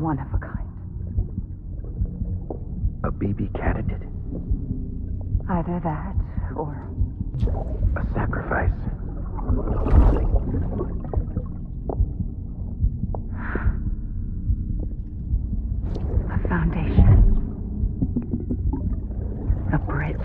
one of a kind. A baby candidate? Either that, or... A sacrifice? A foundation. A bridge.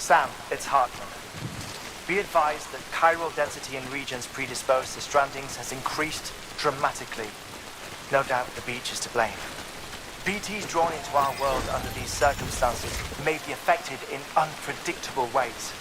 Sam, it's Hartman. Be advised that chiral density in regions predisposed to strandings has increased dramatically. No doubt the beach is to blame. BTs drawn into our world under these circumstances may be affected in unpredictable ways.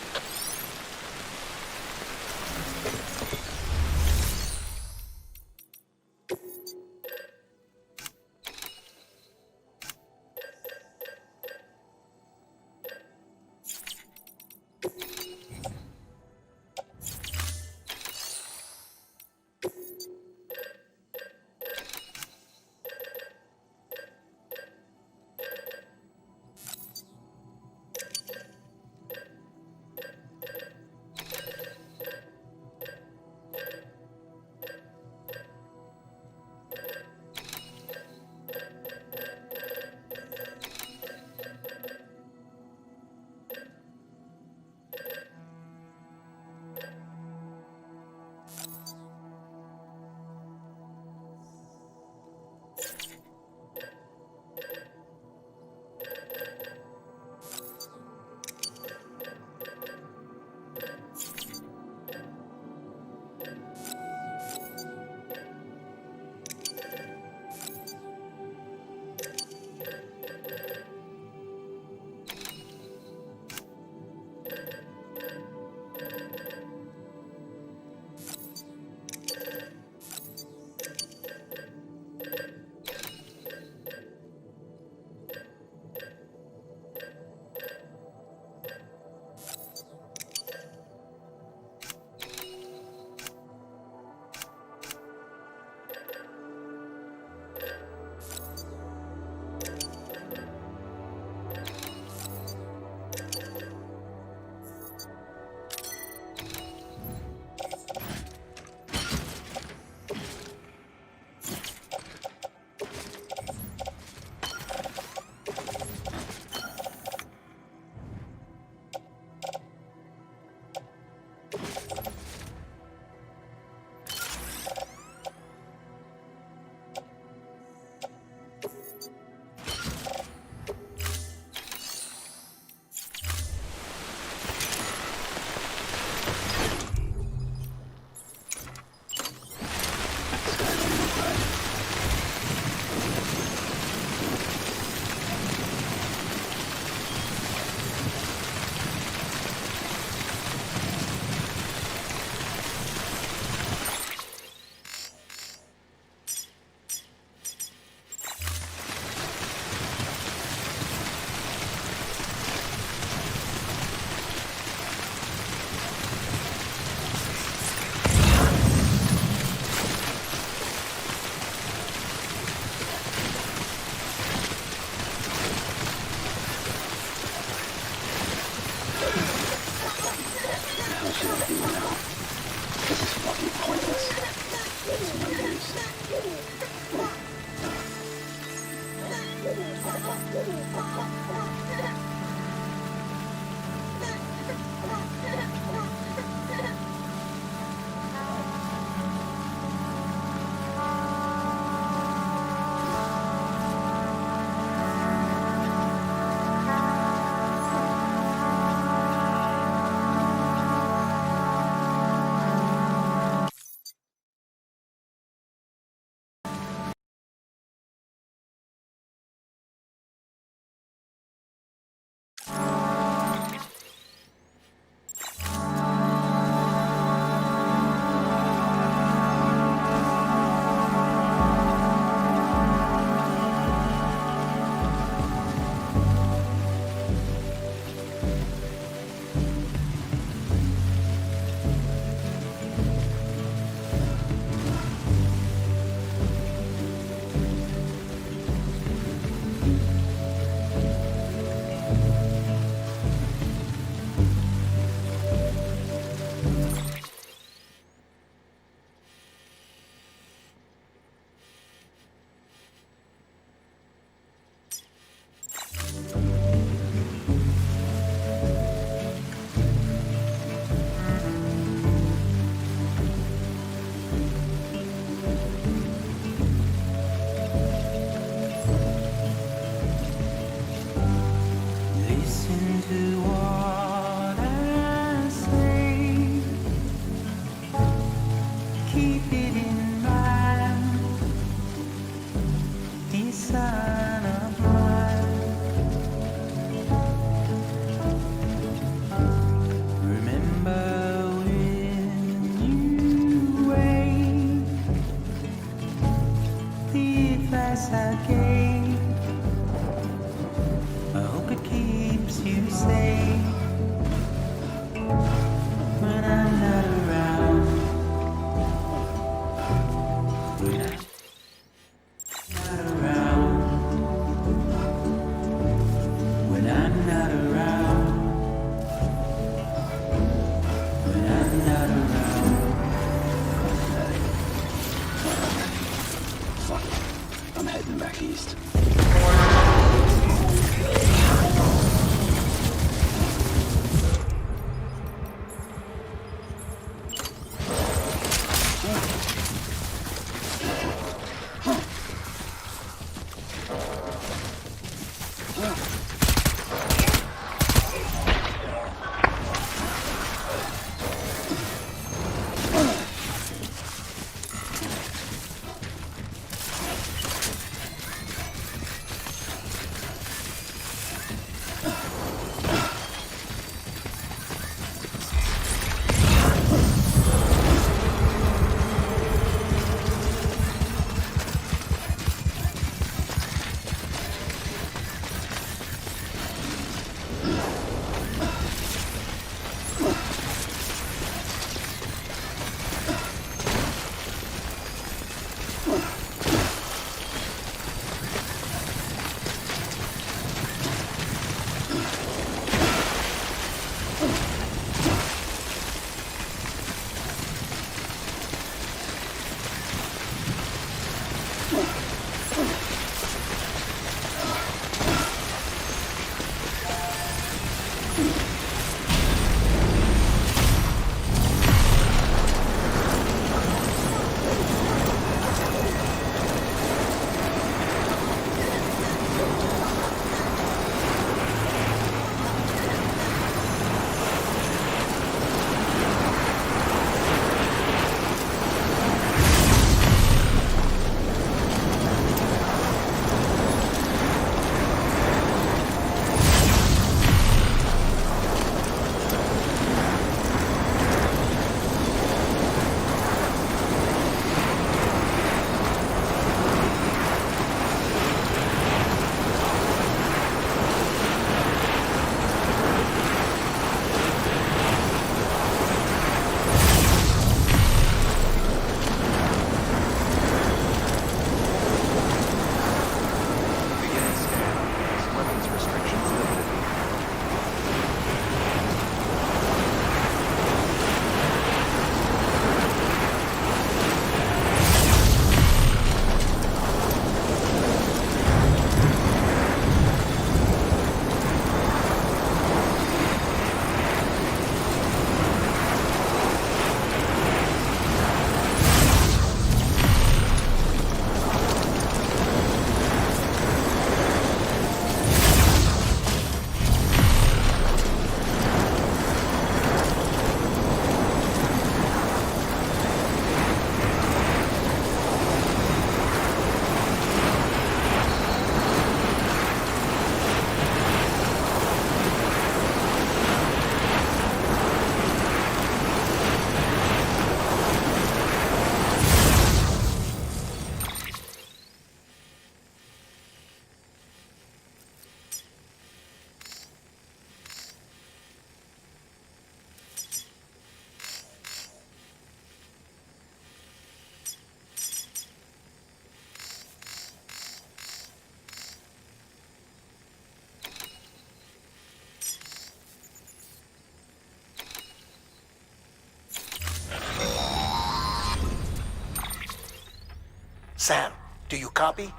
Sam, do you copy?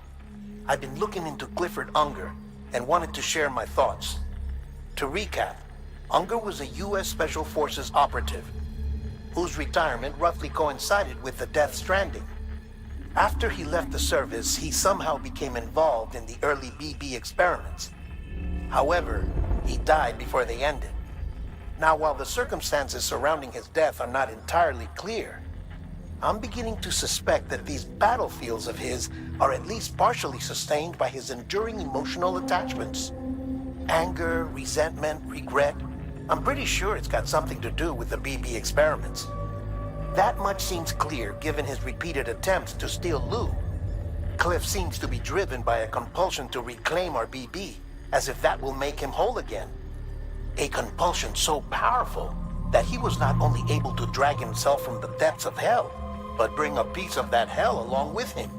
I've been looking into Clifford Unger and wanted to share my thoughts. To recap, Unger was a U.S. Special Forces operative whose retirement roughly coincided with the Death Stranding. After he left the service, he somehow became involved in the early BB experiments. However, he died before they ended. Now, while the circumstances surrounding his death are not entirely clear, I'm beginning to suspect that these battlefields of his are at least partially sustained by his enduring emotional attachments. Anger, resentment, regret. I'm pretty sure it's got something to do with the BB experiments. That much seems clear given his repeated attempts to steal Lou. Cliff seems to be driven by a compulsion to reclaim our BB, as if that will make him whole again. A compulsion so powerful that he was not only able to drag himself from the depths of hell, but bring a piece of that hell along with him.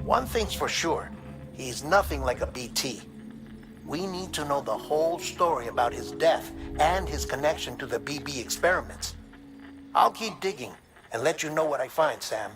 One thing's for sure, he's nothing like a BT. We need to know the whole story about his death and his connection to the BB experiments. I'll keep digging and let you know what I find, Sam.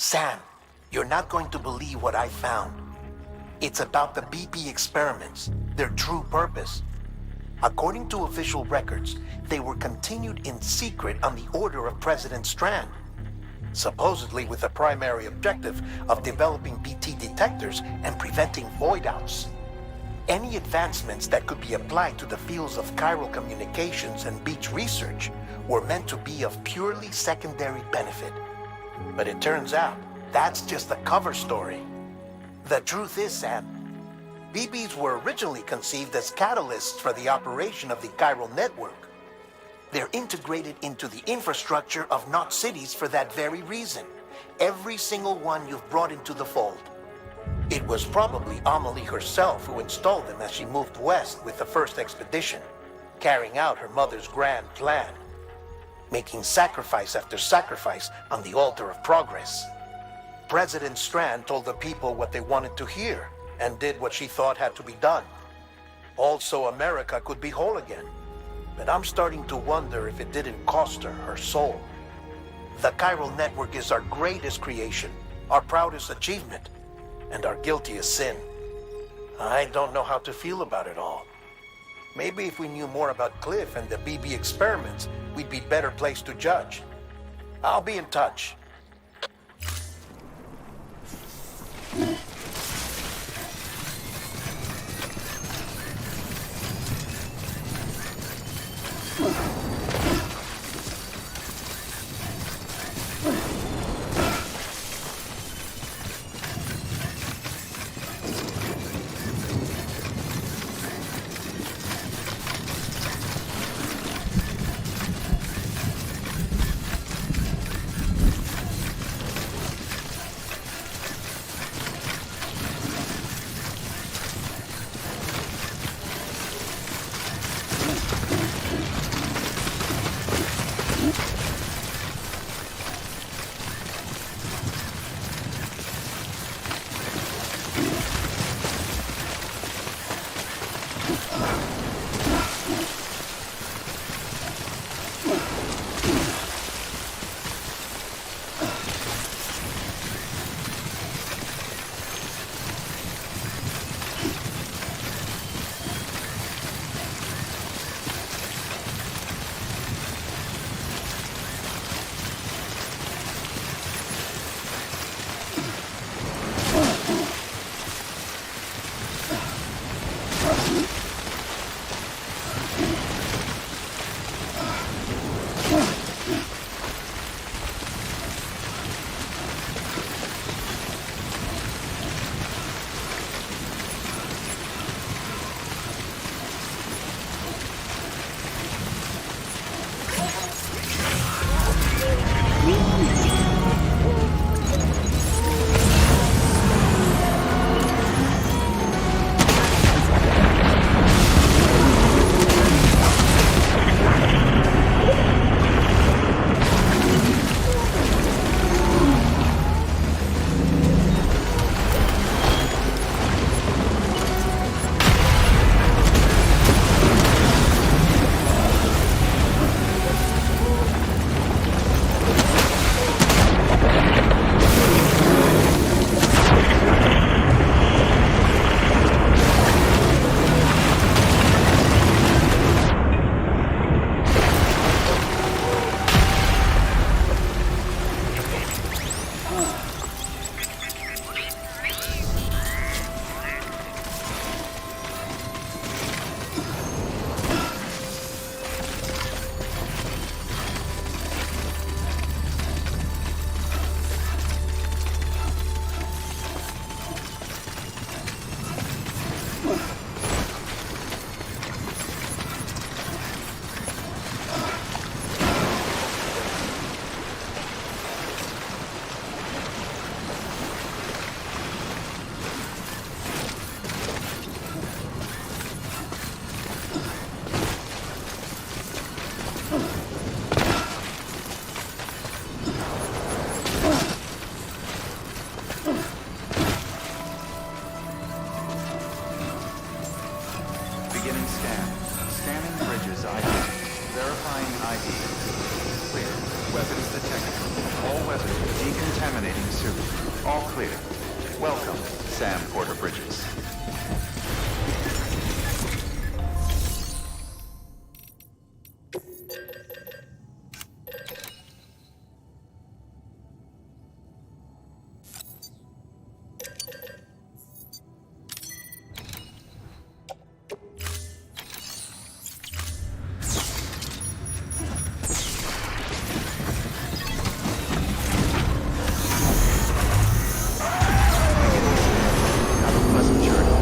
Sam, you're not going to believe what I found. It's about the BP experiments, their true purpose. According to official records, they were continued in secret on the order of President Strand, supposedly with the primary objective of developing BT detectors and preventing void-outs. Any advancements that could be applied to the fields of chiral communications and beach research were meant to be of purely secondary benefit. But it turns out, that's just a cover story. The truth is, Sam, BBs were originally conceived as catalysts for the operation of the chiral network. They're integrated into the infrastructure of Knot cities for that very reason. Every single one you've brought into the fold. It was probably Amelie herself who installed them as she moved west with the first expedition, carrying out her mother's grand plan, making sacrifice after sacrifice on the altar of progress. President Strand told the people what they wanted to hear and did what she thought had to be done. Also, America could be whole again. But I'm starting to wonder if it didn't cost her her soul. The chiral network is our greatest creation, our proudest achievement, and our guiltiest sin. I don't know how to feel about it all. Maybe if we knew more about Cliff and the BB experiments, we'd be better placed to judge. I'll be in touch. Beginning scan. Scanning bridges ID. Verifying ID. Clear. Weapons detected. All weather, decontaminating suit. All clear. Welcome, Sam Porter Bridges. Have a pleasant journey.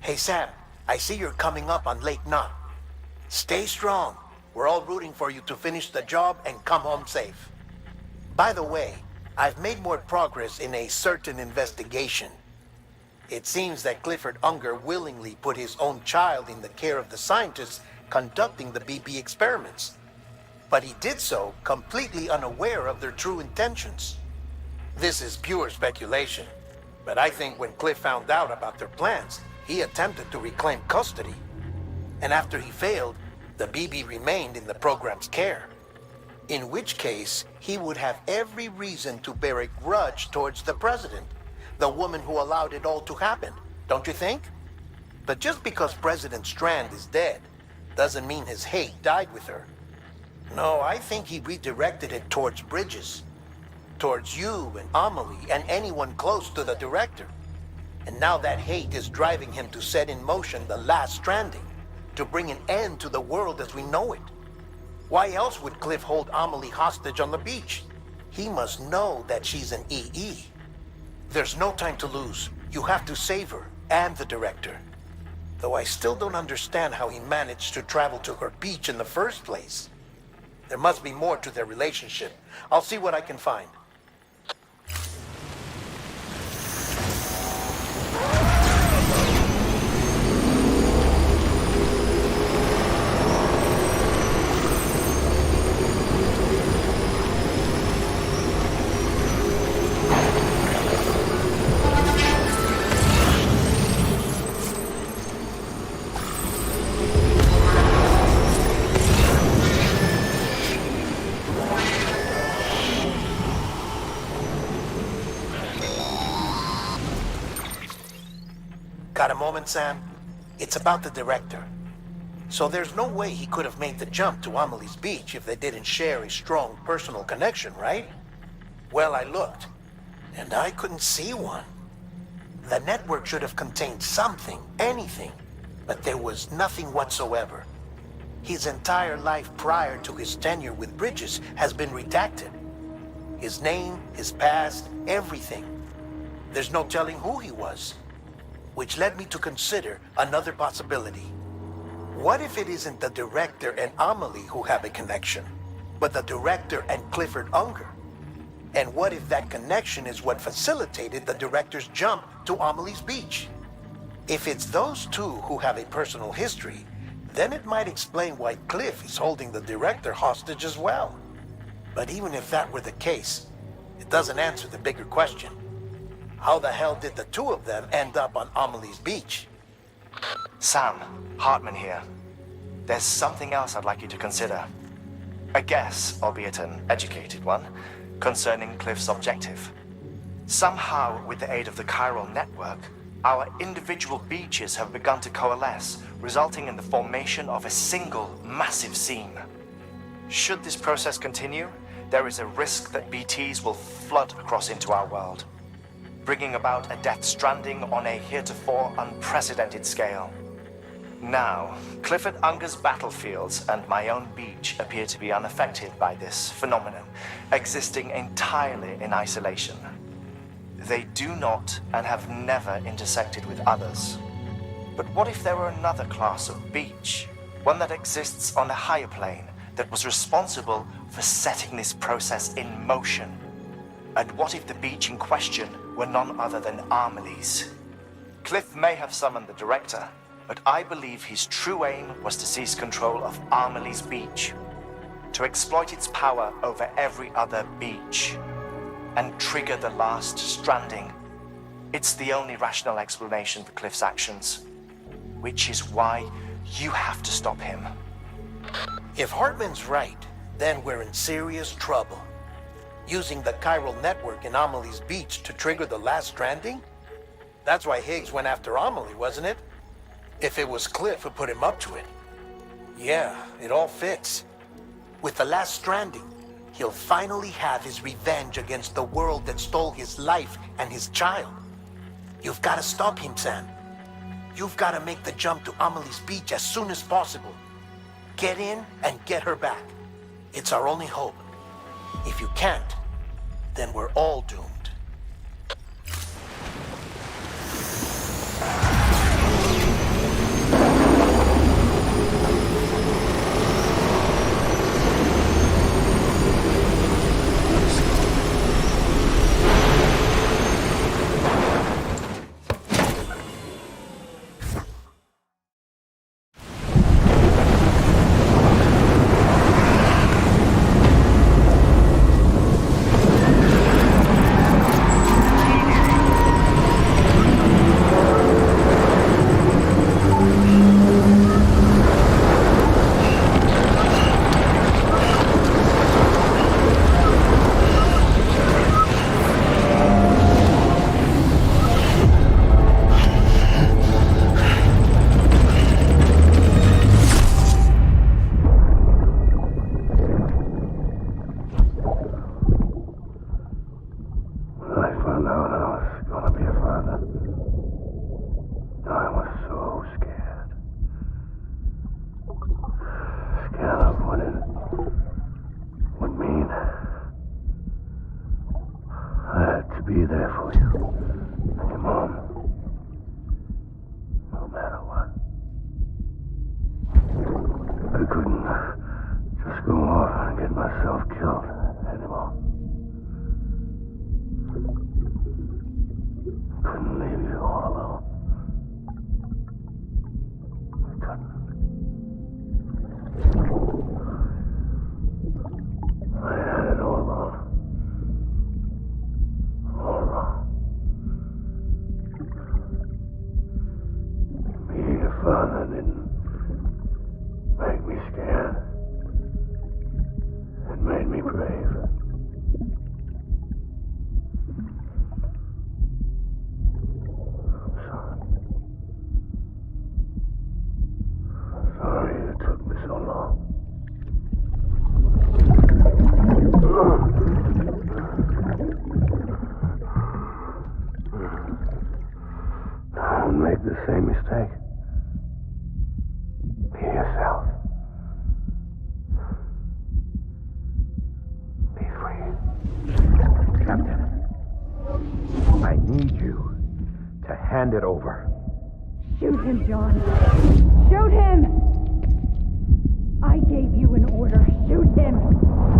Hey Sam, I see you're coming up on Lake Knot. Stay strong. We're all rooting for you to finish the job and come home safe. By the way, I've made more progress in a certain investigation. It seems that Clifford Unger willingly put his own child in the care of the scientists conducting the BB experiments. But he did so completely unaware of their true intentions. This is pure speculation, but I think when Cliff found out about their plans, he attempted to reclaim custody. And after he failed, the BB remained in the program's care. In which case, he would have every reason to bear a grudge towards the president, the woman who allowed it all to happen, don't you think? But just because President Strand is dead, doesn't mean his hate died with her. No, I think he redirected it towards Bridges, towards you and Amelie and anyone close to the director. And now that hate is driving him to set in motion the last Stranding, to bring an end to the world as we know it. Why else would Cliff hold Amelie hostage on the beach? He must know that she's an EE. There's no time to lose. You have to save her and the director. Though I still don't understand how he managed to travel to her beach in the first place. There must be more to their relationship. I'll see what I can find. Got a moment, Sam? It's about the director. So there's no way he could have made the jump to Amelie's beach if they didn't share a strong personal connection, right? Well, I looked, and I couldn't see one. The network should have contained something, anything, but there was nothing whatsoever. His entire life prior to his tenure with Bridges has been redacted. His name, his past, everything. There's no telling who he was. Which led me to consider another possibility. What if it isn't the director and Amelie who have a connection, but the director and Clifford Unger? And what if that connection is what facilitated the director's jump to Amelie's Beach? If it's those two who have a personal history, then it might explain why Cliff is holding the director hostage as well. But even if that were the case, it doesn't answer the bigger question. How the hell did the two of them end up on Amelie's Beach? Sam, Hartman here. There's something else I'd like you to consider. A guess, albeit an educated one, concerning Cliff's objective. Somehow, with the aid of the chiral network, our individual beaches have begun to coalesce, resulting in the formation of a single massive seam. Should this process continue, there is a risk that BTs will flood across into our world, bringing about a death stranding on a heretofore unprecedented scale. Now, Clifford Unger's battlefields and my own beach appear to be unaffected by this phenomenon, existing entirely in isolation. They do not and have never intersected with others. But what if there were another class of beach, one that exists on a higher plane, that was responsible for setting this process in motion? And what if the beach in question were none other than Amelie's? Cliff may have summoned the director, but I believe his true aim was to seize control of Amelie's Beach, to exploit its power over every other beach, and trigger the last stranding. It's the only rational explanation for Cliff's actions, which is why you have to stop him. If Hartman's right, then we're in serious trouble. Using the chiral network in Amelie's Beach to trigger the last stranding? That's why Higgs went after Amelie, wasn't it? If it was Cliff who put him up to it. Yeah, it all fits. With the last stranding, he'll finally have his revenge against the world that stole his life and his child. You've got to stop him, Sam. You've got to make the jump to Amelie's Beach as soon as possible. Get in and get her back. It's our only hope. If you can't, then we're all doomed. Be there for you and your mom, no matter what. I couldn't just go off and get myself killed anymore. Couldn't leave you all alone. I couldn't. I had it all wrong. All wrong. Being a father didn't make me scared. It made me brave. I'm sorry. Sorry it took me so long. Don't make the same mistake. Be yourself. Be free. Captain, I need you to hand it over. Shoot him, John. Shoot him! I gave you an order. Shoot him!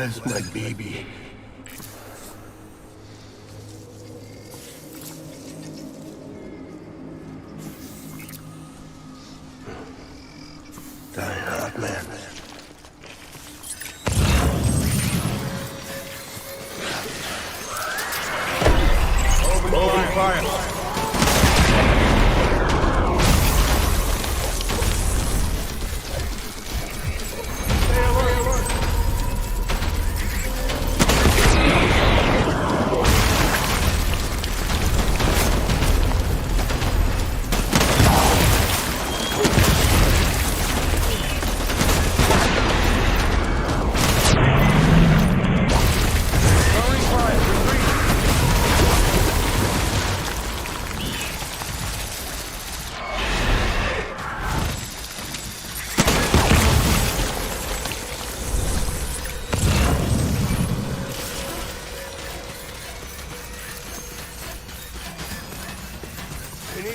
Where's my baby? Dying hard, man. Open fire.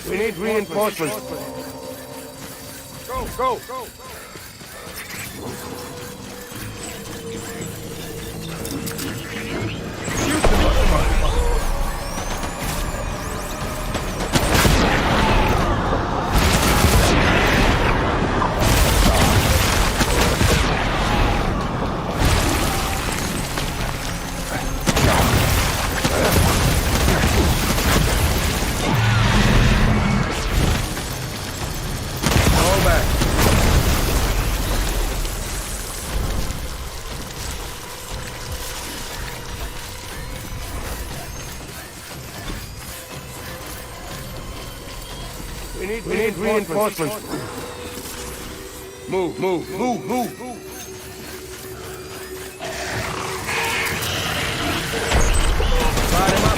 We need reinforcements. Go! We need reinforcements. Move. Light him up.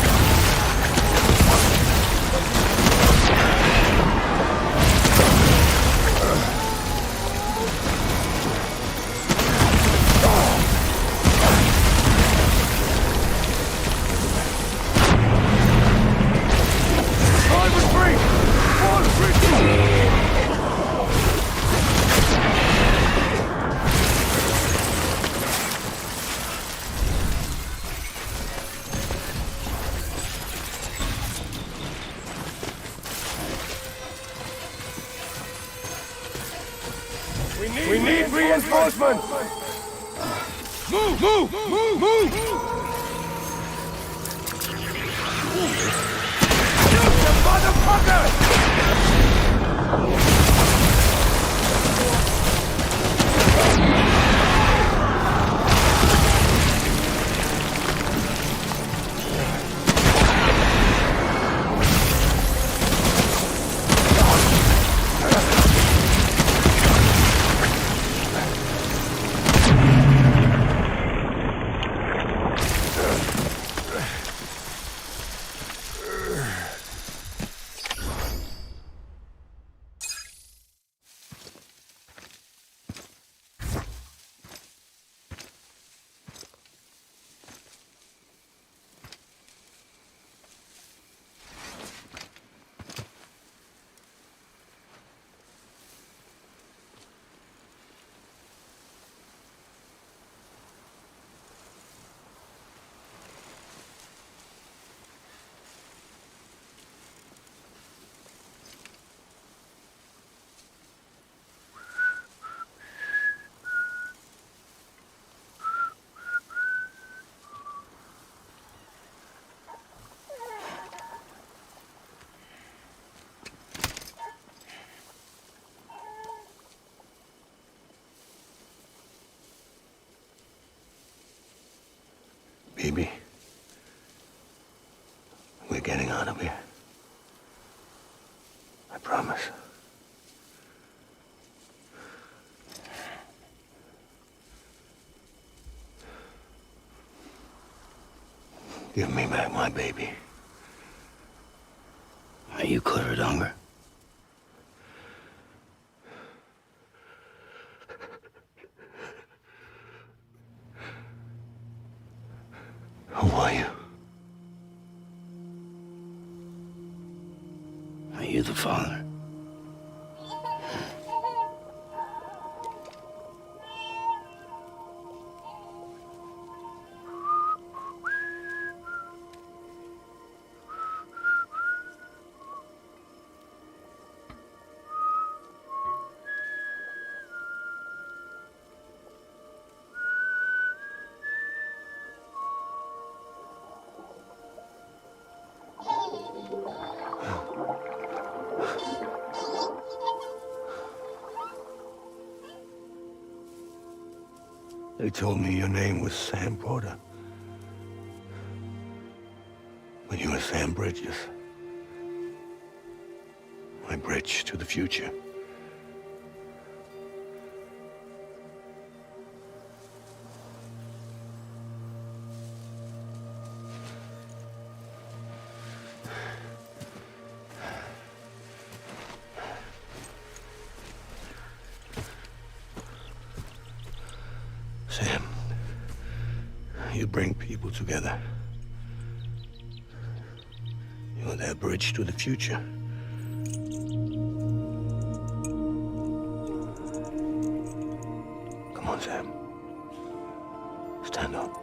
We need reinforcements! Move! Shoot the motherfucker! Baby, we're getting out of here. I promise. Give me back my baby. Are you cleared, Unger? Who are you? Are you the father? They told me your name was Sam Porter. But you were Sam Bridges. My bridge to the future. Sam, you bring people together. You're their bridge to the future. Come on, Sam. Stand up.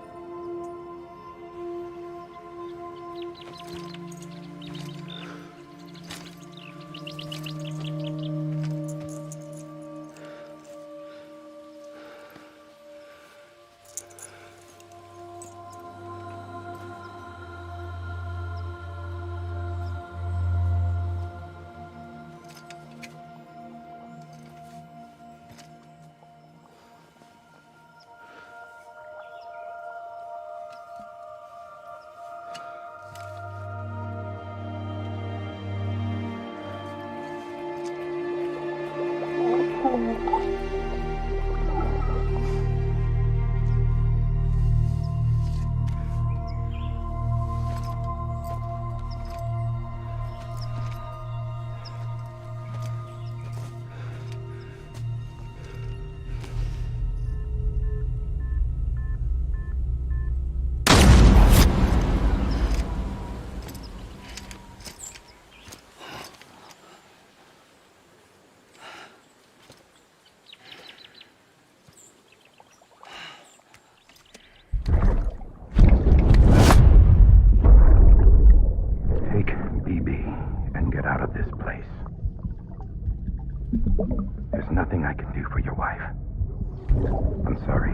There's nothing I can do for your wife. I'm sorry.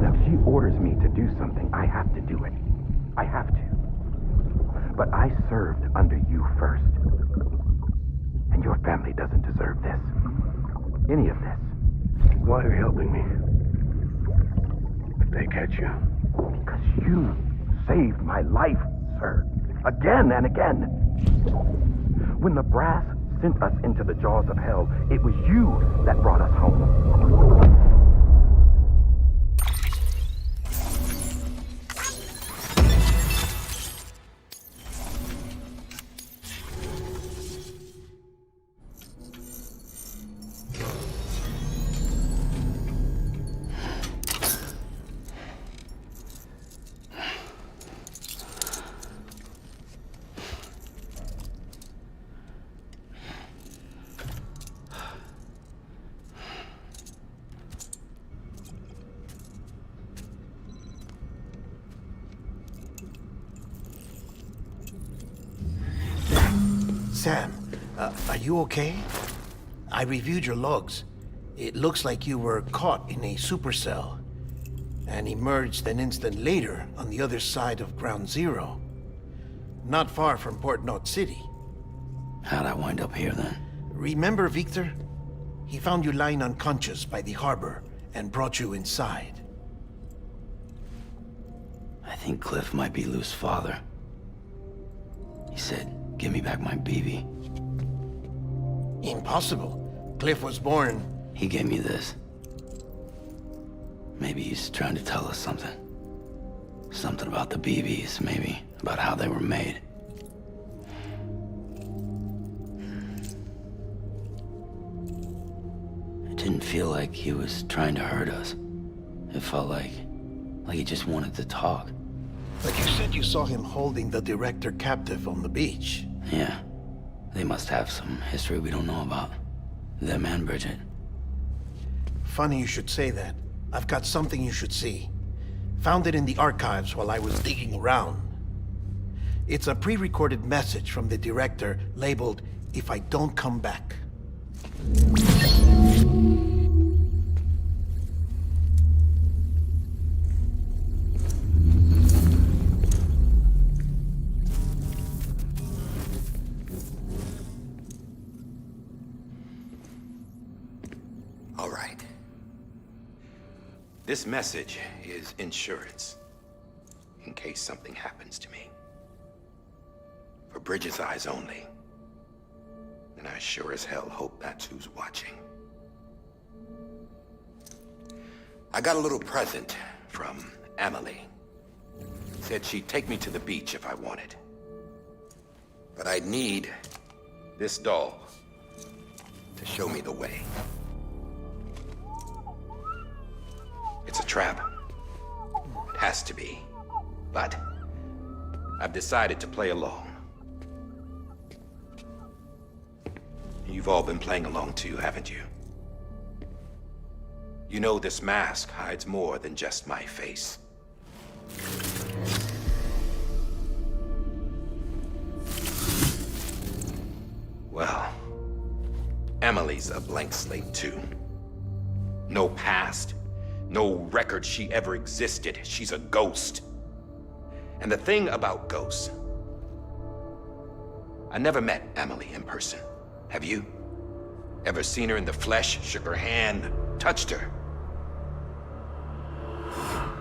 Now, if she orders me to do something, I have to do it. I have to. But I served under you first. And your family doesn't deserve this. Any of this. Why are you helping me? If they catch you. Because you saved my life, sir. Again and again. When the brass sent us into the jaws of hell, it was you that brought us home. Sam, are you okay? I reviewed your logs. It looks like you were caught in a supercell and emerged an instant later on the other side of Ground Zero. Not far from Port Knot City. How'd I wind up here then? Remember Victor? He found you lying unconscious by the harbor and brought you inside. I think Cliff might be Lou's father. He said, "Give me back my BB." Impossible. Cliff was born... He gave me this. Maybe he's trying to tell us something. Something about the BBs, maybe. About how they were made. It didn't feel like he was trying to hurt us. It felt like he just wanted to talk. But you said you saw him holding the director captive on the beach. Yeah. They must have some history we don't know about. Them and Bridget. Funny you should say that. I've got something you should see. Found it in the archives while I was digging around. It's a pre-recorded message from the director labeled, "If I don't come back." This message is insurance, in case something happens to me. For Bridget's eyes only. And I sure as hell hope that's who's watching. I got a little present from Emily. Said she'd take me to the beach if I wanted. But I'd need this doll to show me the way. It's a trap. It has to be. But I've decided to play along. You've all been playing along too, haven't you? You know this mask hides more than just my face. Well, Emily's a blank slate too. No past, no record she ever existed. She's a ghost. And the thing about ghosts, I never met Emily in person. Have you? Ever seen her in the flesh, shook her hand, touched her?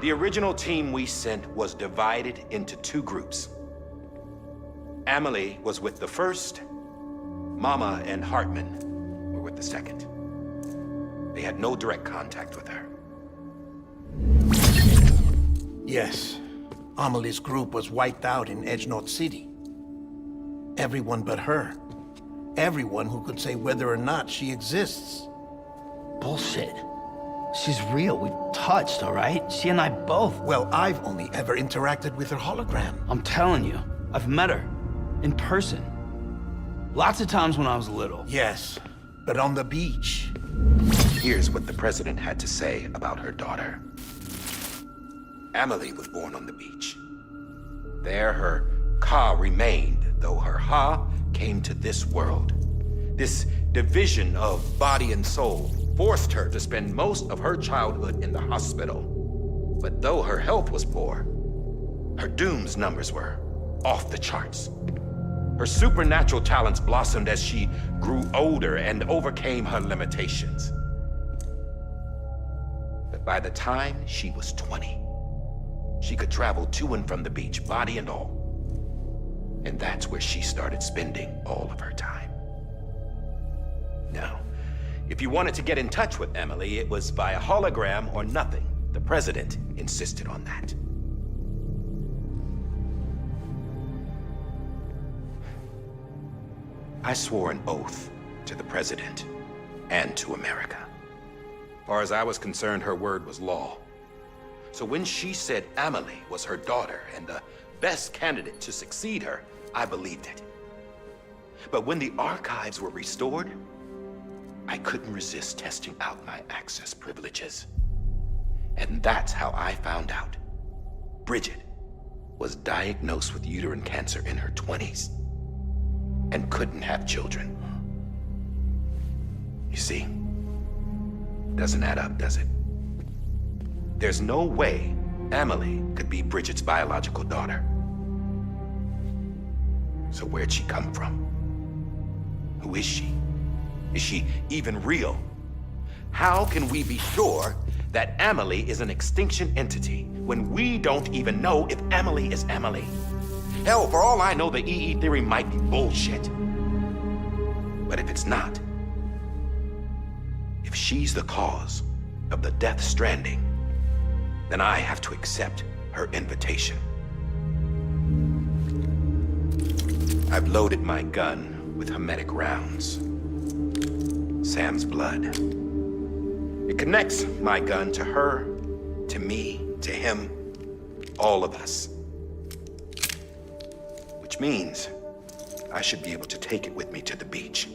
The original team we sent was divided into two groups. Emily was with the first. Mama and Hartman were with the second. They had no direct contact with her. Yes. Amelie's group was wiped out in Edgenorth City. Everyone but her. Everyone who could say whether or not she exists. Bullshit. She's real. We've touched, all right? She and I both. Well, I've only ever interacted with her hologram. I'm telling you, I've met her. In person. Lots of times when I was little. Yes, but on the beach. Here's what the president had to say about her daughter. Emily was born on the beach. There her Ka remained, though her Ha came to this world. This division of body and soul forced her to spend most of her childhood in the hospital. But though her health was poor, her Doom's numbers were off the charts. Her supernatural talents blossomed as she grew older and overcame her limitations. But by the time she was 20, she could travel to and from the beach, body and all. And that's where she started spending all of her time. Now, if you wanted to get in touch with Emily, it was via hologram or nothing. The president insisted on that. I swore an oath to the president and to America. As far as I was concerned, her word was law. So when she said Emily was her daughter and the best candidate to succeed her, I believed it. But when the archives were restored, I couldn't resist testing out my access privileges. And that's how I found out Bridget was diagnosed with uterine cancer in her 20s and couldn't have children. You see, doesn't add up, does it? There's no way Emily could be Bridget's biological daughter. So where'd she come from? Who is she? Is she even real? How can we be sure that Emily is an extinction entity when we don't even know if Emily is Emily? Hell, for all I know, the EE theory might be bullshit. But if it's not, if she's the cause of the death stranding, then I have to accept her invitation. I've loaded my gun with hermetic rounds. Sam's blood. It connects my gun to her, to me, to him, all of us. Which means I should be able to take it with me to the beach.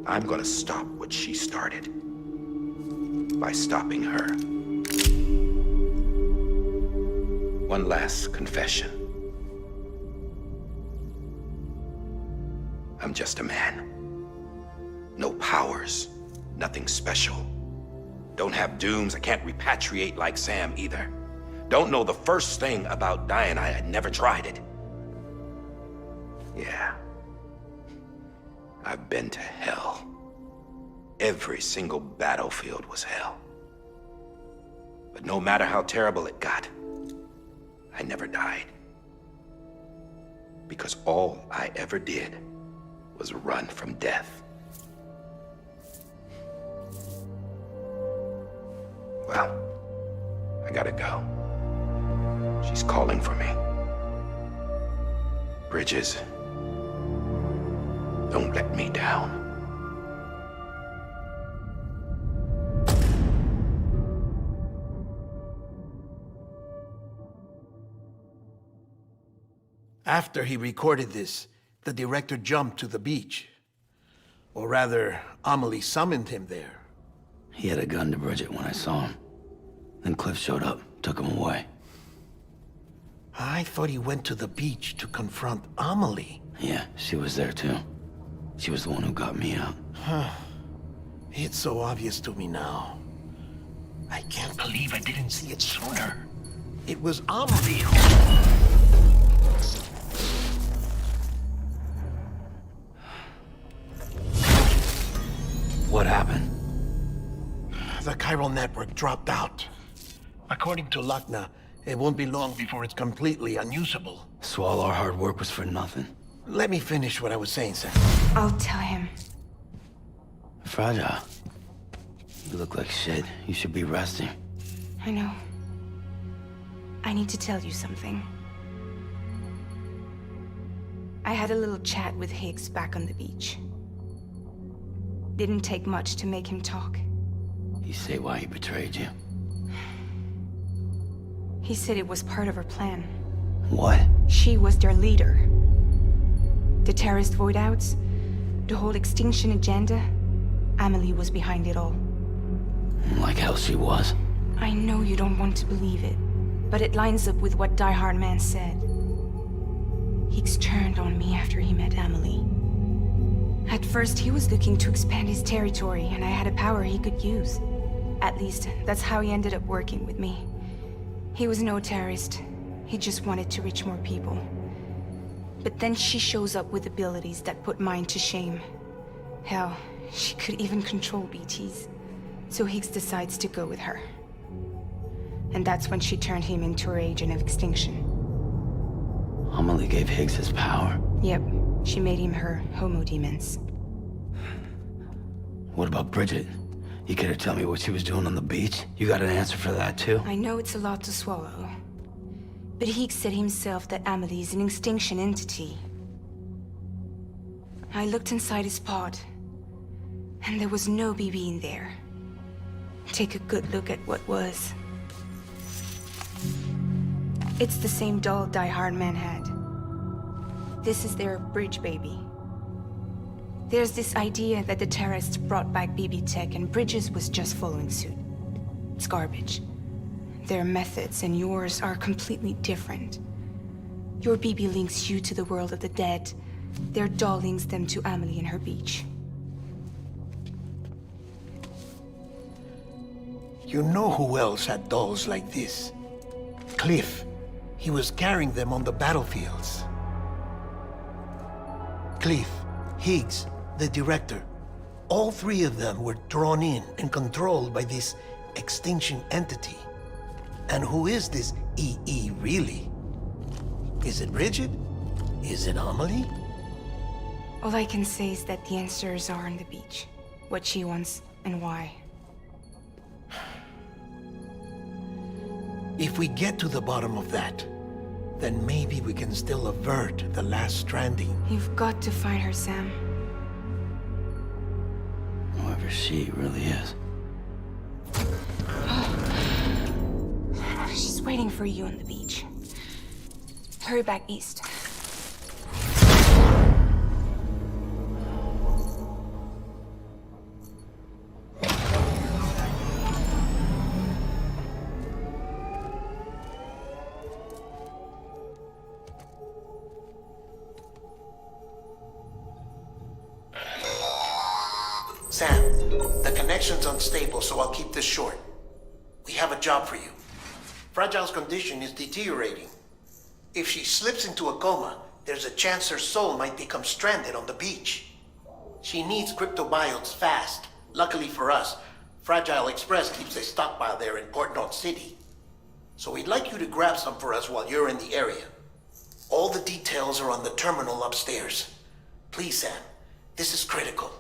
I'm gonna stop what she started by stopping her. One last confession. I'm just a man. No powers, nothing special. Don't have dooms, I can't repatriate like Sam either. Don't know the first thing about dying, I had never tried it. Yeah. I've been to hell. Every single battlefield was hell. But no matter how terrible it got, I never died. Because all I ever did was run from death. Well, I gotta go. She's calling for me. Bridges, don't let me down. After he recorded this, the director jumped to the beach. Or rather, Amelie summoned him there. He had a gun to Bridget when I saw him. Then Cliff showed up, took him away. I thought he went to the beach to confront Amelie. Yeah, she was there too. She was the one who got me out. It's so obvious to me now. I can't believe I didn't see it sooner. It was Amelie who... What happened? The chiral network dropped out. According to Lakna, it won't be long before it's completely unusable. So all our hard work was for nothing. Let me finish what I was saying, Sam. I'll tell him. Fragile. You look like shit. You should be resting. I know. I need to tell you something. I had a little chat with Higgs back on the beach. Didn't take much to make him talk. You say why he betrayed you? He said it was part of her plan. What? She was their leader. The terrorist void-outs, the whole extinction agenda, Amelie was behind it all. Like hell she was. I know you don't want to believe it, but it lines up with what Die Hard Man said. Higgs turned on me after he met Amelie. At first, he was looking to expand his territory, and I had a power he could use. At least, that's how he ended up working with me. He was no terrorist. He just wanted to reach more people. But then she shows up with abilities that put mine to shame. Hell, she could even control BTs. So Higgs decides to go with her. And that's when she turned him into her agent of extinction. Amelie gave Higgs his power. Yep, she made him her homo demons. What about Bridget? You care to tell me what she was doing on the beach? You got an answer for that too? I know it's a lot to swallow. But Higgs said himself that Amelie is an extinction entity. I looked inside his pod, and there was no BB in there. Take a good look at what was. It's the same doll Die Hard Man had. This is their bridge baby. There's this idea that the terrorists brought back BB tech and Bridges was just following suit. It's garbage. Their methods and yours are completely different. Your BB links you to the world of the dead. Their doll links them to Amelie and her beach. You know who else had dolls like this? Cliff. He was carrying them on the battlefields. Cliff, Higgs, the director. All three of them were drawn in and controlled by this extinction entity. And who is this EE really? Is it Bridget? Is it Amelie? All I can say is that the answers are on the beach. What she wants and why. If we get to the bottom of that, then maybe we can still avert the last stranding. You've got to find her, Sam. Whoever she really is. She's waiting for you on the beach. Hurry back east. Sam, the connection's unstable, so I'll keep this short. We have a job for you. Fragile's condition is deteriorating. If she slips into a coma, there's a chance her soul might become stranded on the beach. She needs cryptobiotes fast. Luckily for us, Fragile Express keeps a stockpile there in Port North City. So we'd like you to grab some for us while you're in the area. All the details are on the terminal upstairs. Please, Sam, this is critical.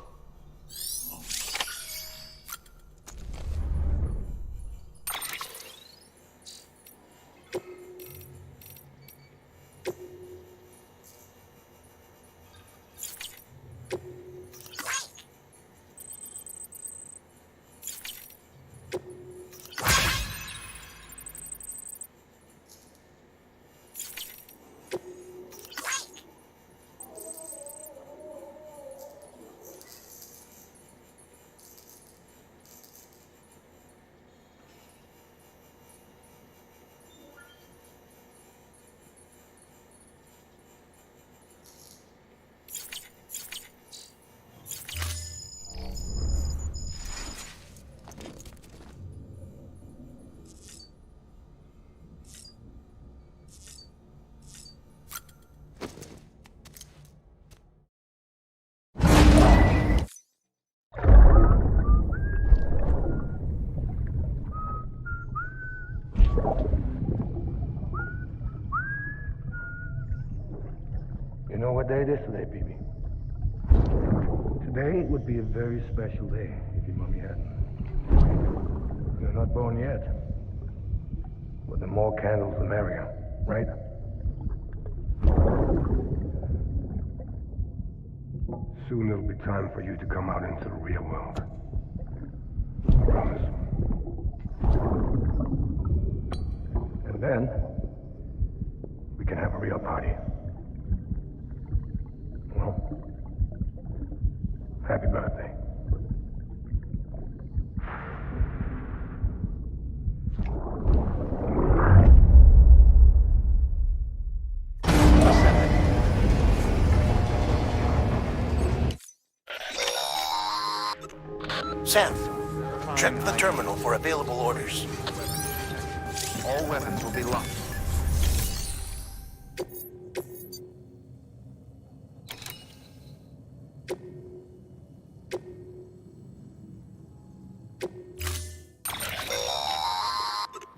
You know what day it is today, BB? Today would be a very special day if your mommy hadn't. You're not born yet. But the more candles, the merrier, right? Soon it'll be time for you to come out into the real world. I promise. And then, we can have a real party. Well, happy birthday. Sam, check the terminal for available orders. All weapons will be locked.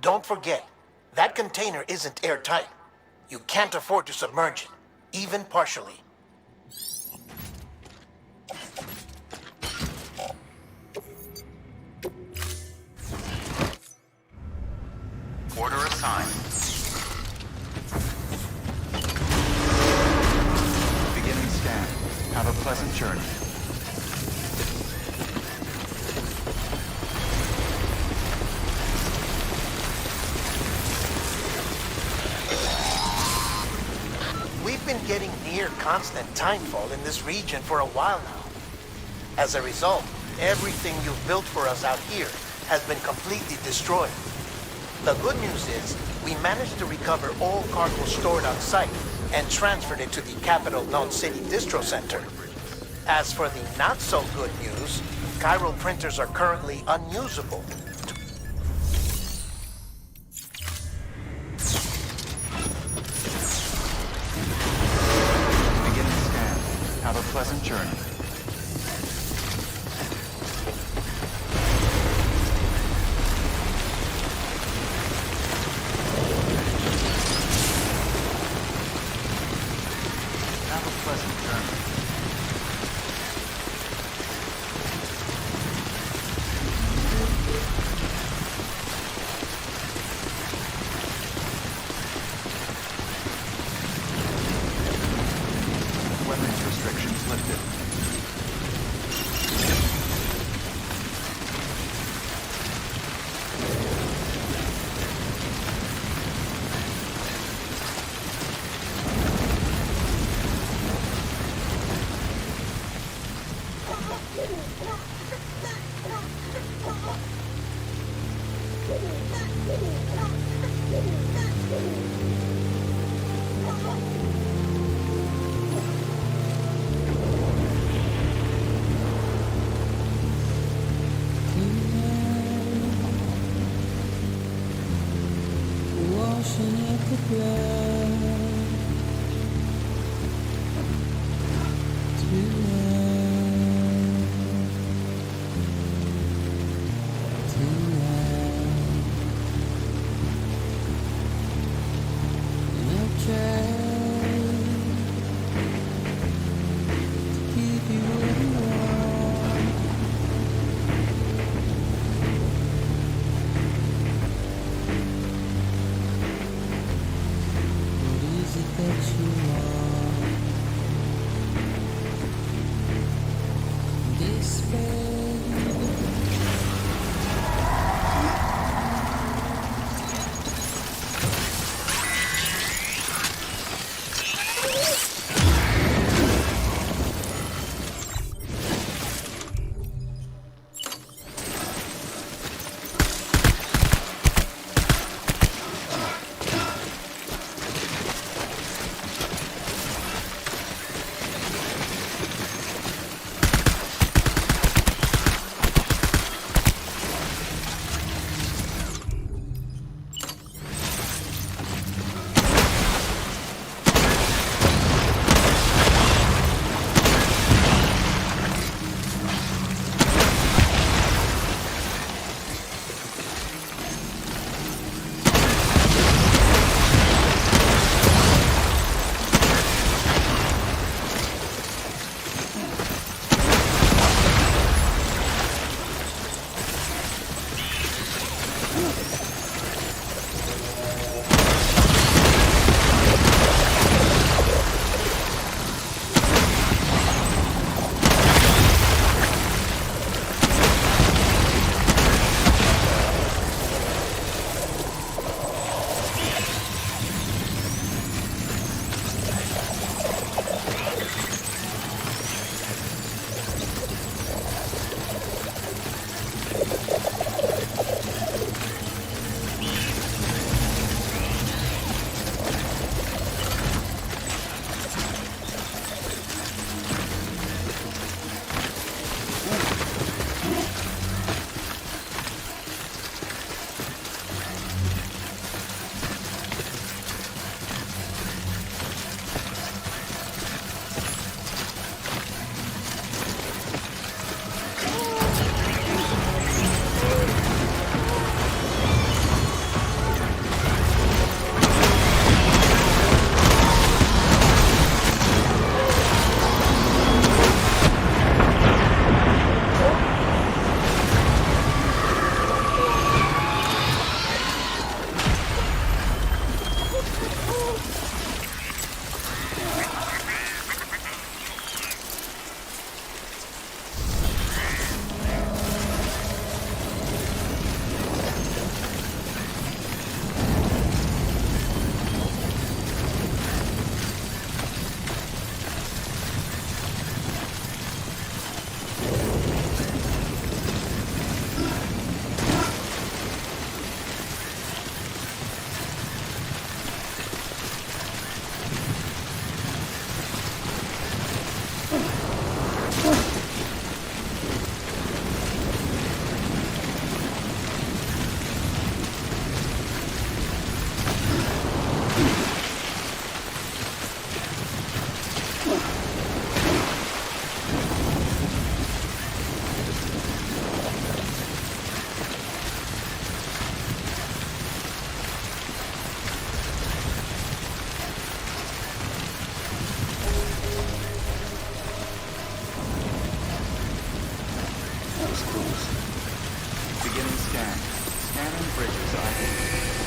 Don't forget, that container isn't airtight. You can't afford to submerge it, even partially. Order assigned. Beginning scan. Have a pleasant journey. We've been getting near constant timefall in this region for a while now. As a result, everything you've built for us out here has been completely destroyed. The good news is, we managed to recover all cargo stored on site and transferred it to the Capital Note City Distro Center. As for the not-so-good news, chiral printers are currently unusable. Beginning scan. Have a pleasant journey. Have a pleasant journey. Weapons restrictions lifted. Washing up the blood tonight.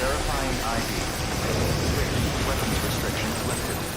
Verifying ID. Weapons restrictions lifted.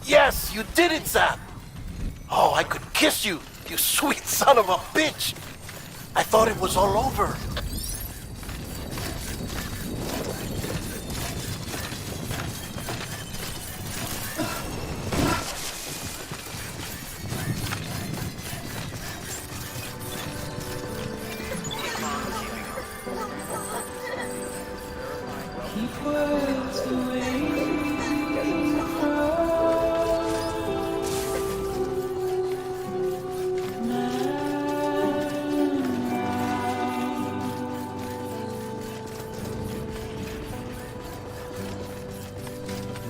Yes, you did it, Sam! Oh, I could kiss you, you sweet son of a bitch! I thought it was all over. Keep words away from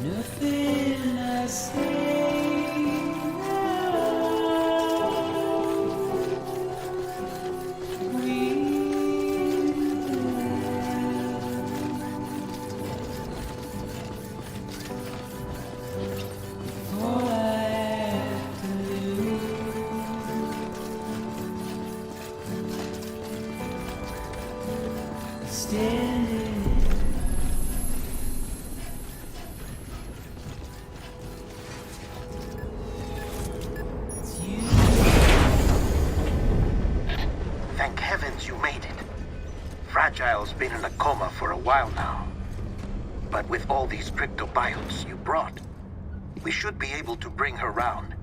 nothing I say all I have to do is standing. It's you. Thank heavens you made it. Fragile's been in a coma for a while now. But with all these cryptobiotes you brought, we should be able to bring her round.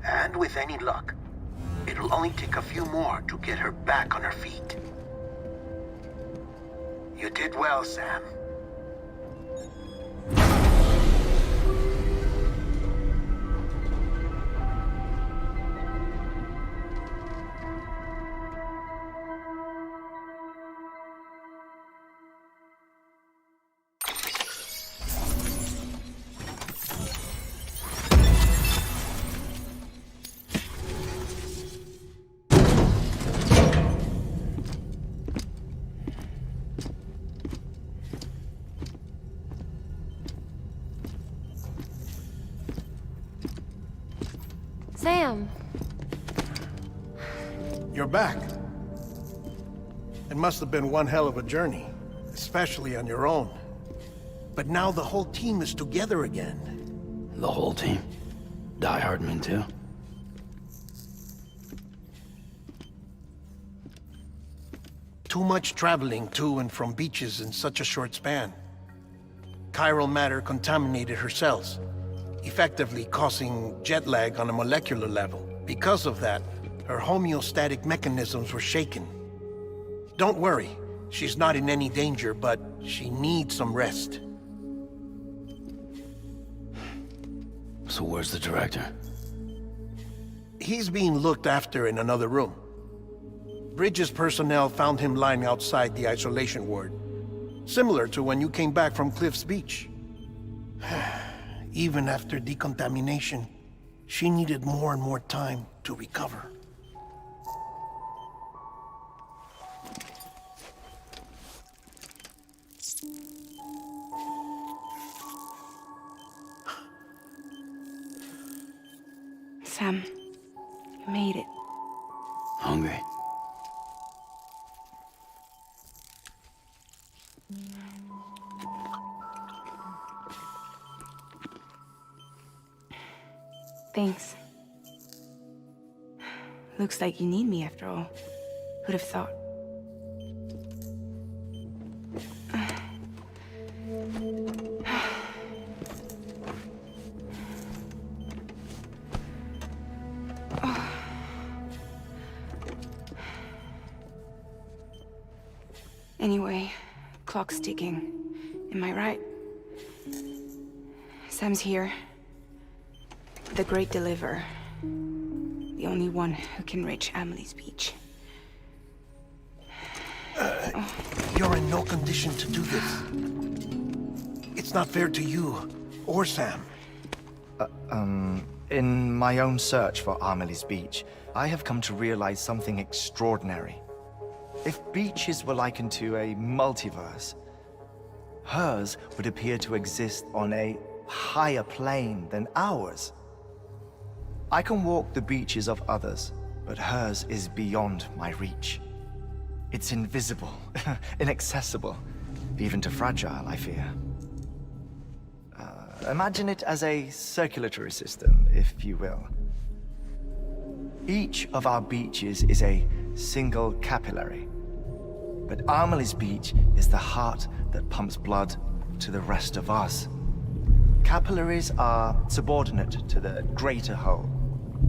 And with any luck, it'll only take a few more to get her back on her feet. You did well, Sam. Sam, You're back. It must have been one hell of a journey, especially on your own. But now the whole team is together again. The whole team? Die Hard men too? Too much traveling to and from beaches in such a short span. Chiral matter contaminated her cells, effectively causing jet lag on a molecular level. Because of that, her homeostatic mechanisms were shaken. Don't worry, she's not in any danger, but she needs some rest. So where's the director? He's being looked after in another room. Bridges personnel found him lying outside the isolation ward, similar to when you came back from Cliff's Beach. Even after decontamination, she needed more and more time to recover. Sam, you made it. Hungry? Thanks. Looks like you need me after all. Who'd have thought? Anyway, clock's ticking. Am I right? Sam's here. The Great Deliverer. The only one who can reach Amelie's Beach. You're in no condition to do this. It's not fair to you or Sam. In my own search for Amelie's Beach, I have come to realize something extraordinary. If beaches were likened to a multiverse, hers would appear to exist on a higher plane than ours. I can walk the beaches of others, but hers is beyond my reach. It's invisible, inaccessible, even to Fragile, I fear. Imagine it as a circulatory system, if you will. Each of our beaches is a single capillary. But Amelie's beach is the heart that pumps blood to the rest of us. Capillaries are subordinate to the greater whole.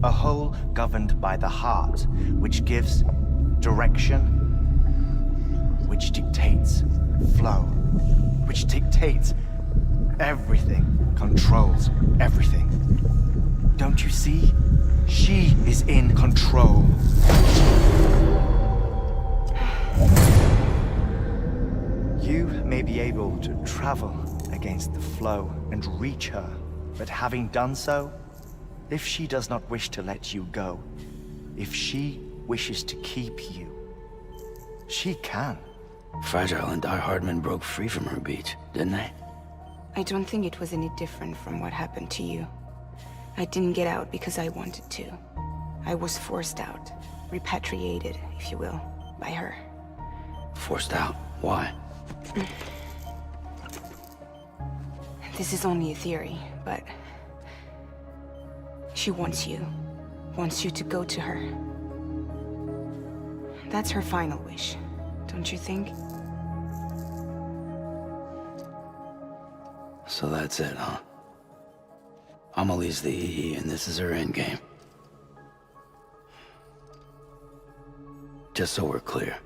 A whole governed by the heart, which gives direction, which dictates flow, which dictates everything, controls everything. Don't you see? She is in control. You may be able to travel against the flow and reach her, but having done so, if she does not wish to let you go, if she wishes to keep you, she can. Fragile and Die Hardman broke free from her beach, didn't they? I don't think it was any different from what happened to you. I didn't get out because I wanted to. I was forced out. Repatriated, if you will, by her. Forced out? Why? This is only a theory, but... she wants you. Wants you to go to her. That's her final wish, don't you think? So that's it, huh? Amelie's the EE, and this is her endgame. Just so we're clear,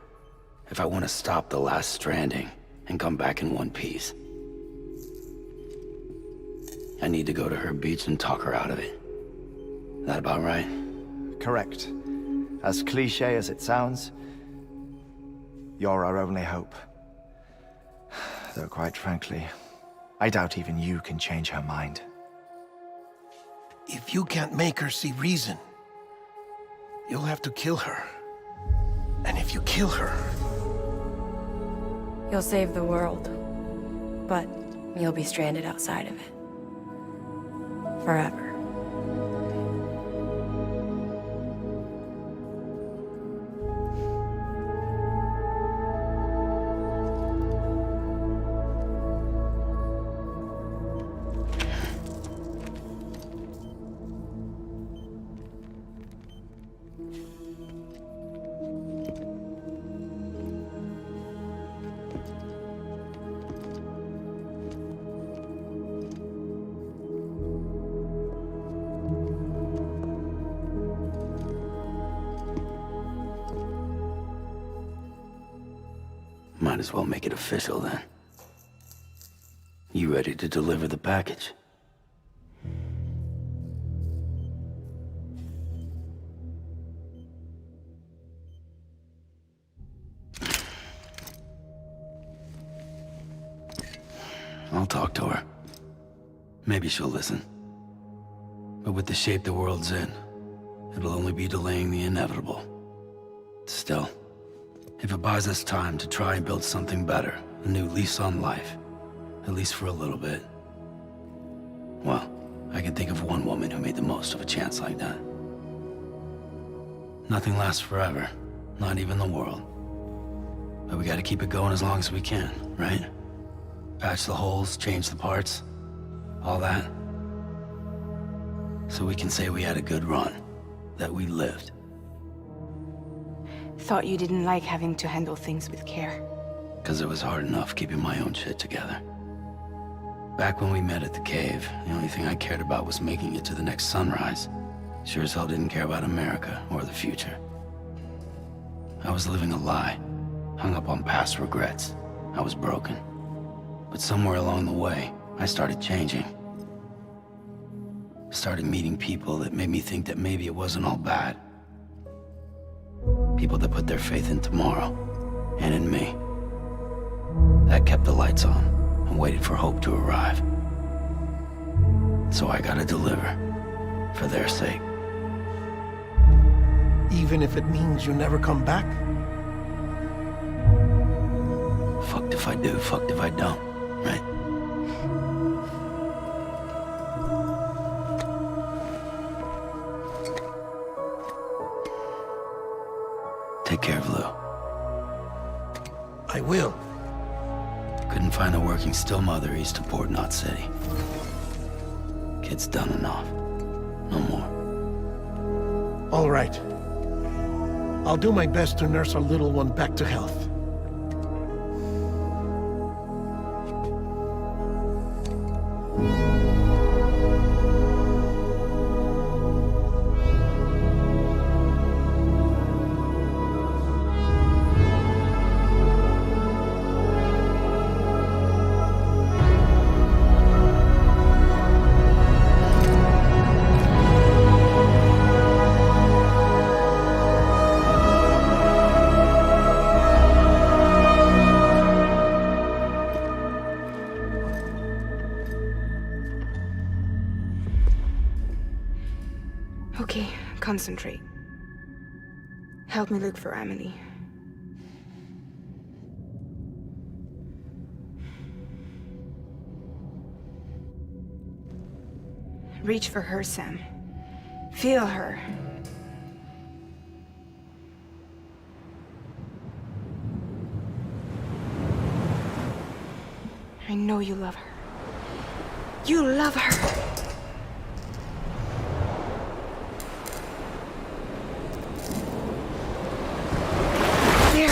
if I want to stop the last Stranding and come back in one piece, I need to go to her beach and talk her out of it. That about right? Correct. As cliché as it sounds, you're our only hope. Though quite frankly, I doubt even you can change her mind. If you can't make her see reason, you'll have to kill her. And if you kill her... You'll save the world, but you'll be stranded outside of it. Forever. Might as well make it official then. You ready to deliver the package? I'll talk to her. Maybe she'll listen. But with the shape the world's in, it'll only be delaying the inevitable. Still, if it buys us time to try and build something better, a new lease on life, at least for a little bit, well, I can think of one woman who made the most of a chance like that. Nothing lasts forever, not even the world. But we gotta keep it going as long as we can, right? Patch the holes, change the parts, all that. So we can say we had a good run, that we lived. Thought you didn't like having to handle things with care. 'Cause it was hard enough keeping my own shit together. Back when we met at the cave, the only thing I cared about was making it to the next sunrise. Sure as hell didn't care about America or the future. I was living a lie, hung up on past regrets. I was broken. But somewhere along the way, I started changing. Started meeting people that made me think that maybe it wasn't all bad. People that put their faith in tomorrow, and in me. That kept the lights on, and waited for hope to arrive. So I gotta deliver, for their sake. Even if it means you never come back? Fucked if I do, fucked if I don't, right? Take care of Lou. I will. Couldn't find a working still mother east of Port Knot City. It's done enough. No more. All right. I'll do my best to nurse our little one back to health. Okay, concentrate. Help me look for Emily. Reach for her, Sam. Feel her. I know you love her. You love her! There!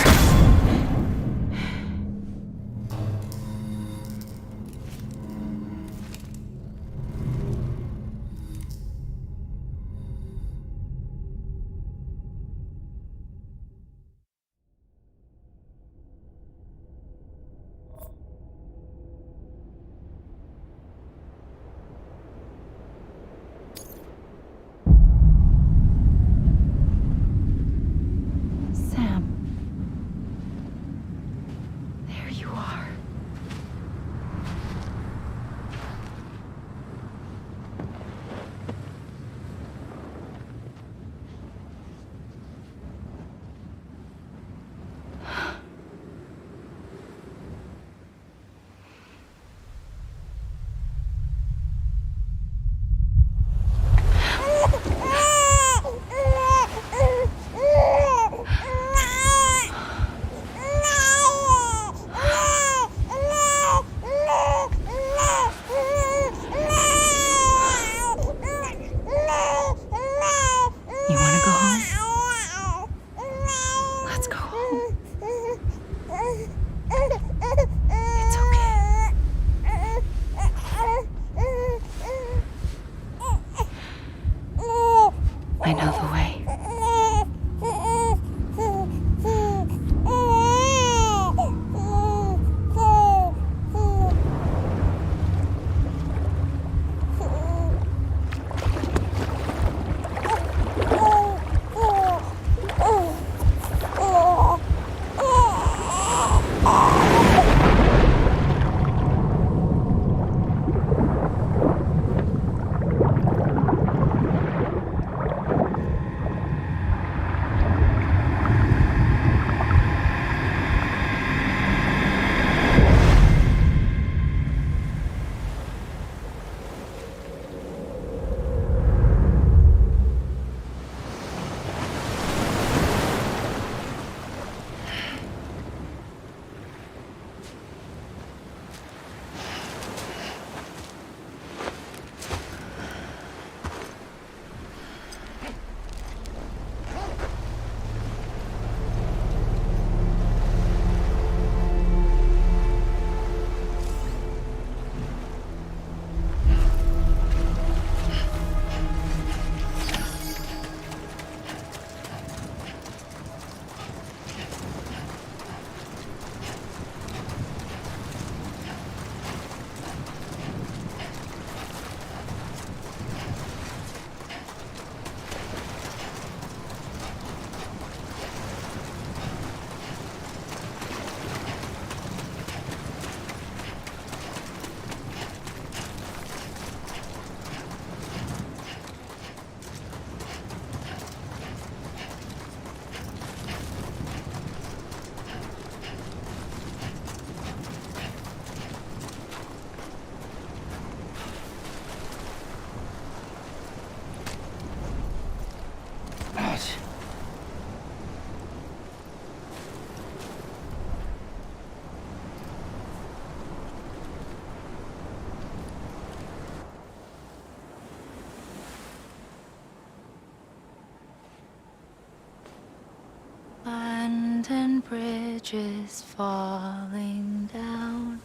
bridges falling down,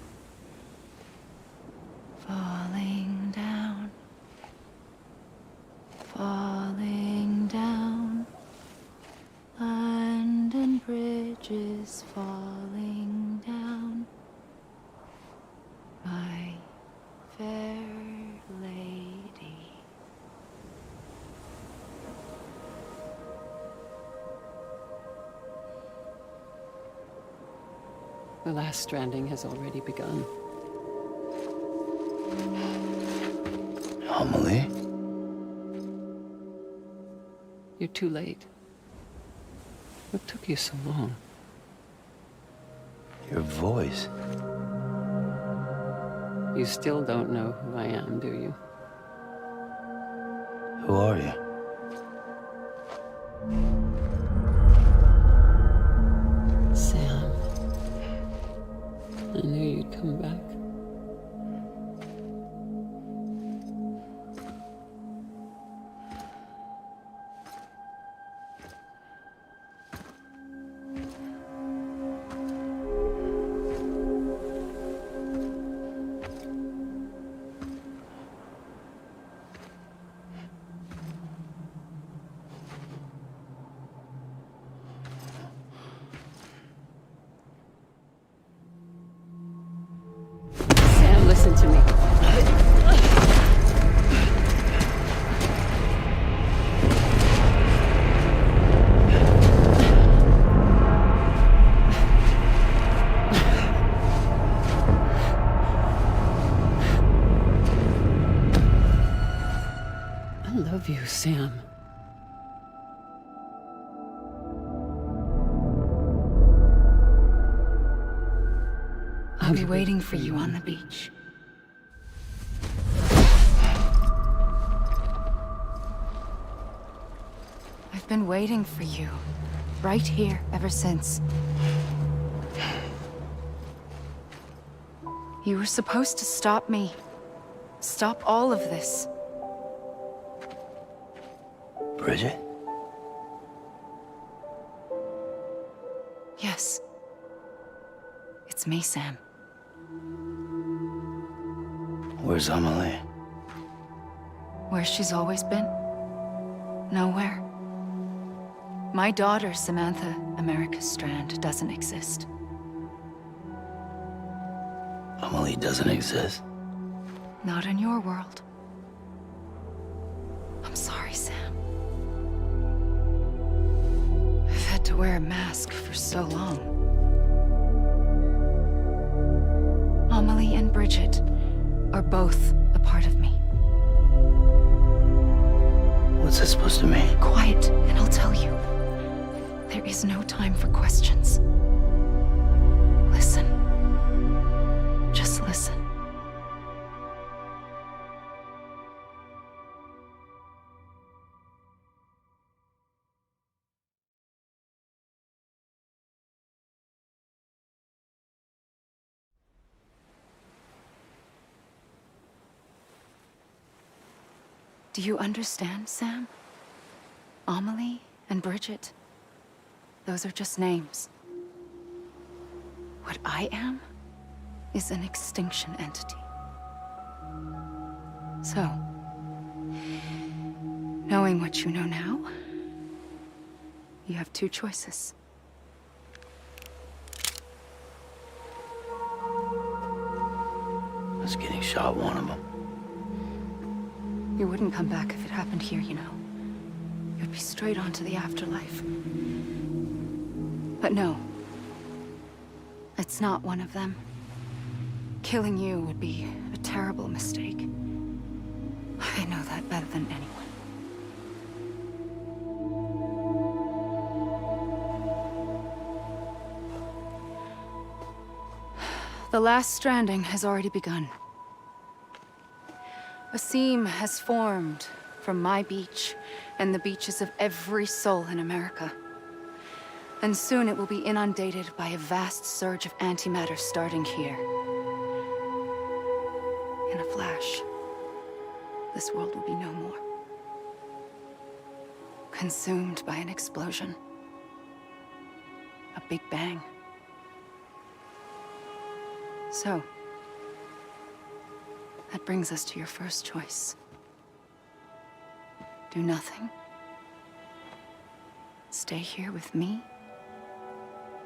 falling down, falling down. London Bridge is falling down, my fair lady. The last stranding has already begun. Amelie? You're too late. What took you so long? Your voice. You still don't know who I am, do you? Who are you? Sam. I knew you'd come back. Sam, listen to me. I love you, Sam. I'll be waiting for you on the beach. I've been waiting for you, right here, ever since. You were supposed to stop me. Stop all of this. Bridget? Yes. It's me, Sam. Where's Amelie? Where she's always been. Nowhere. My daughter, Samantha America Strand, doesn't exist. Amelie doesn't exist? Not in your world. I'm sorry, Sam. I've had to wear a mask for so long. Amelie and Bridget are both a part of me. What's that supposed to mean? Quiet, and I'll tell you. There is no time for questions. Listen. Just listen. Do you understand, Sam? Amelie and Bridget, those are just names. What I am is an extinction entity. So, knowing what you know now, you have two choices. Was getting shot one of them. You wouldn't come back if it happened here, you know. You'd be straight on to the afterlife. But no. It's not one of them. Killing you would be a terrible mistake. I know that better than anyone. The last stranding has already begun. A seam has formed from my beach and the beaches of every soul in America. And soon it will be inundated by a vast surge of antimatter starting here. In a flash, this world will be no more. Consumed by an explosion. A big bang. So, that brings us to your first choice. Do nothing. Stay here with me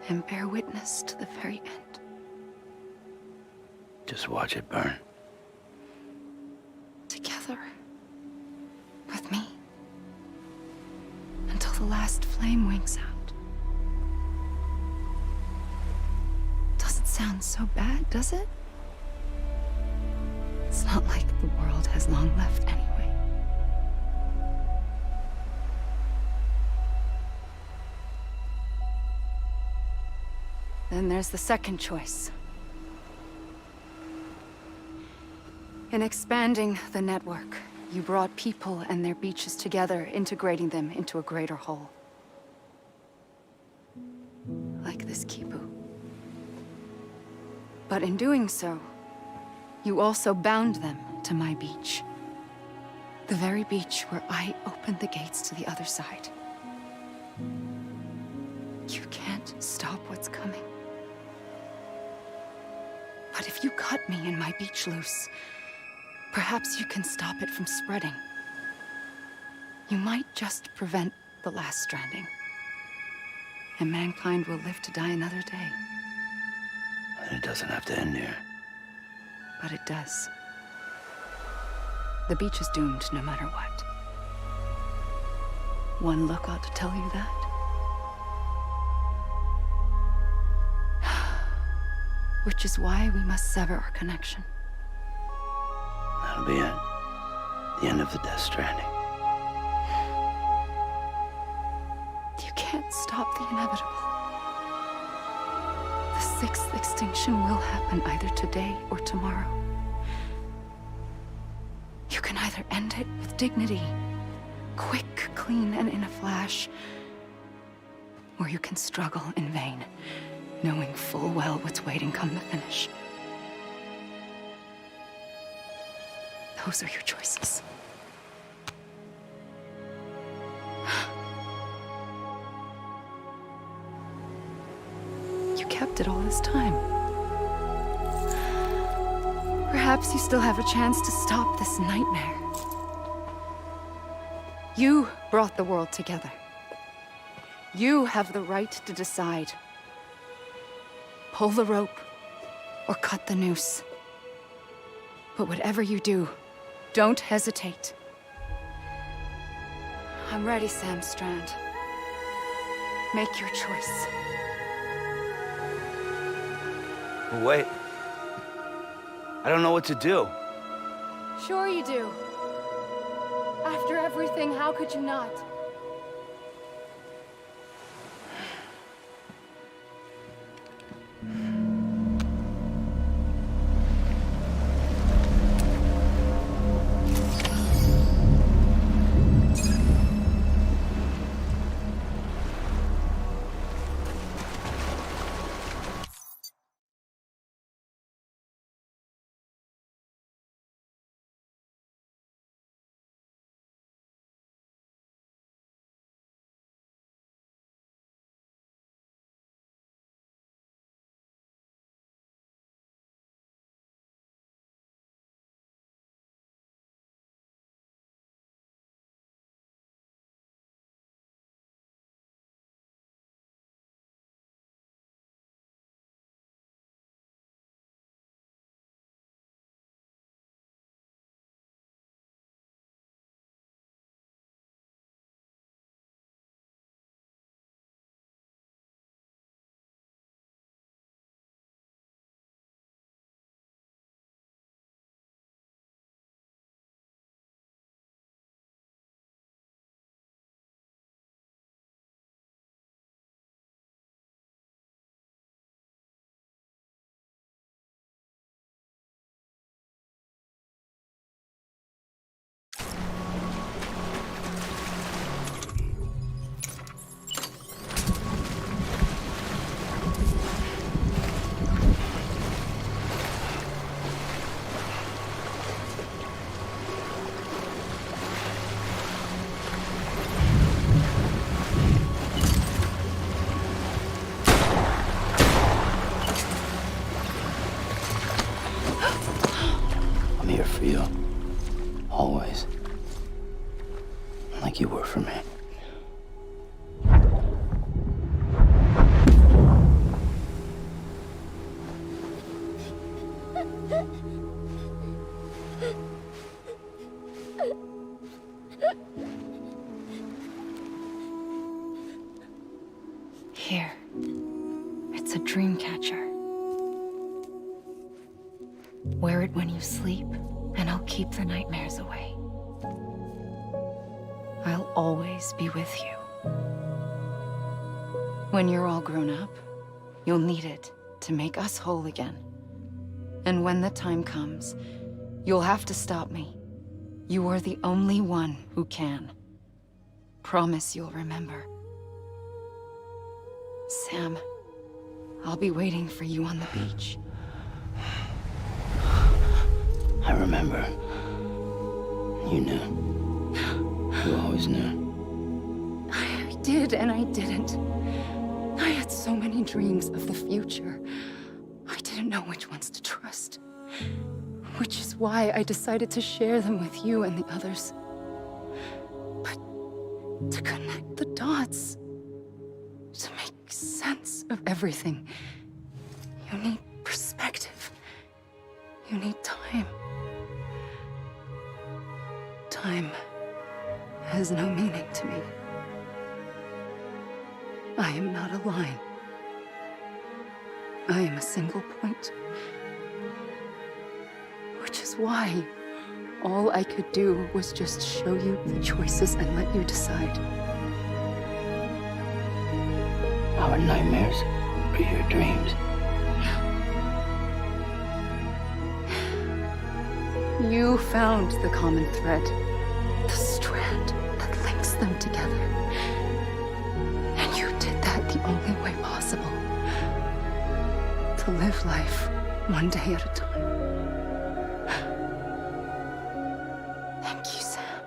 and bear witness to the very end. Just watch it burn. Together. With me. Until the last flame winks out. Doesn't sound so bad, does it? It's not like the world has long left anyway. Then there's the second choice. In expanding the network, you brought people and their beaches together, integrating them into a greater whole. Like this Kipu. But in doing so, you also bound them to my beach. The very beach where I opened the gates to the other side. You can't stop what's coming. But if you cut me and my beach loose, perhaps you can stop it from spreading. You might just prevent the last stranding. And mankind will live to die another day. And it doesn't have to end here. But it does. The beach is doomed no matter what. One look ought to tell you that. Which is why we must sever our connection. That'll be it. The end of the Death Stranding. You can't stop the inevitable. The sixth extinction will happen either today or tomorrow. You can either end it with dignity, quick, clean, and in a flash, or you can struggle in vain, knowing full well what's waiting come the finish. Those are your choices. You kept it all this time. Perhaps you still have a chance to stop this nightmare. You brought the world together. You have the right to decide. Pull the rope or cut the noose. But whatever you do, don't hesitate. I'm ready, Sam Strand. Make your choice. Wait. I don't know what to do. Sure you do. After everything, how could you not? here for you. Always. Like you were for me. Here. It's a dream catcher. Wear it when you sleep, and I'll keep the nightmares away. I'll always be with you. When you're all grown up, you'll need it to make us whole again. And when the time comes, you'll have to stop me. You are the only one who can. Promise you'll remember. Sam, I'll be waiting for you on the beach. I remember. You knew. You always knew. I did and I didn't. I had so many dreams of the future. I didn't know which ones to trust. Which is why I decided to share them with you and the others. But to connect the dots, to make sense of everything, you need perspective. You need time. Time has no meaning to me. I am not a line. I am a single point. Which is why all I could do was just show you the choices and let you decide. Our nightmares are your dreams. You found the common thread, the strand that links them together. And you did that the only way possible. To live life one day at a time. Thank you, Sam.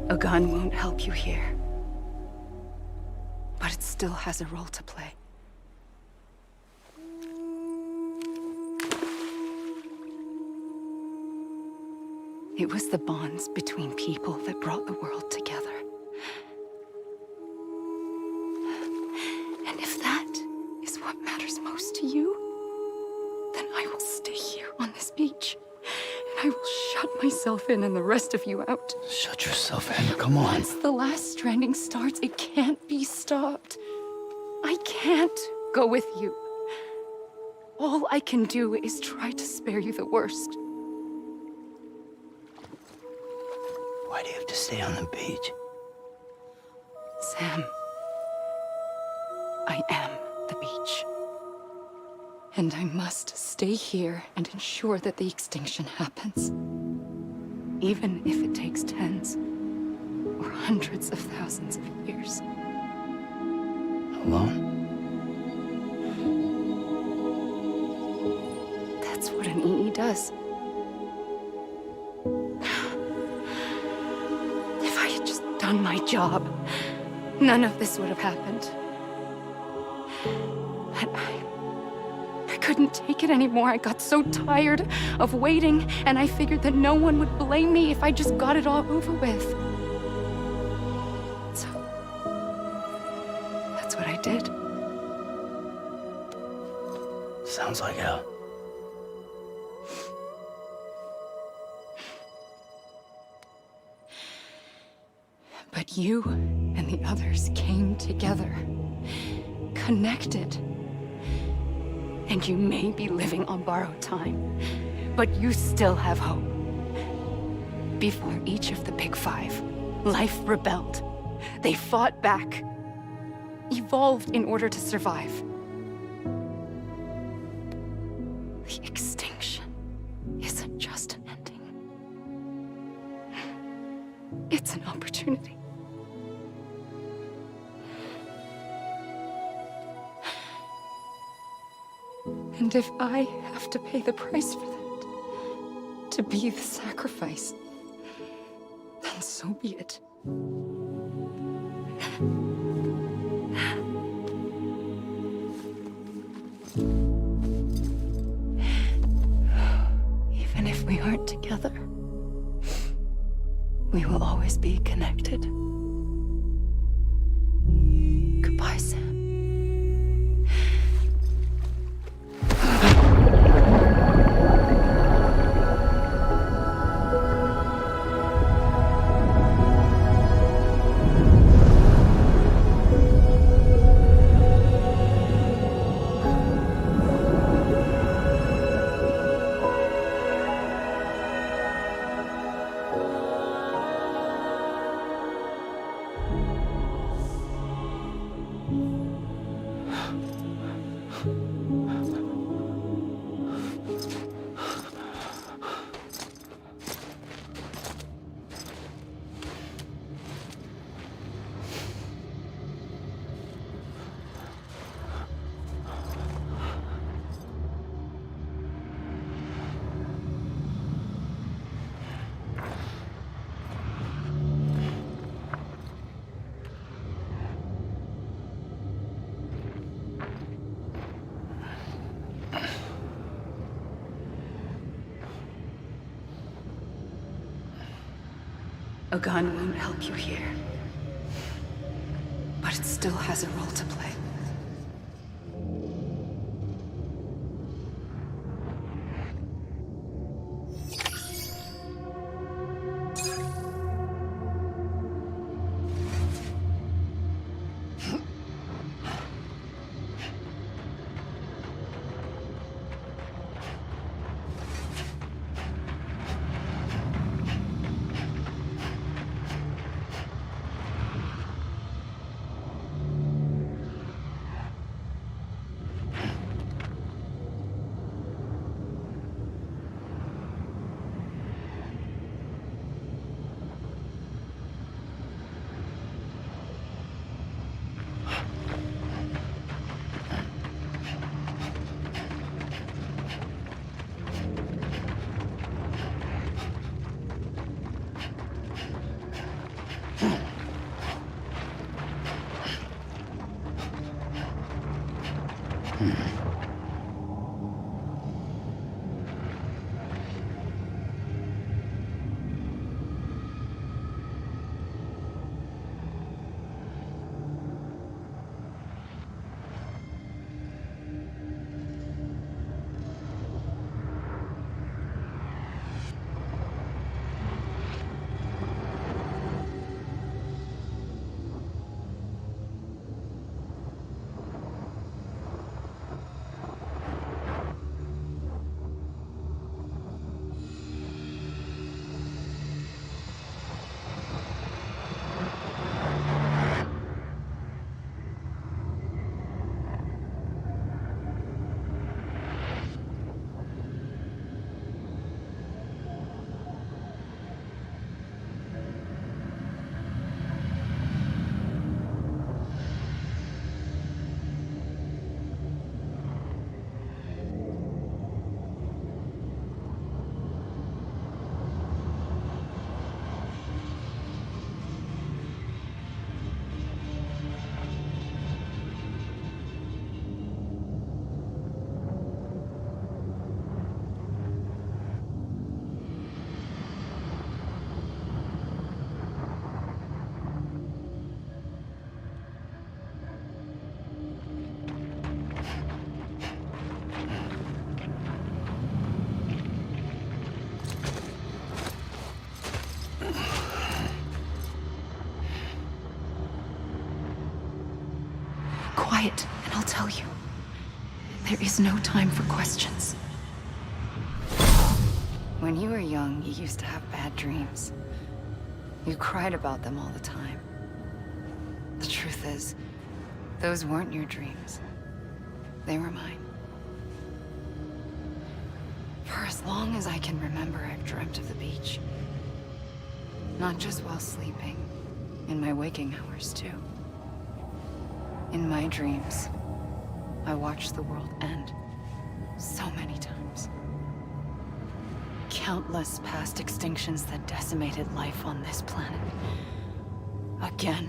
A gun won't help you here. But it still has a role to play. It was the bonds between people that brought the world together. And if that is what matters most to you, then I will stay here on this beach. And I will shut myself in and the rest of you out. Shut yourself in, come on. Once the last stranding starts, it can't be stopped. I can't go with you. All I can do is try to spare you the worst. Why do you have to stay on the beach? Sam, I am the beach. And I must stay here and ensure that the extinction happens. Even if it takes tens or hundreds of thousands of years. Alone? That's what an EE does. If I had just done my job, none of this would have happened. But I couldn't take it anymore. I got so tired of waiting, and I figured that no one would blame me if I just got it all over with. So, that's what I did. Sounds like hell. But you and the others came together, connected. And you may be living on borrowed time, but you still have hope. Before each of the Big Five, life rebelled. They fought back, evolved in order to survive. The extinction isn't just an ending. It's an opportunity. And if I have to pay the price for that, to be the sacrifice, then so be it. connected. Goodbye, Sam. A gun won't help you here. But it still has a role to play. Quiet, and I'll tell you. There is no time for questions. When you were young, you used to have bad dreams. You cried about them all the time. The truth is, those weren't your dreams. They were mine. For as long as I can remember, I've dreamt of the beach. Not just while sleeping, in my waking hours too. In my dreams, I watched the world end so many times. Countless past extinctions that decimated life on this planet. Again,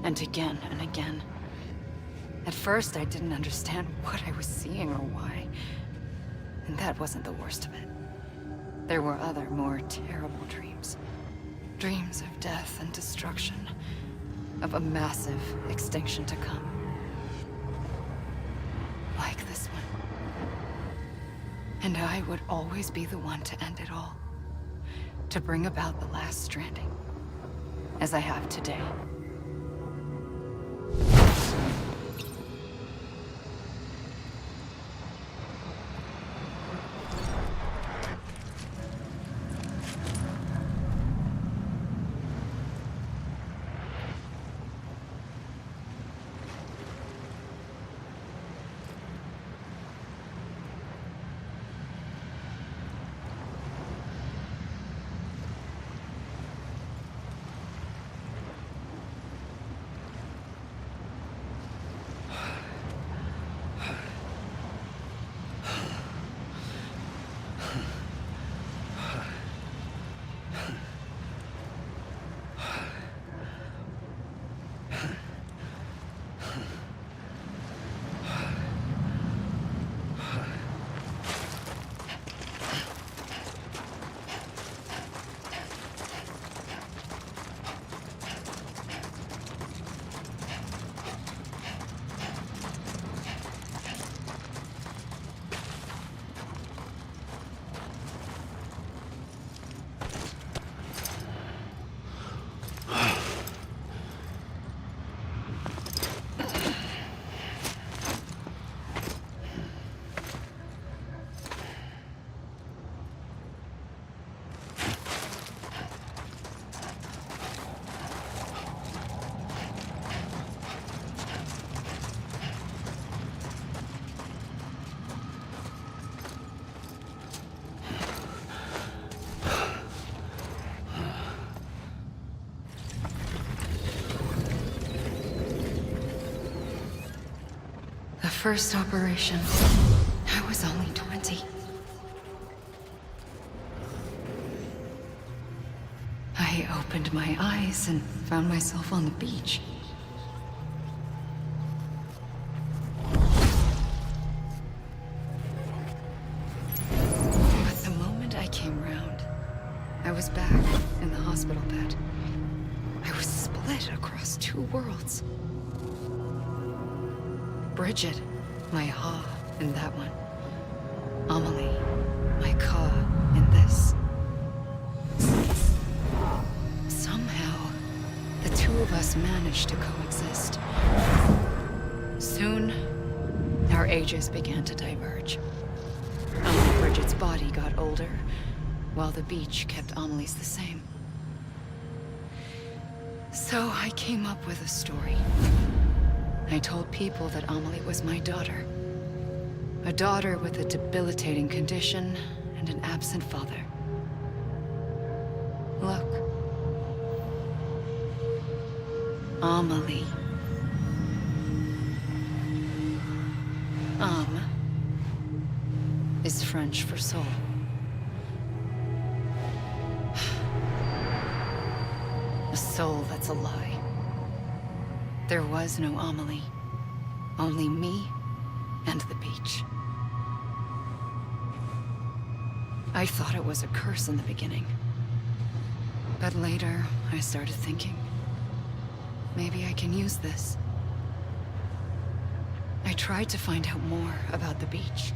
and again, and again. At first, I didn't understand what I was seeing or why. And that wasn't the worst of it. There were other, more terrible dreams. Dreams of death and destruction, of a massive extinction to come. Like this one. And I would always be the one to end it all. To bring about the last stranding. As I have today. The first operation, I was only 20. I opened my eyes and found myself on the beach. But the moment I came round, I was back in the hospital bed. I was split across two worlds. Bridget, my Ha in that one. Amelie, my Ka in this. Somehow, the two of us managed to coexist. Soon, our ages began to diverge. Only Bridget's body got older, while the beach kept Amelie's the same. So I came up with a story. I told people that Amelie was my daughter. A daughter with a debilitating condition and an absent father. Look. Amelie. Âme is French for soul. A soul that's a lie. There was no Amelie. Only me and the beach. I thought it was a curse in the beginning. But later, I started thinking, maybe I can use this. I tried to find out more about the beach.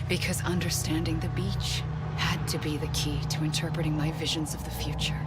Because understanding the beach had to be the key to interpreting my visions of the future.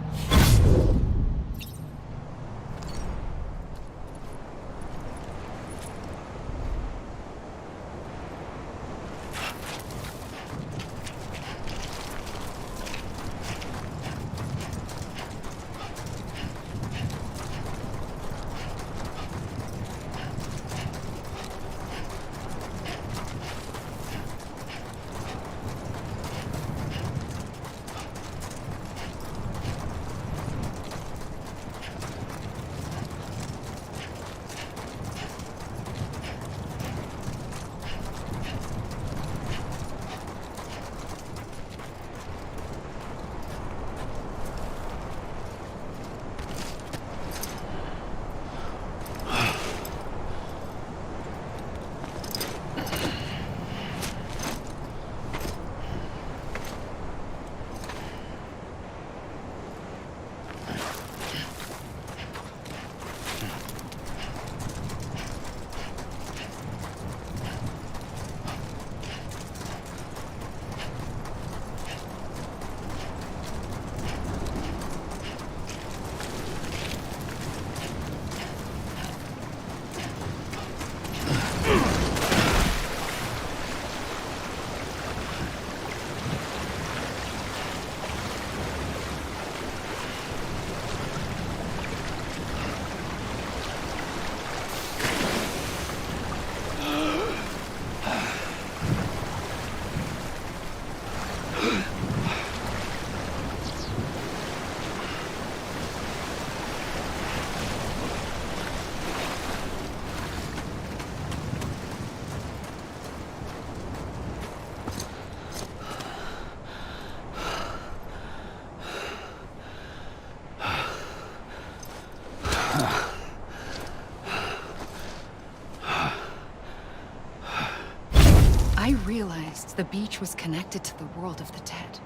realized the beach was connected to the world of the dead,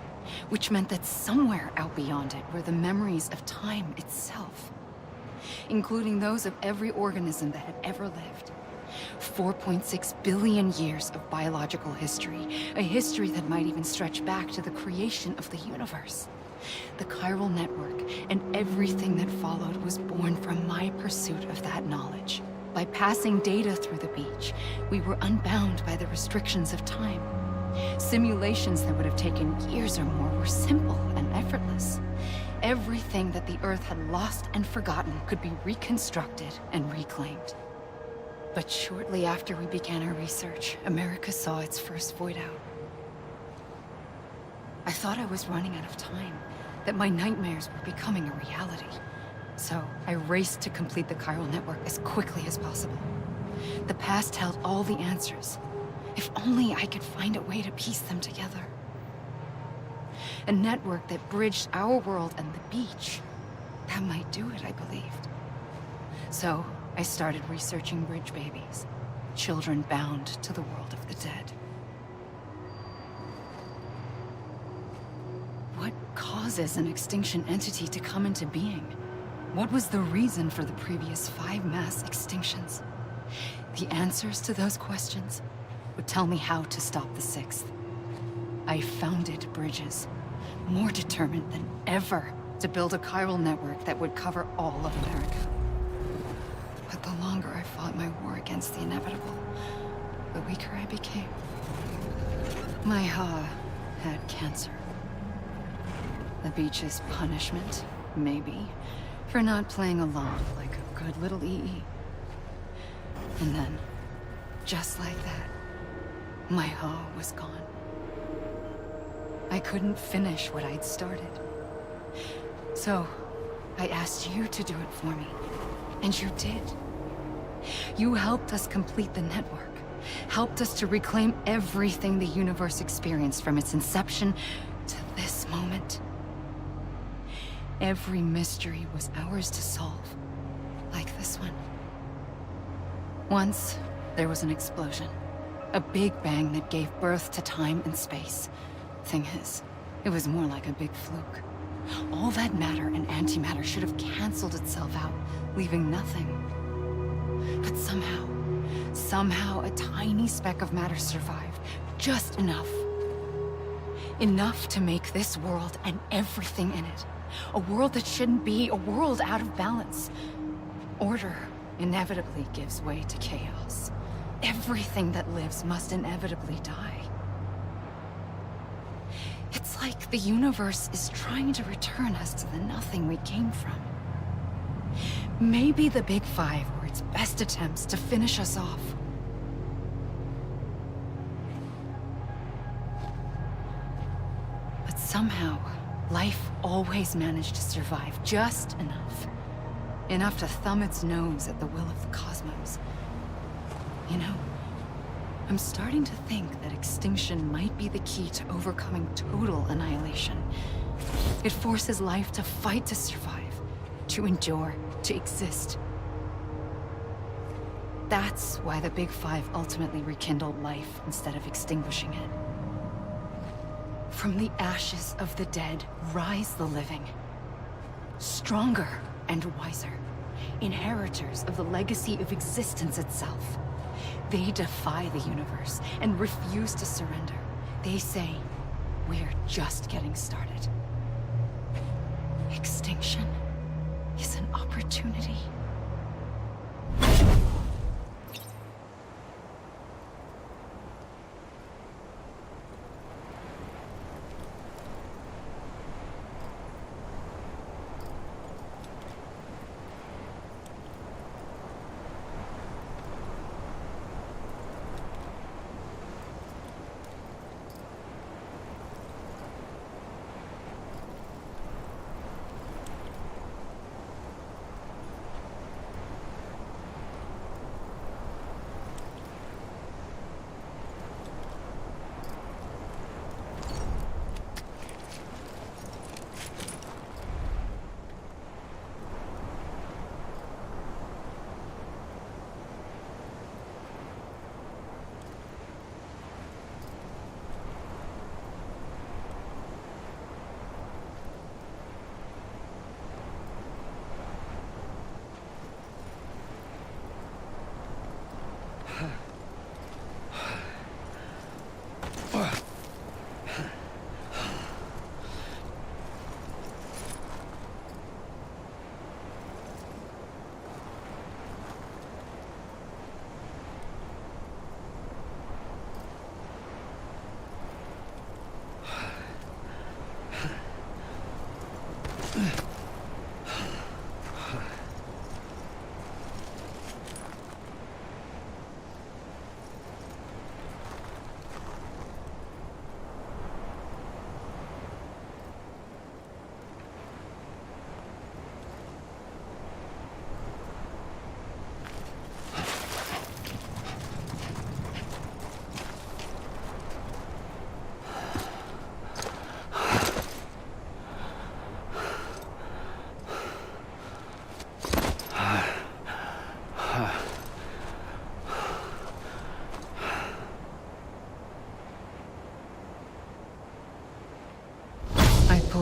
which meant that somewhere out beyond it were the memories of time itself, including those of every organism that had ever lived. 4.6 billion years of biological history, a history that might even stretch back to the creation of the universe. The chiral network and everything that followed was born from my pursuit of that knowledge. By passing data through the beach, we were unbound by the restrictions of time. Simulations that would have taken years or more were simple and effortless. Everything that the Earth had lost and forgotten could be reconstructed and reclaimed. But shortly after we began our research, America saw its first void out. I thought I was running out of time, that my nightmares were becoming a reality. So I raced to complete the chiral network as quickly as possible. The past held all the answers. If only I could find a way to piece them together. A network that bridged our world and the beach. That might do it, I believed. So I started researching bridge babies, children bound to the world of the dead. What causes an extinction entity to come into being? What was the reason for the previous 5 mass extinctions? The answers to those questions would tell me how to stop the 6th. I founded bridges, more determined than ever to build a chiral network that would cover all of America. But the longer I fought my war against the inevitable, the weaker I became. My Ha had cancer. The beach's punishment, maybe, for not playing along like a good little EE. And then, just like that, my Ha was gone. I couldn't finish what I'd started. So, I asked you to do it for me. And you did. You helped us complete the network. Helped us to reclaim everything the universe experienced from its inception to this moment. Every mystery was ours to solve. Like this one. Once, there was an explosion. A big bang that gave birth to time and space. Thing is, it was more like a big fluke. All that matter and antimatter should have canceled itself out, leaving nothing. But somehow a tiny speck of matter survived. Just enough. Enough to make this world and everything in it. A world that shouldn't be, a world out of balance. Order inevitably gives way to chaos. Everything that lives must inevitably die. It's like the universe is trying to return us to the nothing we came from. Maybe the Big Five were its best attempts to finish us off. But somehow, life always managed to survive just enough. Enough to thumb its nose at the will of the cosmos. You know, I'm starting to think that extinction might be the key to overcoming total annihilation. It forces life to fight to survive, to endure, to exist. That's why the Big Five ultimately rekindled life instead of extinguishing it. From the ashes of the dead rise the living. Stronger and wiser. Inheritors of the legacy of existence itself. They defy the universe and refuse to surrender. They say, we're just getting started. Extinction is an opportunity.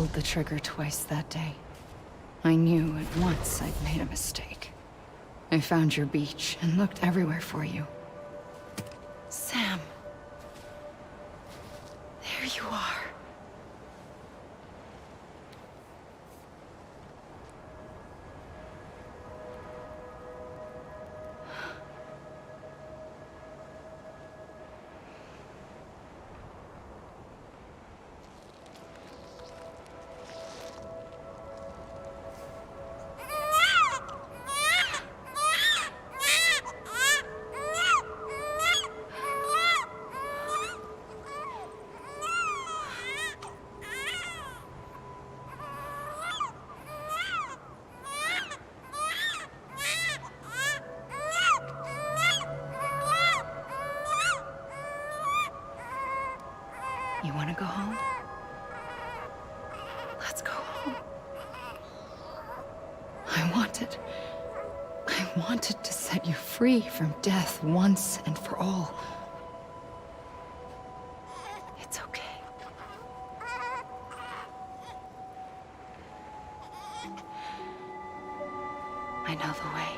pulled the trigger twice that day. I knew at once I'd made a mistake. I found your beach and looked everywhere for you. Sam. There you are. You want to go home? Let's go home. I wanted to set you free from death once and for all. It's okay. I know the way.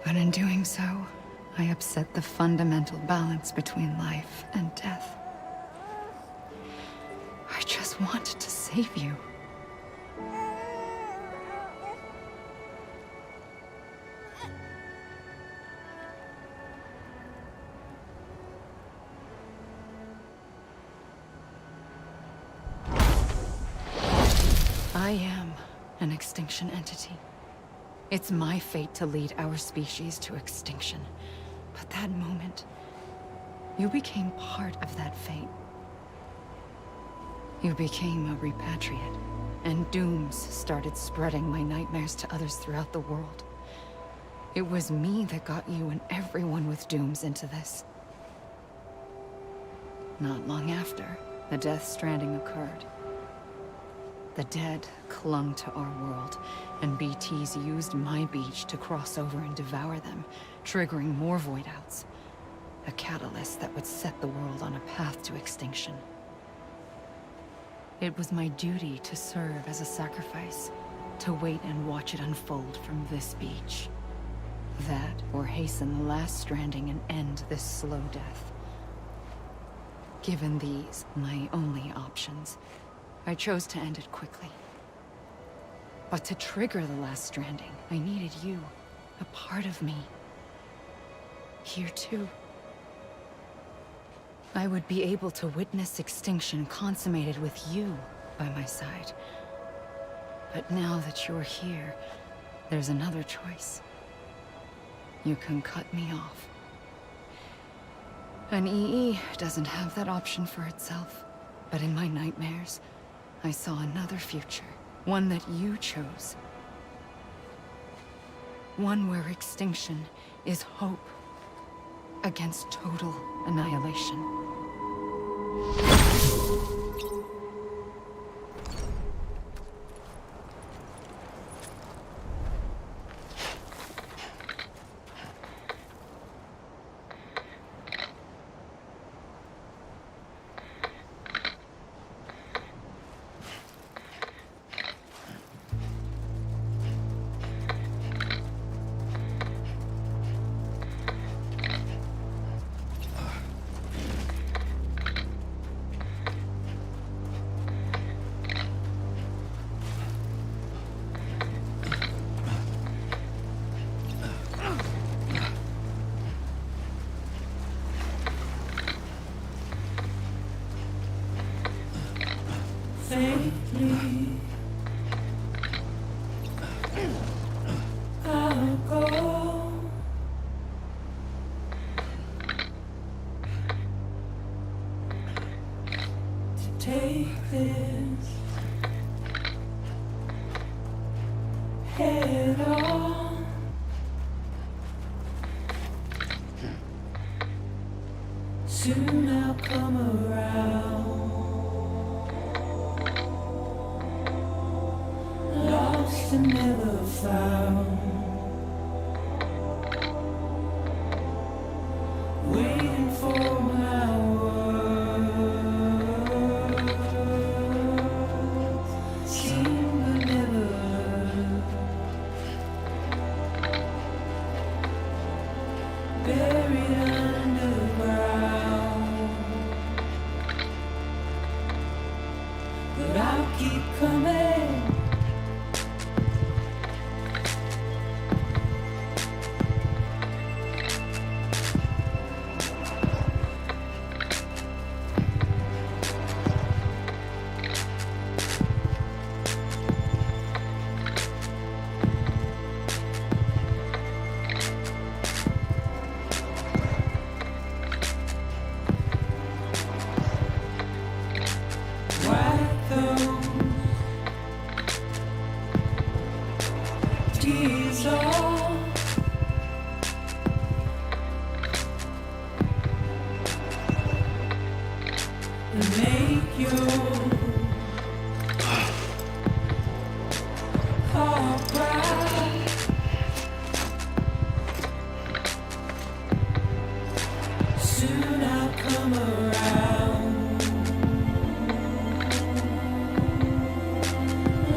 But in doing so, I upset the fundamental balance between life and death. I just wanted to save you. I am an extinction entity. It's my fate to lead our species to extinction. But that moment, you became part of that fate. You became a repatriate, and dooms started spreading my nightmares to others throughout the world. It was me that got you and everyone with dooms into this. Not long after, the Death Stranding occurred. The dead clung to our world, and BTs used my beach to cross over and devour them, triggering more void outs. A catalyst that would set the world on a path to extinction. It was my duty to serve as a sacrifice, to wait and watch it unfold from this beach. That, or hasten the last stranding and end this slow death. Given these, my only options, I chose to end it quickly. But to trigger the last stranding, I needed you, a part of me. Here too. I would be able to witness extinction consummated with you by my side. But now that you're here, there's another choice. You can cut me off. An EE doesn't have that option for itself. But in my nightmares, I saw another future. One that you chose. One where extinction is hope against total annihilation. Faintly, I'll go to take this head on. Soon I'll come around. Lost and never found. keep coming. Wipe those tears off. And make your heart cry. Soon I'll come around.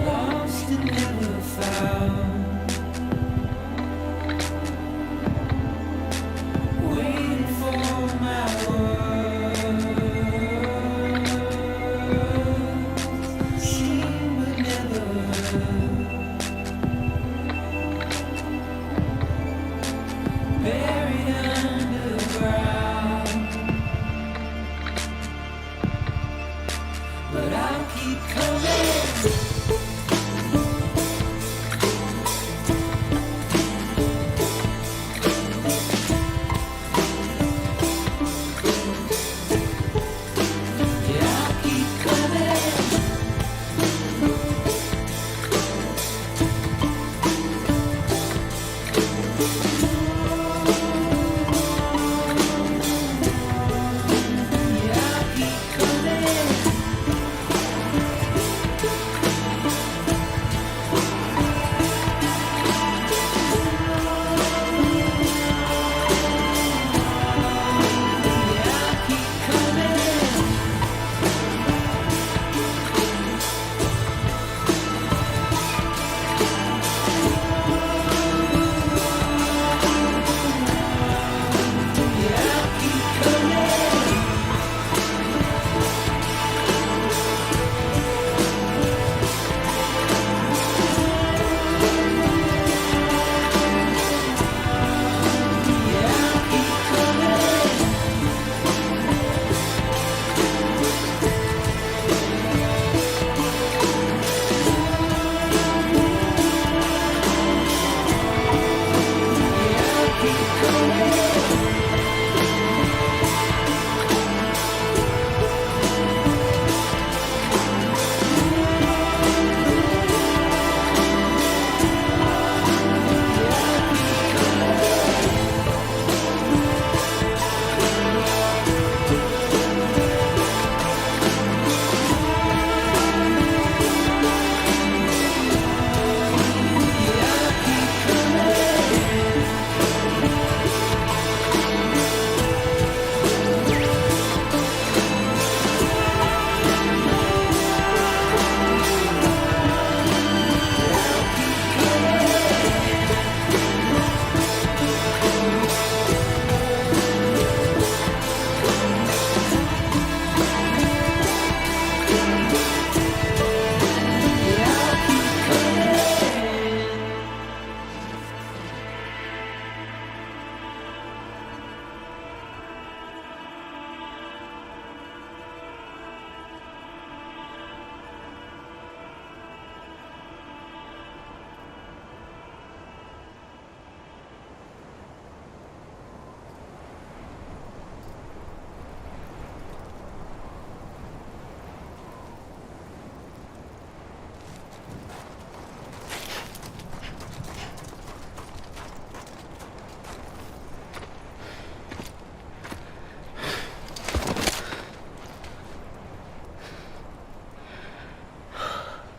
Lost and never found. Waiting for my words. Seen but never heard. Buried underground. But I'll keep coming.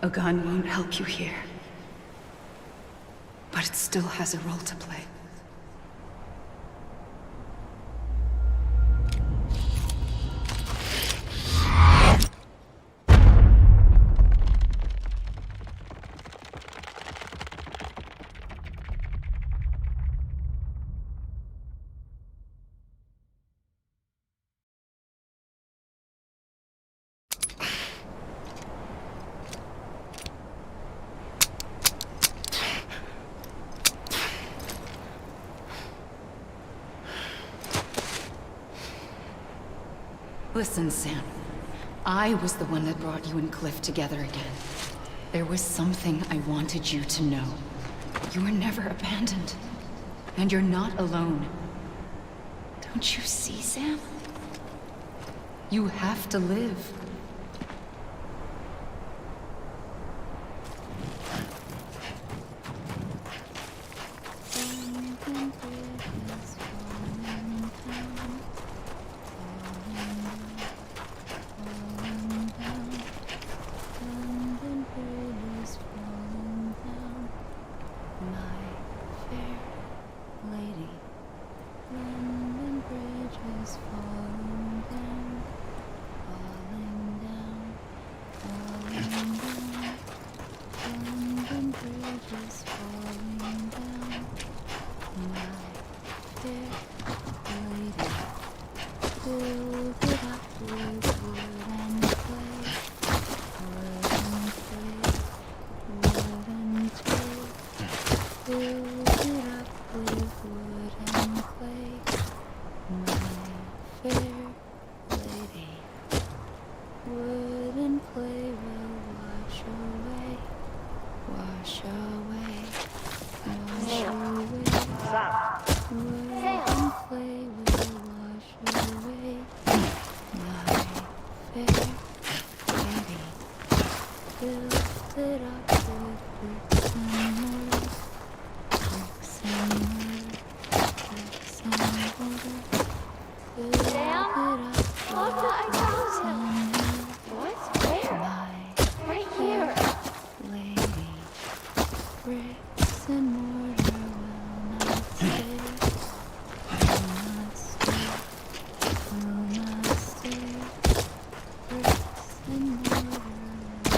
A gun won't help you here. But it still has a role to play. Listen, Sam. I was the one that brought you and Cliff together again. There was something I wanted you to know. You were never abandoned. And you're not alone. Don't you see, Sam? You have to live.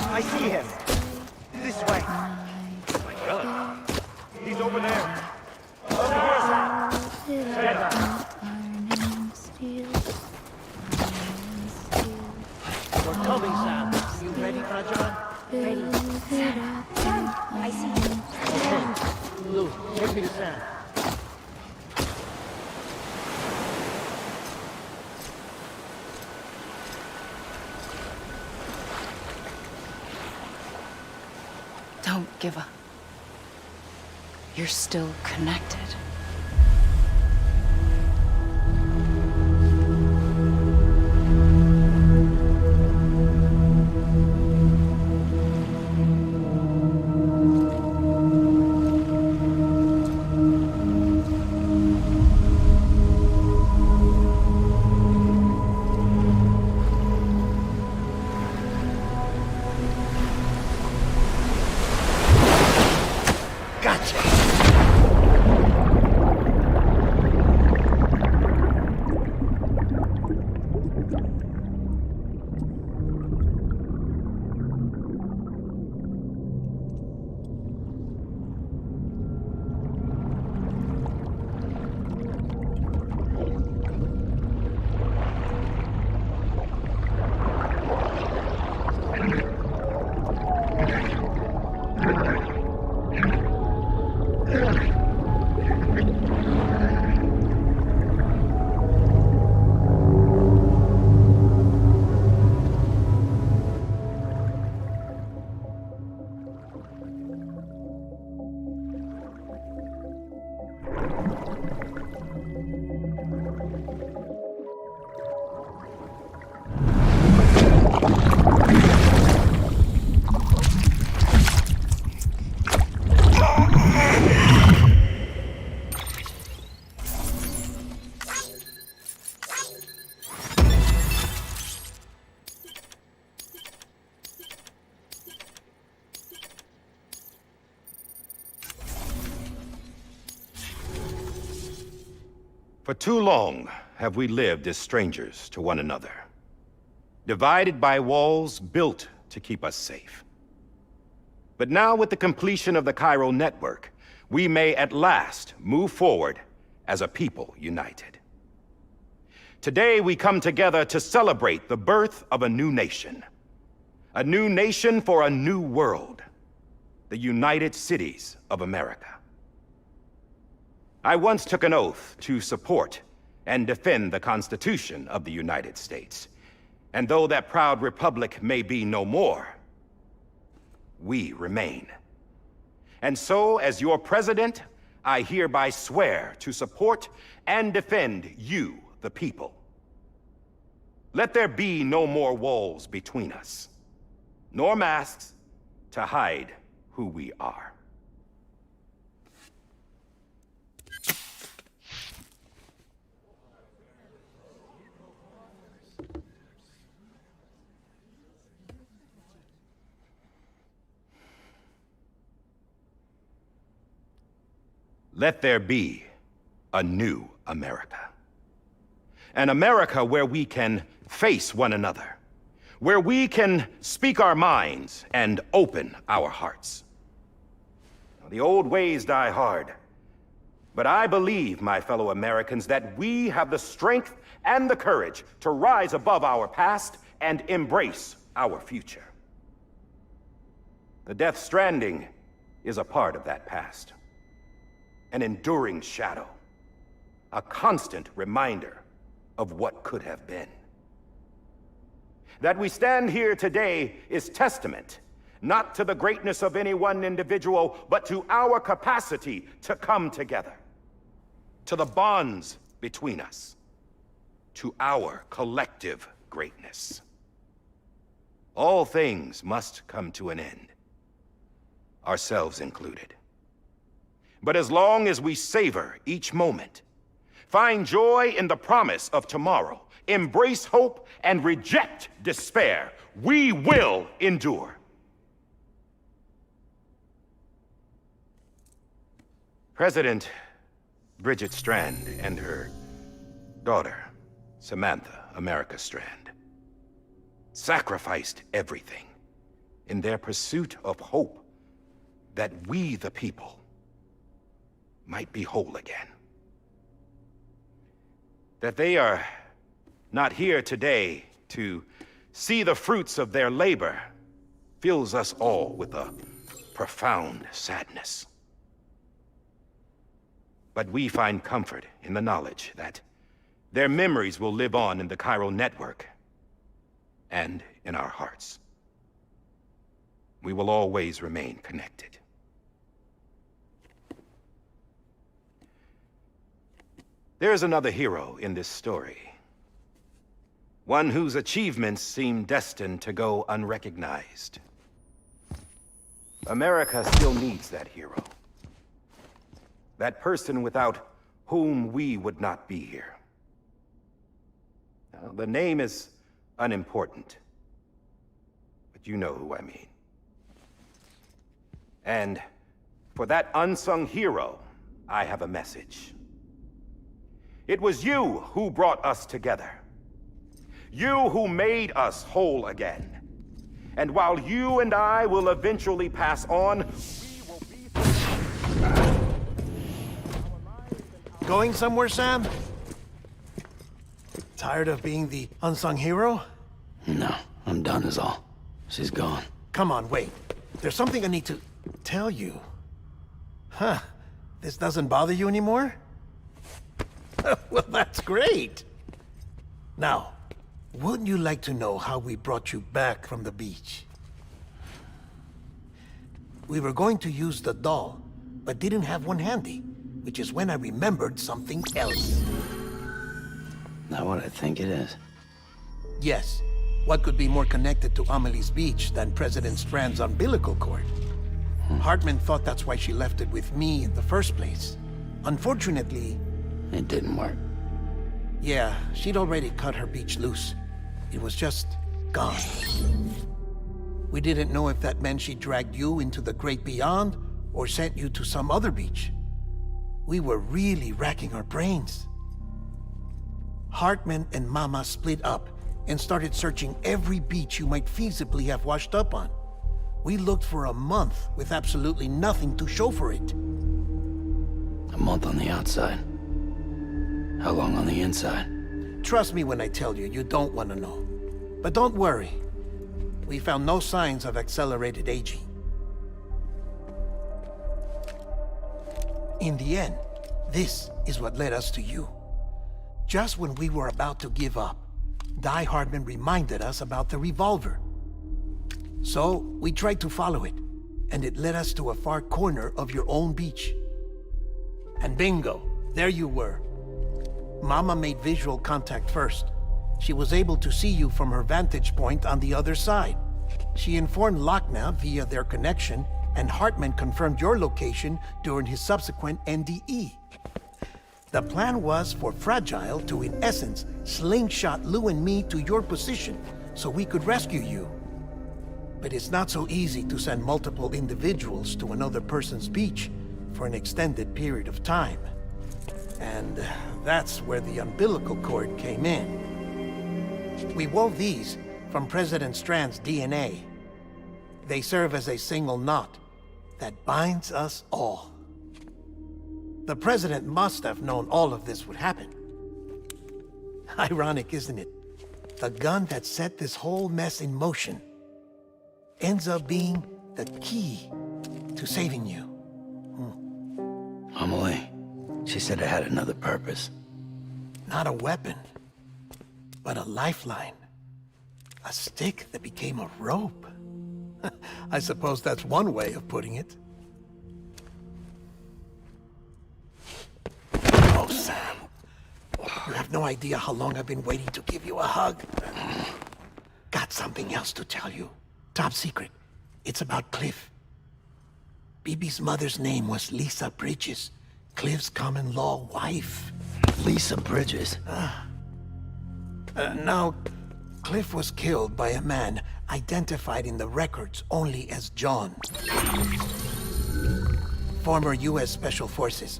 I see him. This way. Well, he's over there. Over here, Sam. Stand up. We're coming, Sam. You ready, Rajan? Ready. Sam, I see you. Okay. Lou, take me to Sam. Don't give up. You're still connected. For too long have we lived as strangers to one another, divided by walls built to keep us safe. But now, with the completion of the Cairo network, we may at last move forward as a people united. Today, we come together to celebrate the birth of a new nation for a new world, the United Cities of America. I once took an oath to support and defend the Constitution of the United States, And though that proud republic may be no more, we remain. And so, as your president, I hereby swear to support and defend you, the people. Let there be no more walls between us, nor masks to hide who we are. Let there be a new America. An America where we can face one another, where we can speak our minds and open our hearts. Now, the old ways die hard, but I believe, my fellow Americans, that we have the strength and the courage to rise above our past and embrace our future. The Death Stranding is a part of that past. An enduring shadow, a constant reminder of what could have been. That we stand here today is testament, not to the greatness of any one individual, but to our capacity to come together, to the bonds between us, to our collective greatness. All things must come to an end, ourselves included. But as long as we savor each moment, find joy in the promise of tomorrow, embrace hope, and reject despair, we will endure. President Bridget Strand and her daughter, Samantha America Strand, sacrificed everything in their pursuit of hope that we, the people, might be whole again. That they are not here today to see the fruits of their labor fills us all with a profound sadness. But we find comfort in the knowledge that their memories will live on in the chiral network and in our hearts. We will always remain connected. There is another hero in this story. One whose achievements seem destined to go unrecognized. America still needs that hero. That person without whom we would not be here. Now, the name is unimportant, but you know who I mean. And for that unsung hero, I have a message. It was you who brought us together. You who made us whole again. And while you and I will eventually pass on, we will be... Going somewhere, Sam? Tired of being the unsung hero? No, I'm done is all. She's gone. Come on, wait. There's something I need to tell you. Huh. This doesn't bother you anymore? Well, that's great. Now, wouldn't you like to know how we brought you back from the beach? We were going to use the doll, but didn't have one handy, which is when I remembered something else. Not what I think it is. Yes. What could be more connected to Amelie's beach than President Strand's umbilical cord? Hartman thought that's why she left it with me in the first place. Unfortunately... It didn't work. Yeah, she'd already cut her beach loose. It was just gone. We didn't know if that meant she dragged you into the great beyond or sent you to some other beach. We were really racking our brains. Hartman and Mama split up and started searching every beach you might feasibly have washed up on. We looked for a month with absolutely nothing to show for it. A month on the outside. How long on the inside? Trust me when I tell you, you don't want to know. But don't worry. We found no signs of accelerated aging. In the end, this is what led us to you. Just when we were about to give up, Die Hardman reminded us about the revolver. So, we tried to follow it, and it led us to a far corner of your own beach. And bingo, there you were. Mama made visual contact first. She was able to see you from her vantage point on the other side. She informed Lochna via their connection, and Hartman confirmed your location during his subsequent NDE. The plan was for Fragile to, in essence, slingshot Lou and me to your position so we could rescue you. But it's not so easy to send multiple individuals to another person's beach for an extended period of time. And that's where the umbilical cord came in. We wove these from President Strand's DNA. They serve as a single knot that binds us all. The President must have known all of this would happen. Ironic, isn't it? The gun that set this whole mess in motion ends up being the key to saving you. Amelie, she said it had another purpose. Not a weapon, but a lifeline. A stick that became a rope. I suppose that's one way of putting it. Oh, Sam. You have no idea how long I've been waiting to give you a hug. Got something else to tell you. Top secret. It's about Cliff. Bibi's mother's name was Lisa Bridges, Cliff's common-law wife. Lisa Bridges? Now, Cliff was killed by a man identified in the records only as John. Former U.S. Special Forces.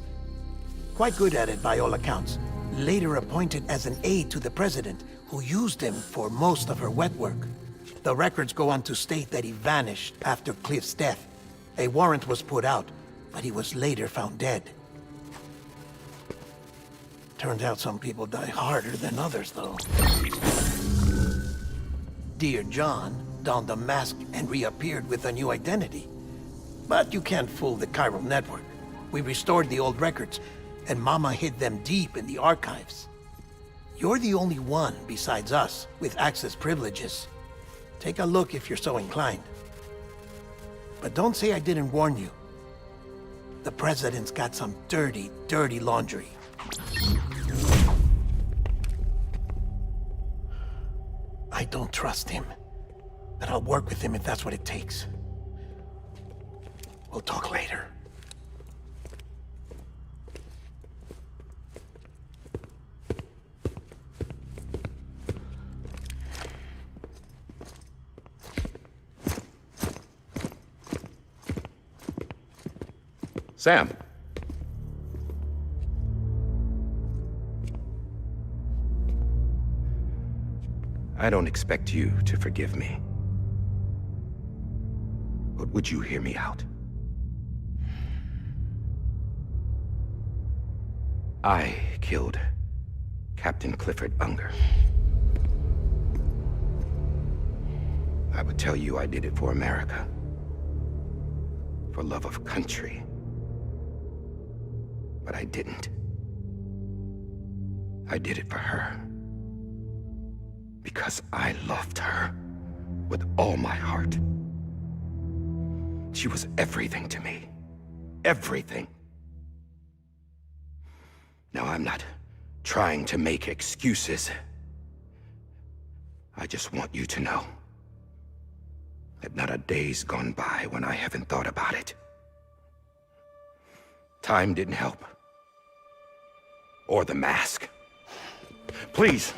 Quite good at it by all accounts. Later appointed as an aide to the president, who used him for most of her wet work. The records go on to state that he vanished after Cliff's death. A warrant was put out, but he was later found dead. Turns out some people die harder than others, though. Dear John donned a mask and reappeared with a new identity. But you can't fool the chiral network. We restored the old records, and Mama hid them deep in the archives. You're the only one, besides us, with access privileges. Take a look if you're so inclined. But don't say I didn't warn you. The president's got some dirty, dirty laundry. I don't trust him, but I'll work with him if that's what it takes. We'll talk later. Sam. I don't expect you to forgive me. But would you hear me out? I killed Captain Clifford Unger. I would tell you I did it for America. For love of country. But I didn't. I did it for her. Because I loved her with all my heart. She was everything to me. Everything. Now, I'm not trying to make excuses. I just want you to know that not a day's gone by when I haven't thought about it. Time didn't help. Or the mask. Please,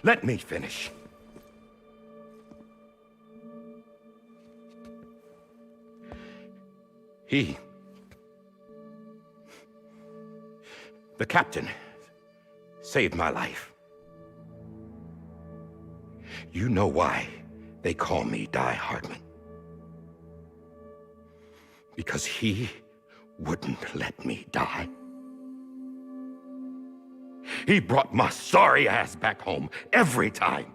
let me finish. The captain, saved my life. You know why they call me Die Hardman. Because he wouldn't let me die. He brought my sorry ass back home every time.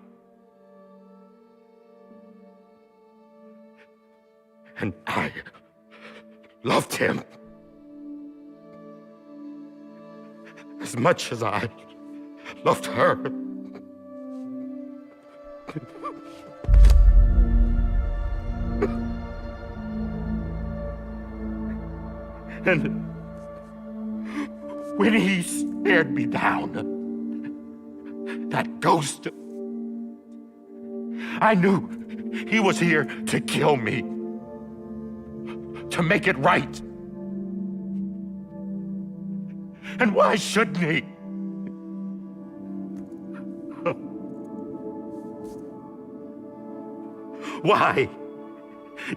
And I loved him as much as I loved her. And when he stared me down, that ghost, I knew he was here to kill me, to make it right. And why shouldn't he? Why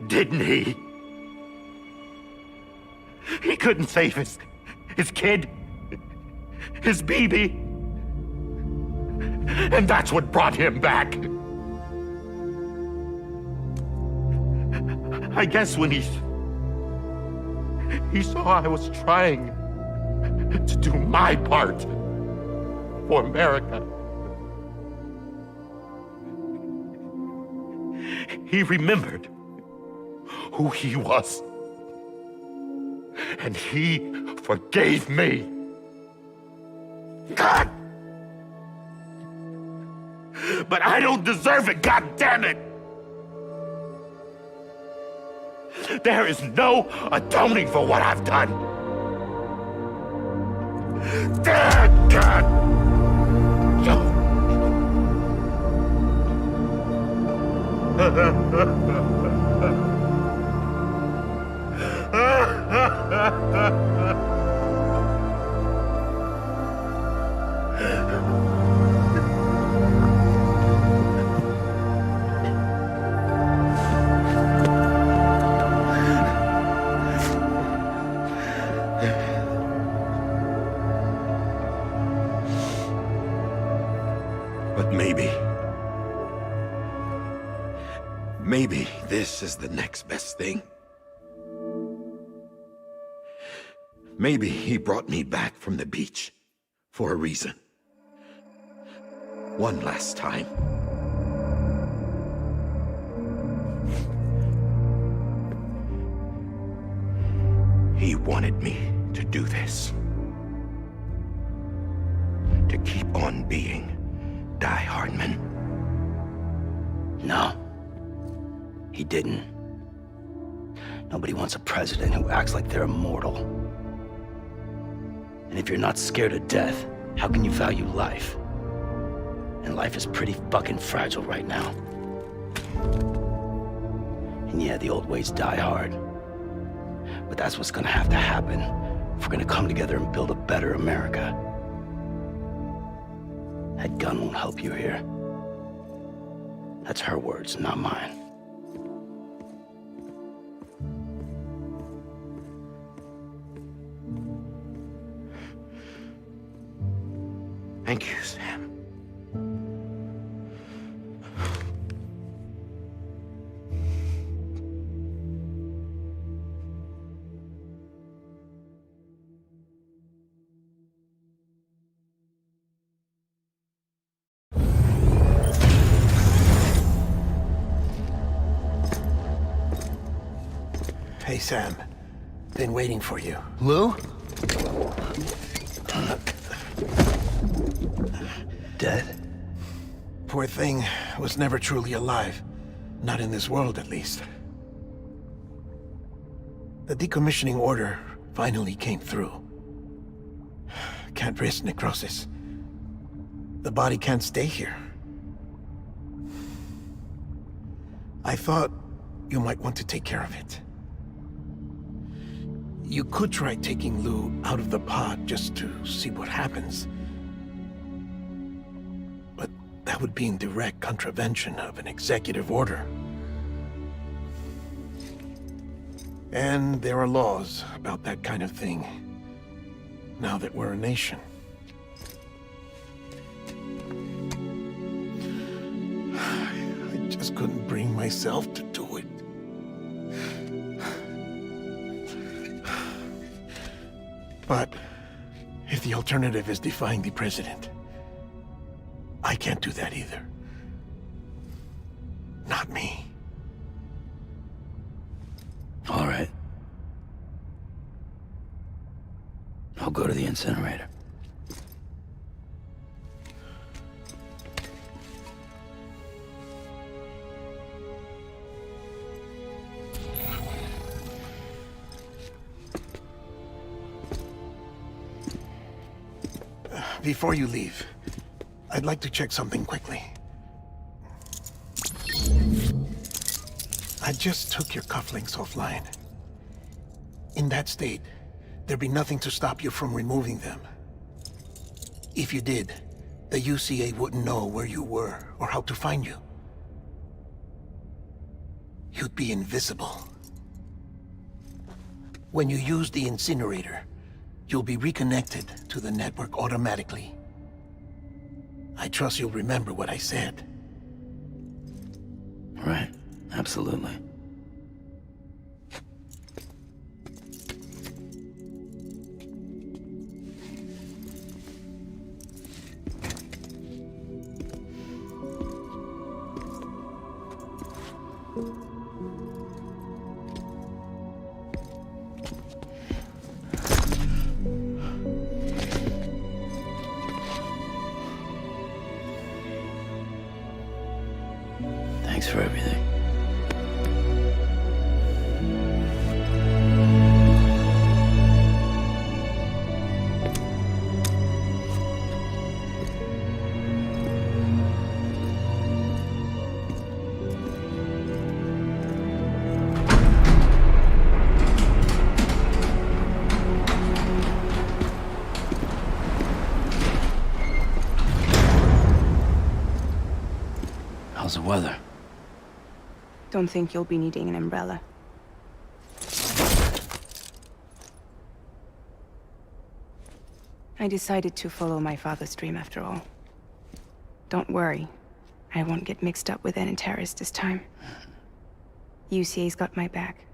didn't he? He couldn't save his kid, his baby. And that's what brought him back. I guess when he saw I was trying to do my part for America, he remembered who he was. And he forgave me. God! But I don't deserve it, God damn it! There is no atoning for what I've done. Damn God! But maybe this is the next best thing. Maybe he brought me back from the beach for a reason. One last time. He wanted me to do this. To keep on being Die Hardman. No. He didn't. Nobody wants a president who acts like they're immortal. And if you're not scared of death, how can you value life? And life is pretty fucking fragile right now. And yeah, the old ways die hard. But that's what's gonna have to happen if we're gonna come together and build a better America. That gun won't help you here. That's her words, not mine. Thank you, Sam. Hey, Sam. Been waiting for you. Lou? Dead? Poor thing was never truly alive. Not in this world, at least. The decommissioning order finally came through. Can't risk necrosis. The body can't stay here. I thought you might want to take care of it. You could try taking Lou out of the pod just to see what happens. But that would be in direct contravention of an executive order. And there are laws about that kind of thing, now that we're a nation. I just couldn't bring myself to do it. But if the alternative is defying the president, I can't do that either. Not me. All right. I'll go to the incinerator. Before you leave, I'd like to check something quickly. I just took your cufflinks offline. In that state, there'd be nothing to stop you from removing them. If you did, the UCA wouldn't know where you were or how to find you. You'd be invisible. When you use the incinerator, you'll be reconnected to the network automatically. I trust you'll remember what I said. Right. Absolutely. Thanks for everything. How's the weather? Don't think you'll be needing an umbrella. I decided to follow my father's dream after all. Don't worry. I won't get mixed up with any terrorists this time. UCA's got my back.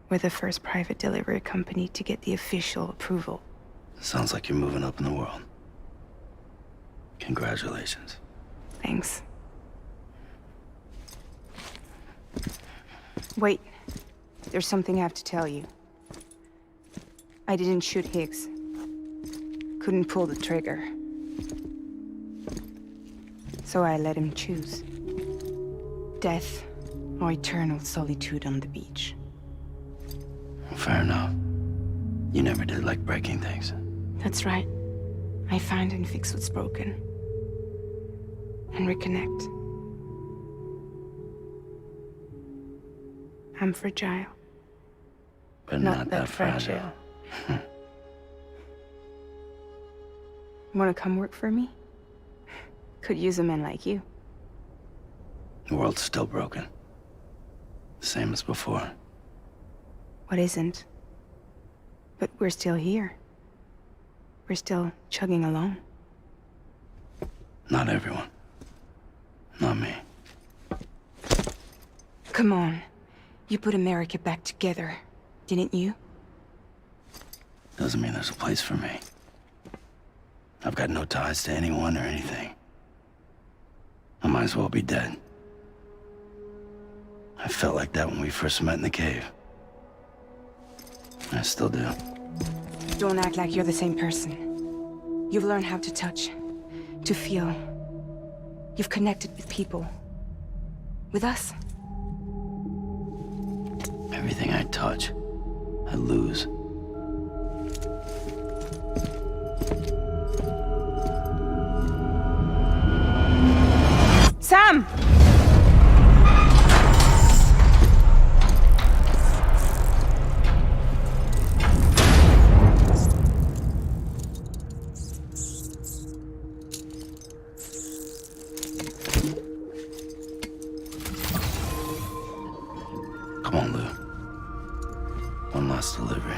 We're the first private delivery company to get the official approval. Sounds like you're moving up in the world. Congratulations. Thanks. Wait. There's something I have to tell you. I didn't shoot Higgs. Couldn't pull the trigger. So I let him choose. Death or eternal solitude on the beach. Fair enough. You never did like breaking things. That's right. I find and fix what's broken. And reconnect. I'm fragile. But not that fragile. Wanna come work for me? Could use a man like you. The world's still broken. Same as before. What isn't? But we're still here. We're still chugging along. Not everyone. Not me. Come on. You put America back together, didn't you? Doesn't mean there's a place for me. I've got no ties to anyone or anything. I might as well be dead. I felt like that when we first met in the cave. I still do. Don't act like you're the same person. You've learned how to touch, to feel. You've connected with people. With us. Everything I touch, I lose. Sam! Come on, Lou. One last delivery.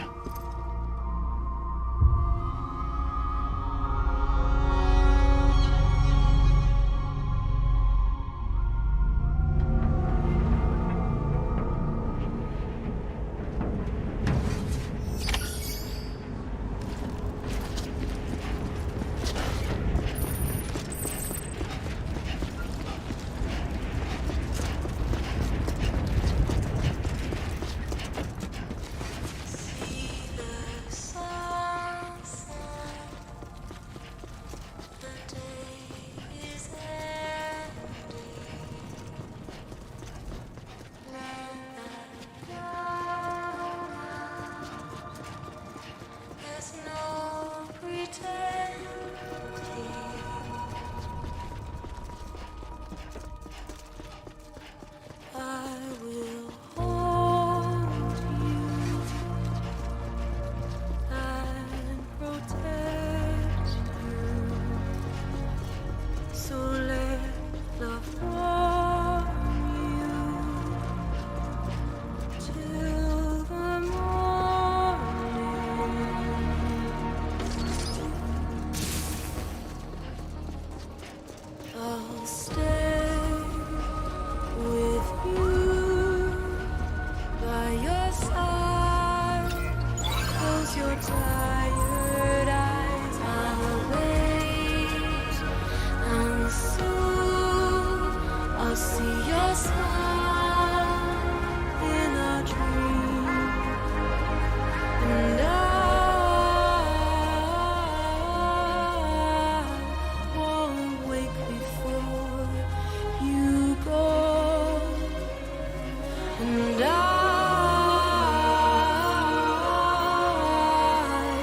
And I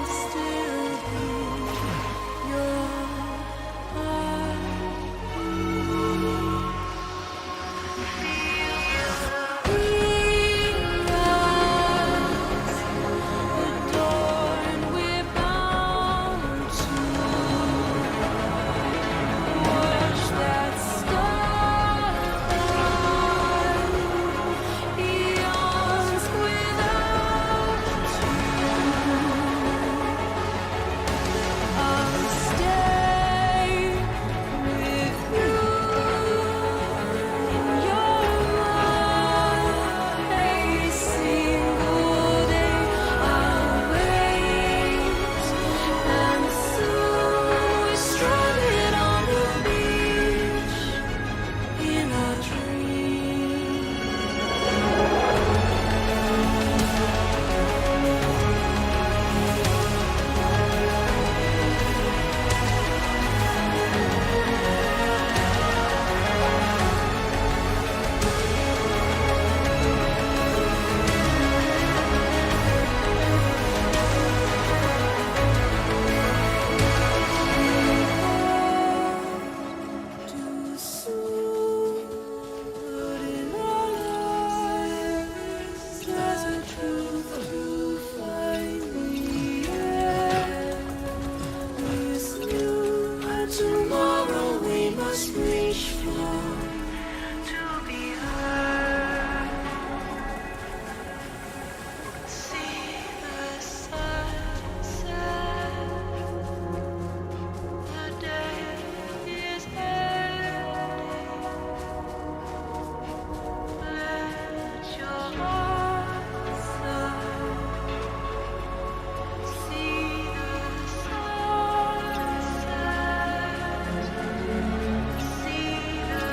still breathe your tomorrow we must reach for to be heard. See the sunset. The day is ending. Let your heart see the sunset. See the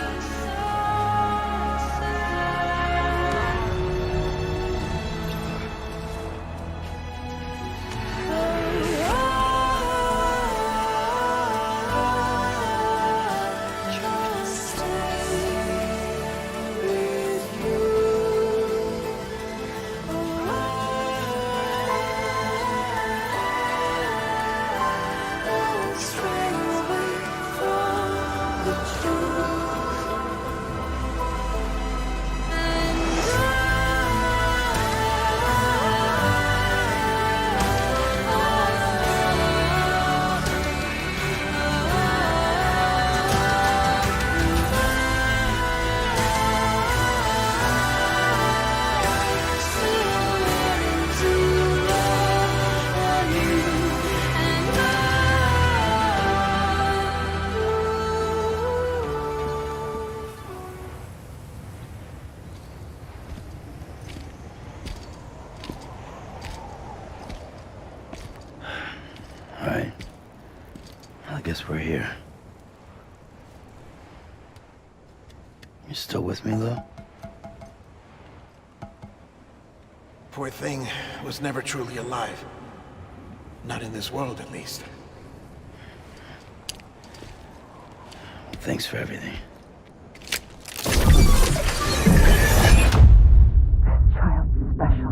All right. I guess we're here. You still with me, Lou? Poor thing was never truly alive. Not in this world, at least. Thanks for everything. Child's special.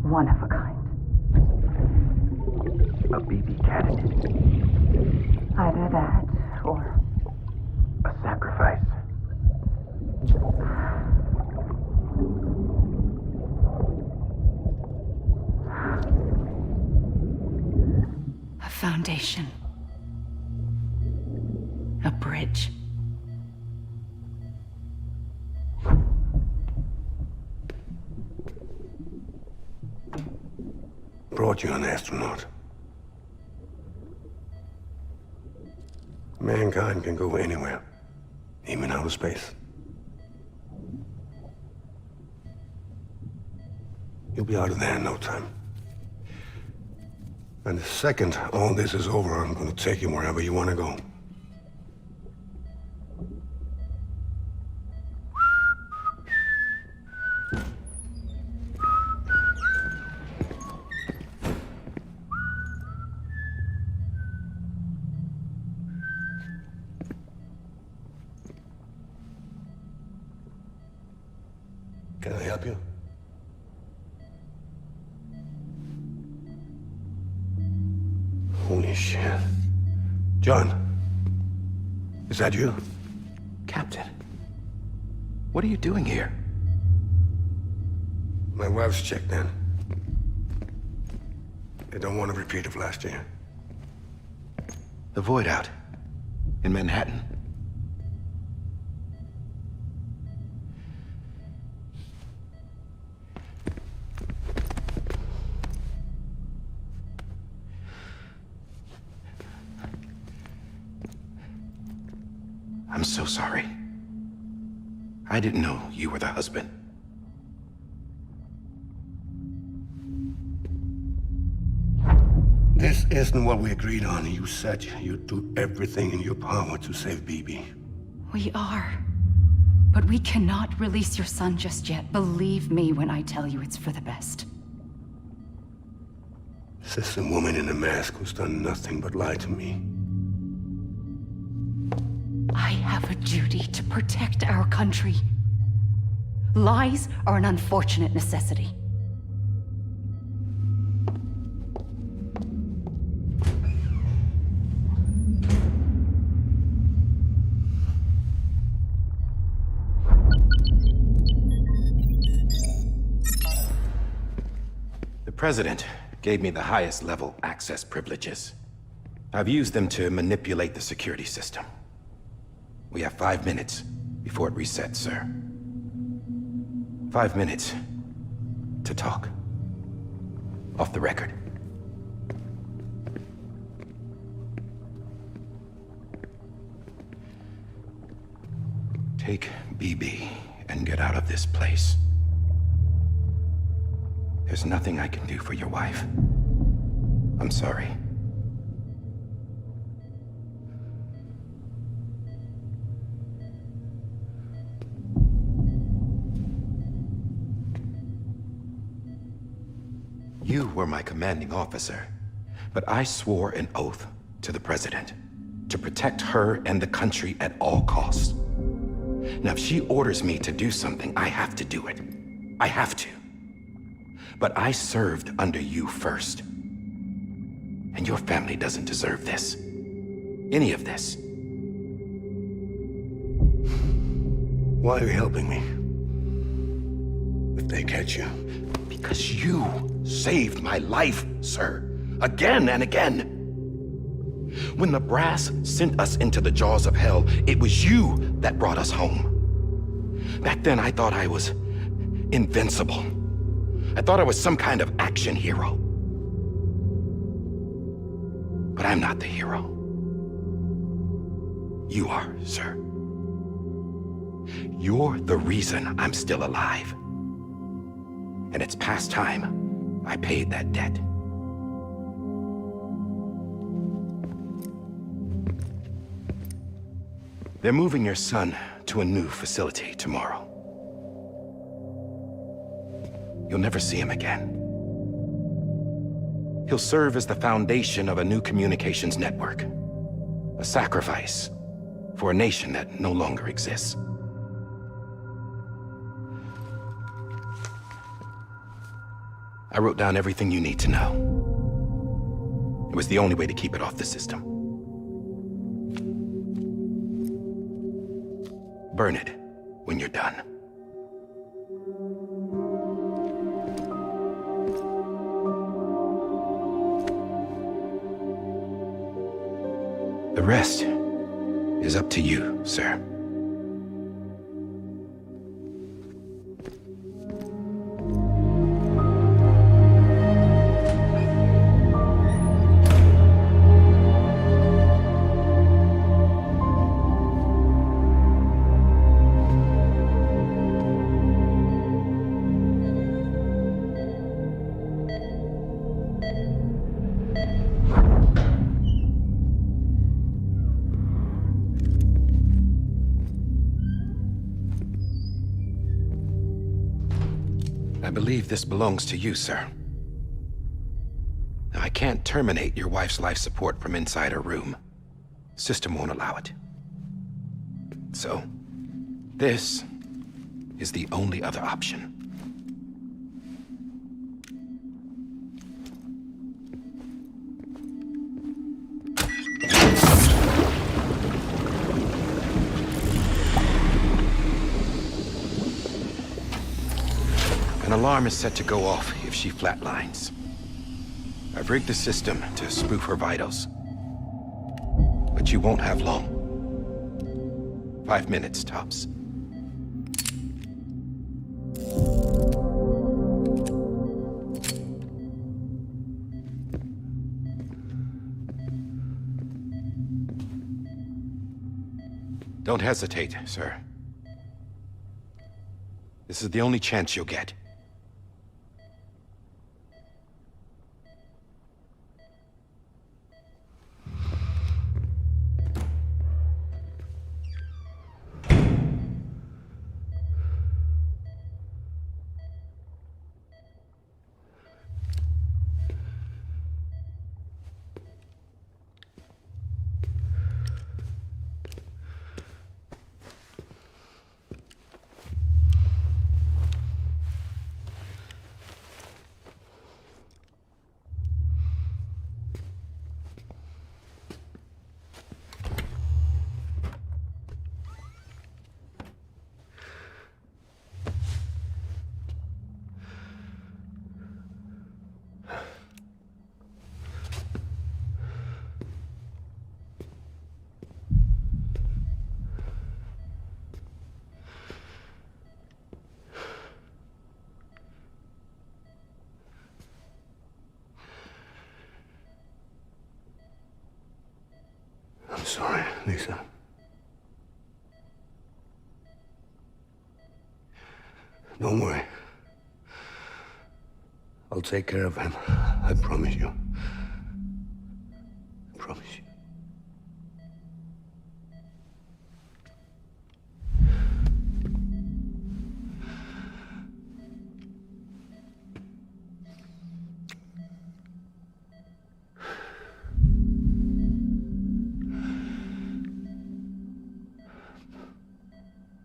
One of a kind. A BB candidate. Either that, or A sacrifice. A foundation. A bridge. Brought you an astronaut. Mankind can go anywhere, even outer space. You'll be out of there in no time. And the second all this is over, I'm going to take you wherever you want to go. Can I help you? Holy shit. John, is that you? Captain, what are you doing here? My wife's checked in. They don't want a repeat of last year. The Void Out in Manhattan. I'm so sorry. I didn't know you were the husband. This isn't what we agreed on. You said you'd do everything in your power to save Bibi. We are. But we cannot release your son just yet. Believe me when I tell you it's for the best. This is a woman in a mask who's done nothing but lie to me. I have a duty to protect our country. Lies are an unfortunate necessity. The President gave me the highest level access privileges. I've used them to manipulate the security system. We have 5 minutes before it resets, sir. 5 minutes to talk. Off the record. Take BB and get out of this place. There's nothing I can do for your wife. I'm sorry. You were my commanding officer, but I swore an oath to the President to protect her and the country at all costs. Now, if she orders me to do something, I have to do it. I have to. But I served under you first. And your family doesn't deserve this. Any of this. Why are you helping me? If they catch you. Because you saved my life, sir. Again and again. When the brass sent us into the jaws of hell, it was you that brought us home. Back then, I thought I was invincible. I thought I was some kind of action hero. But I'm not the hero. You are, sir. You're the reason I'm still alive. And it's past time I paid that debt. They're moving your son to a new facility tomorrow. You'll never see him again. He'll serve as the foundation of a new communications network. A sacrifice for a nation that no longer exists. I wrote down everything you need to know. It was the only way to keep it off the system. Burn it when you're done. The rest is up to you, sir. I believe this belongs to you, sir. Now, I can't terminate your wife's life support from inside her room. System won't allow it. So, this is the only other option. An alarm is set to go off if she flatlines. I've rigged the system to spoof her vitals. But you won't have long. 5 minutes, tops. Don't hesitate, sir. This is the only chance you'll get. I'm sorry, Lisa. Don't worry. I'll take care of him. I promise you. I promise you.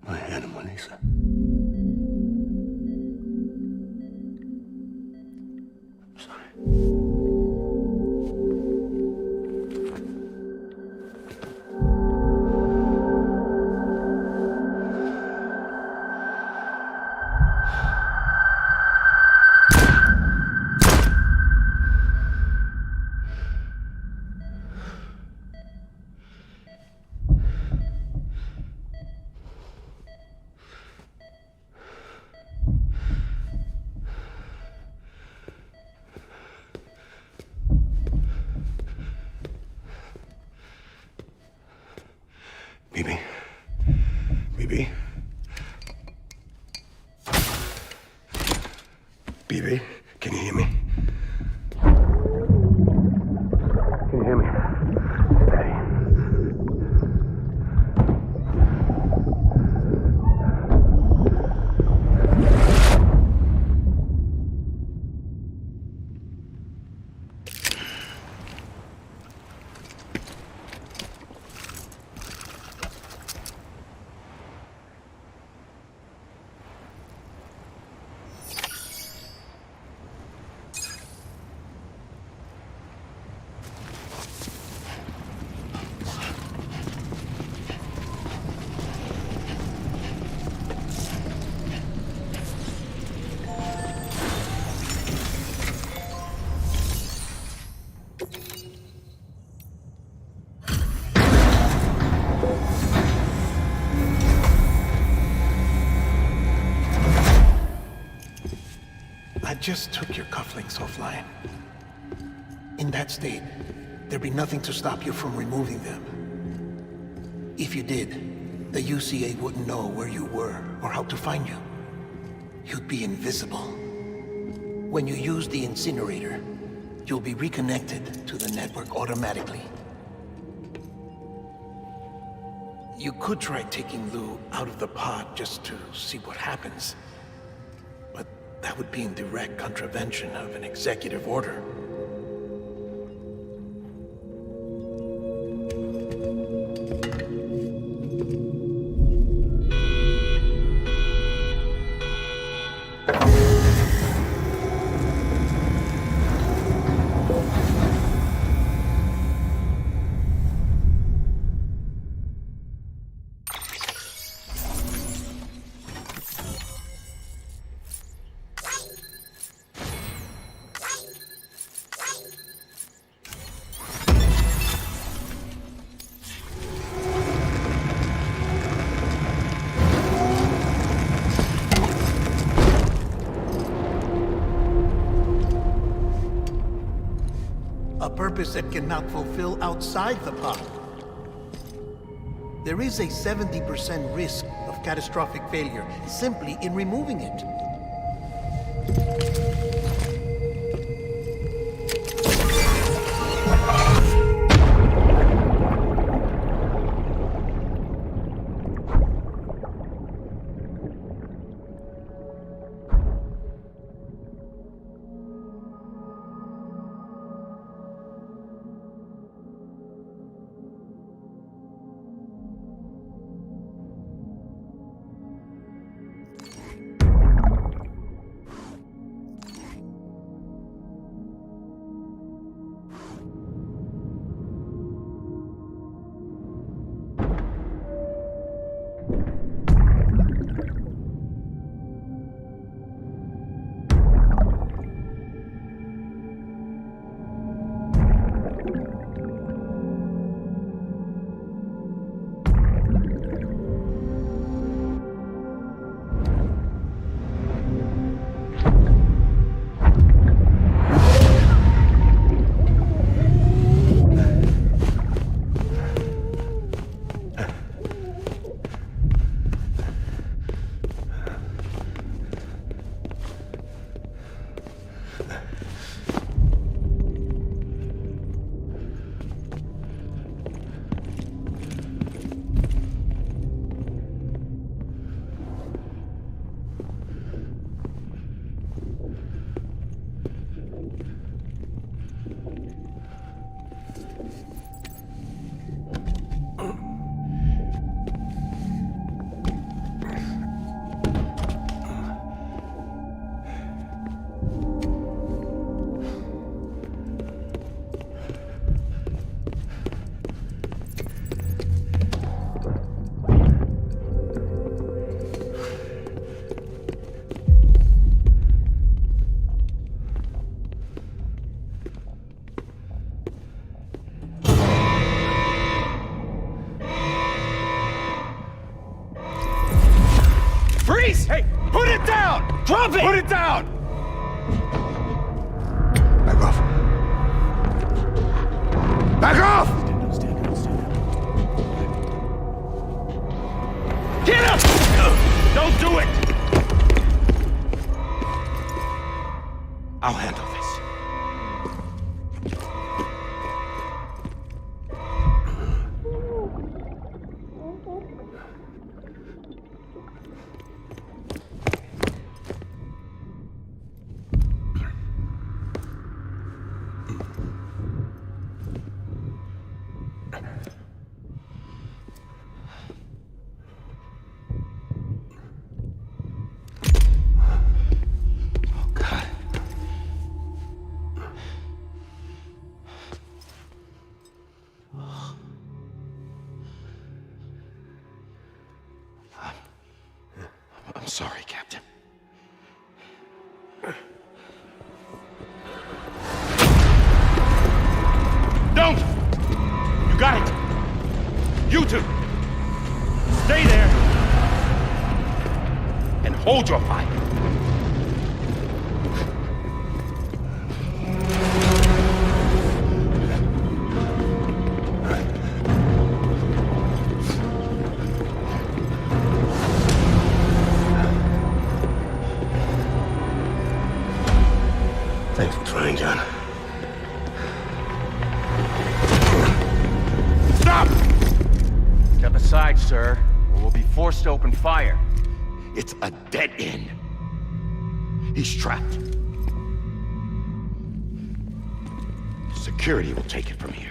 My animal, Lisa. I'm sorry. Bibi? Bibi? Bibi, can you hear me? Can you hear me? Steady. I just took your cufflinks offline. In that state, there'd be nothing to stop you from removing them. If you did, the UCA wouldn't know where you were or how to find you. You'd be invisible. When you use the incinerator, you'll be reconnected to the network automatically. You could try taking Lou out of the pod just to see what happens. But that would be in direct contravention of an executive order. A purpose that cannot fulfill outside the pod. There is a 70% risk of catastrophic failure simply in removing it. Freeze! Hey, put it down! Drop it! Put it down! Back off. Back off! Get up! Don't do it! I'll handle this. I'm sorry, Captain. Don't! You got it! You two! Stay there! And hold your fire! Thanks for trying, John. Stop! Step aside, sir, or we'll be forced to open fire. It's a dead end. He's trapped. Security will take it from here.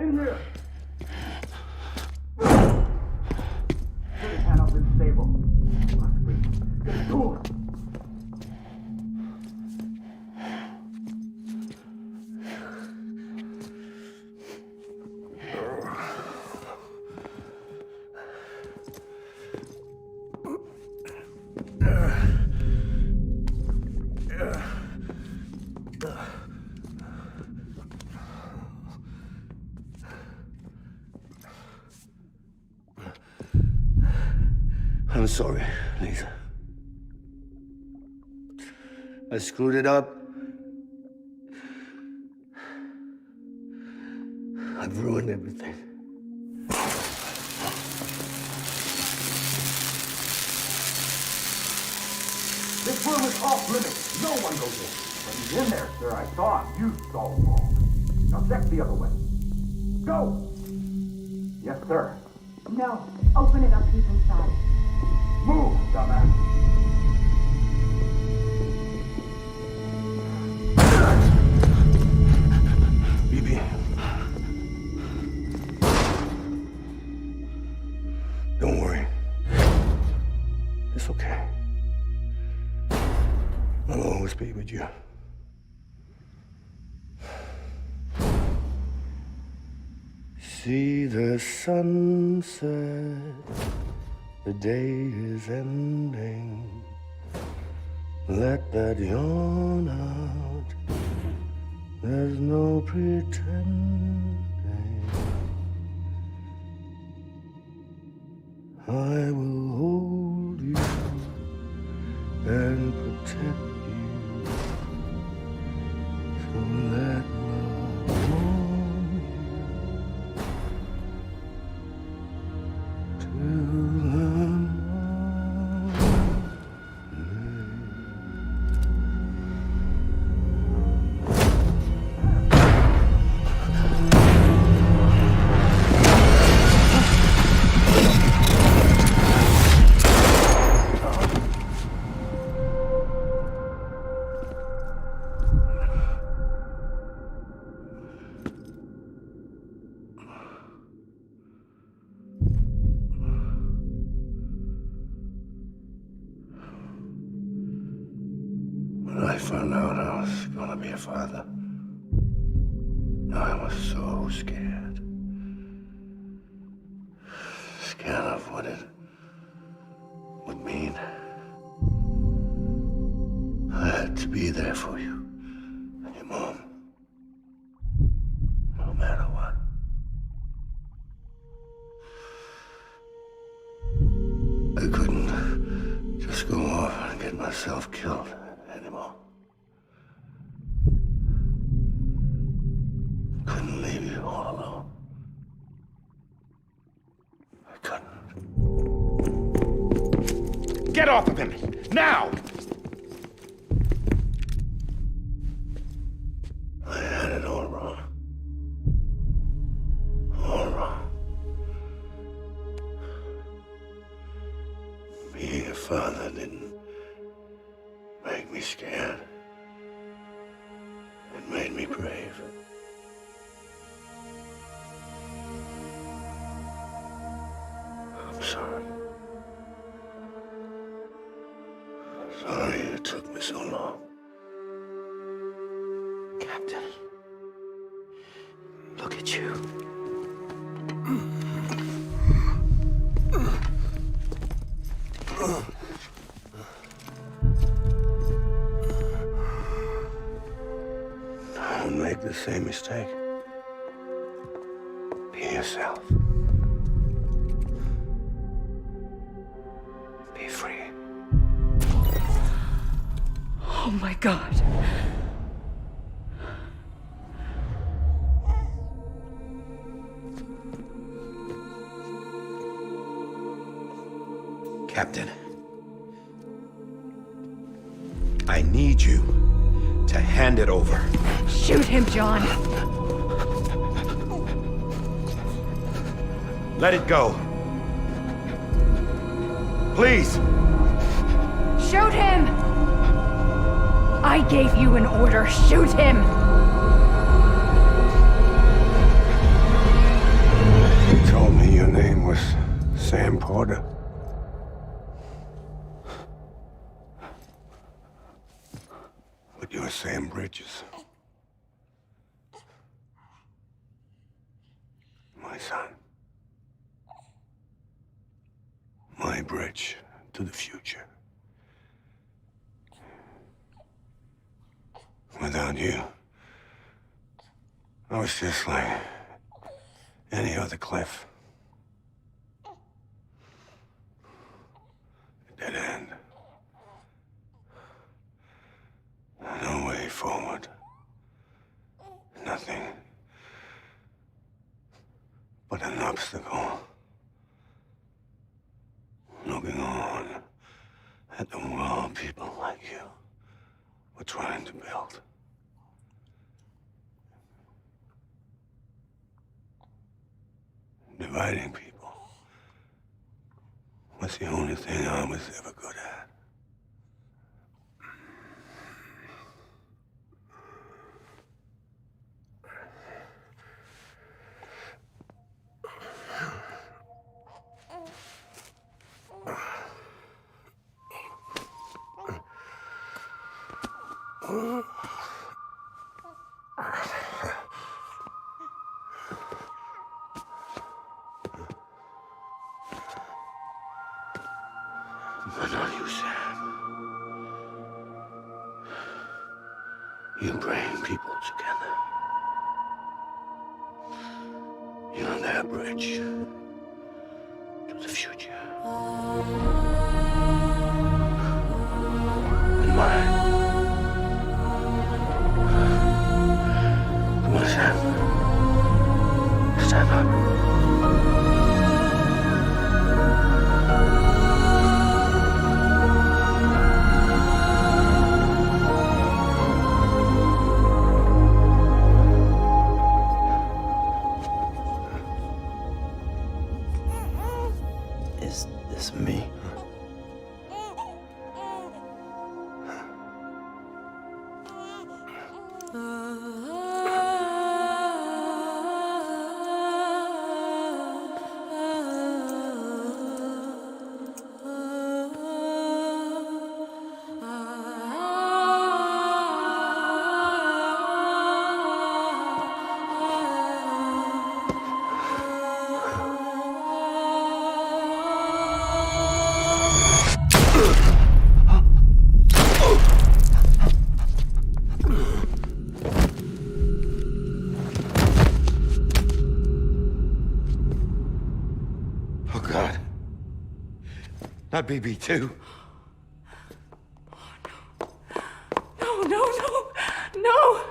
In here! Get his hand up in the stable. Get it to him. I'm sorry, Lisa. I screwed it up. I've ruined everything. This room is off limits. No one goes in. But he's in there, sir. I saw him. You saw him all. Now check the other way. Go! Yes, sir. No. Open it up. He's inside. Move, dumbass. BB. Don't worry. It's okay. I'll always be with you. See the sunset. The day is ending. Let that yawn out. There's no pretending. I will hold you and protect you. So let love warm you till When I found out I was gonna be a father, I was so scared. Scared of what it would mean. I had to be there for you and your mom, no matter what. I couldn't just go off and get myself killed anymore. Couldn't leave you all alone. I couldn't. Get off of him! Now! I had it all wrong. All wrong. Being a father didn't make me scared. It made me brave. I'm sorry. Sorry it took me so long. Captain, look at you. Don't make the same mistake. Be yourself. Be free. Oh my God. Captain, I need you to hand it over. Shoot him, John. Let it go. Please. Shoot him! I gave you an order. Shoot him! harder. But you're Sam Bridges. My son. My bridge to the future. Without you, I was just like any other Cliff. A dead end. No way forward. Nothing but an obstacle. Looking on at the world people like you were trying to build. Dividing people was the only thing I was ever good at. But not you, Sam. You bring people together. You're their bridge to the future. And mine. Come on, Sam. Stand up. Is this me? Oh, God. Not BB2. No, no, no, no!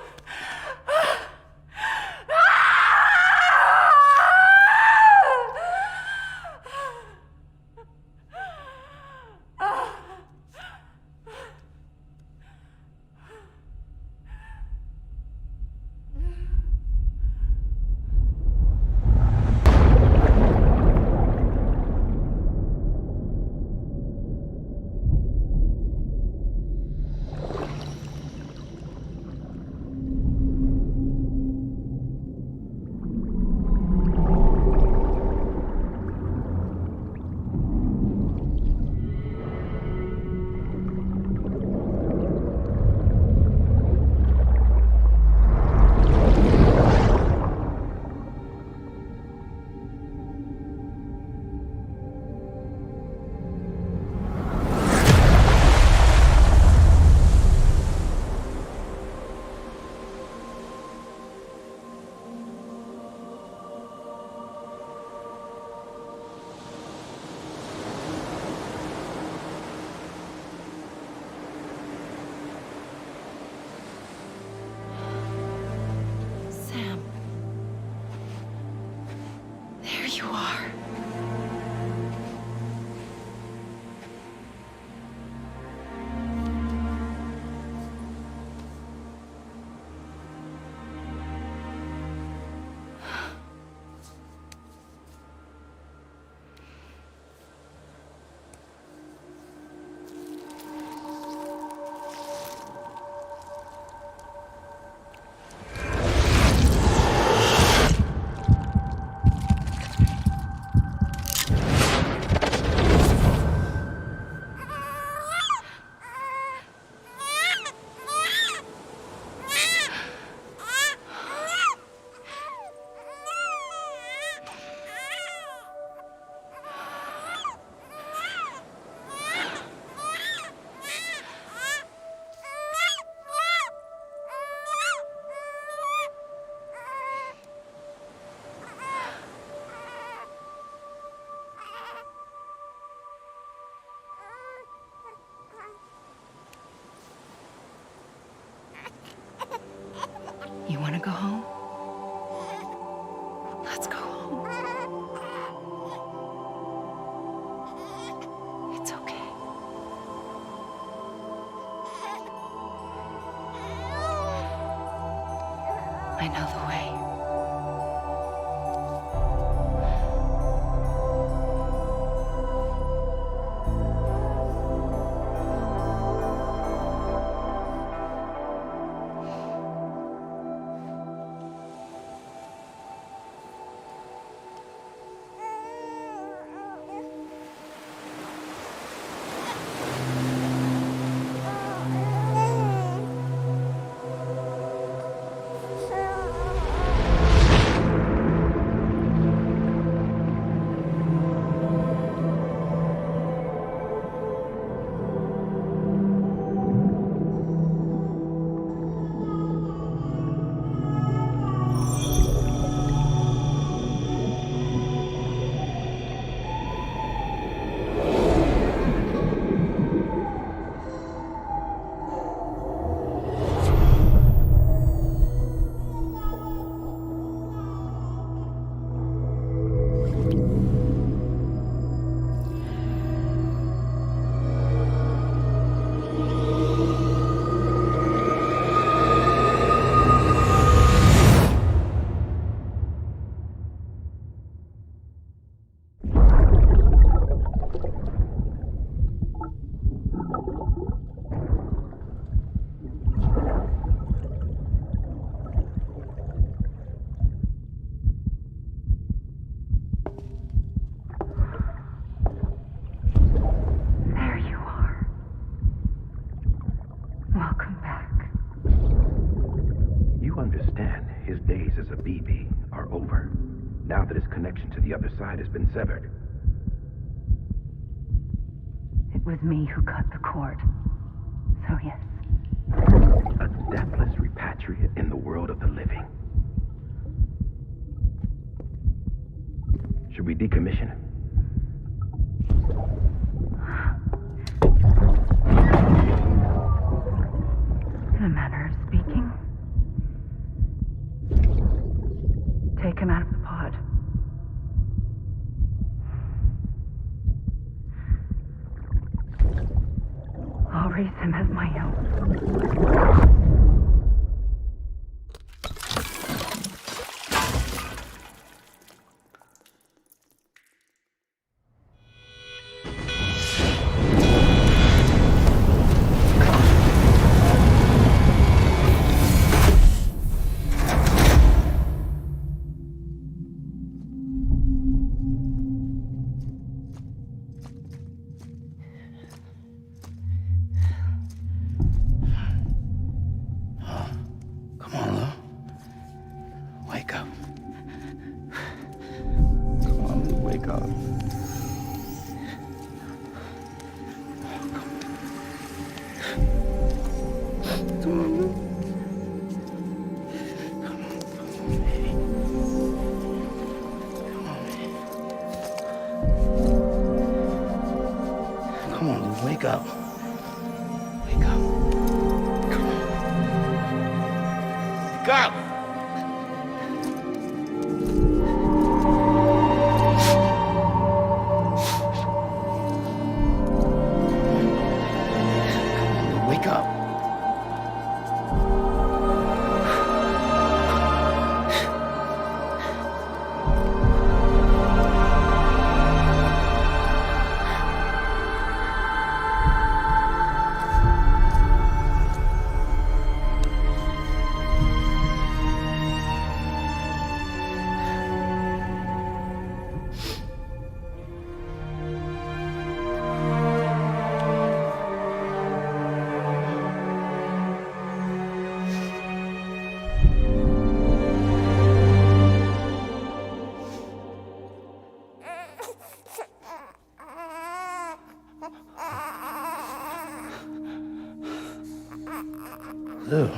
Sam. There you are. connection to the other side has been severed. It was me who cut the cord. So yes. A deathless repatriate in the world of the living. Should we decommission him? In a manner of speaking. Take him out of the pod. I'll raise him as my own. Come on, Lou. Wake up. Come on, Lou, wake up. Come on, Lou. Come on, Lou, wake up. Wake up. Come on. Wake up! Wake up. Lou.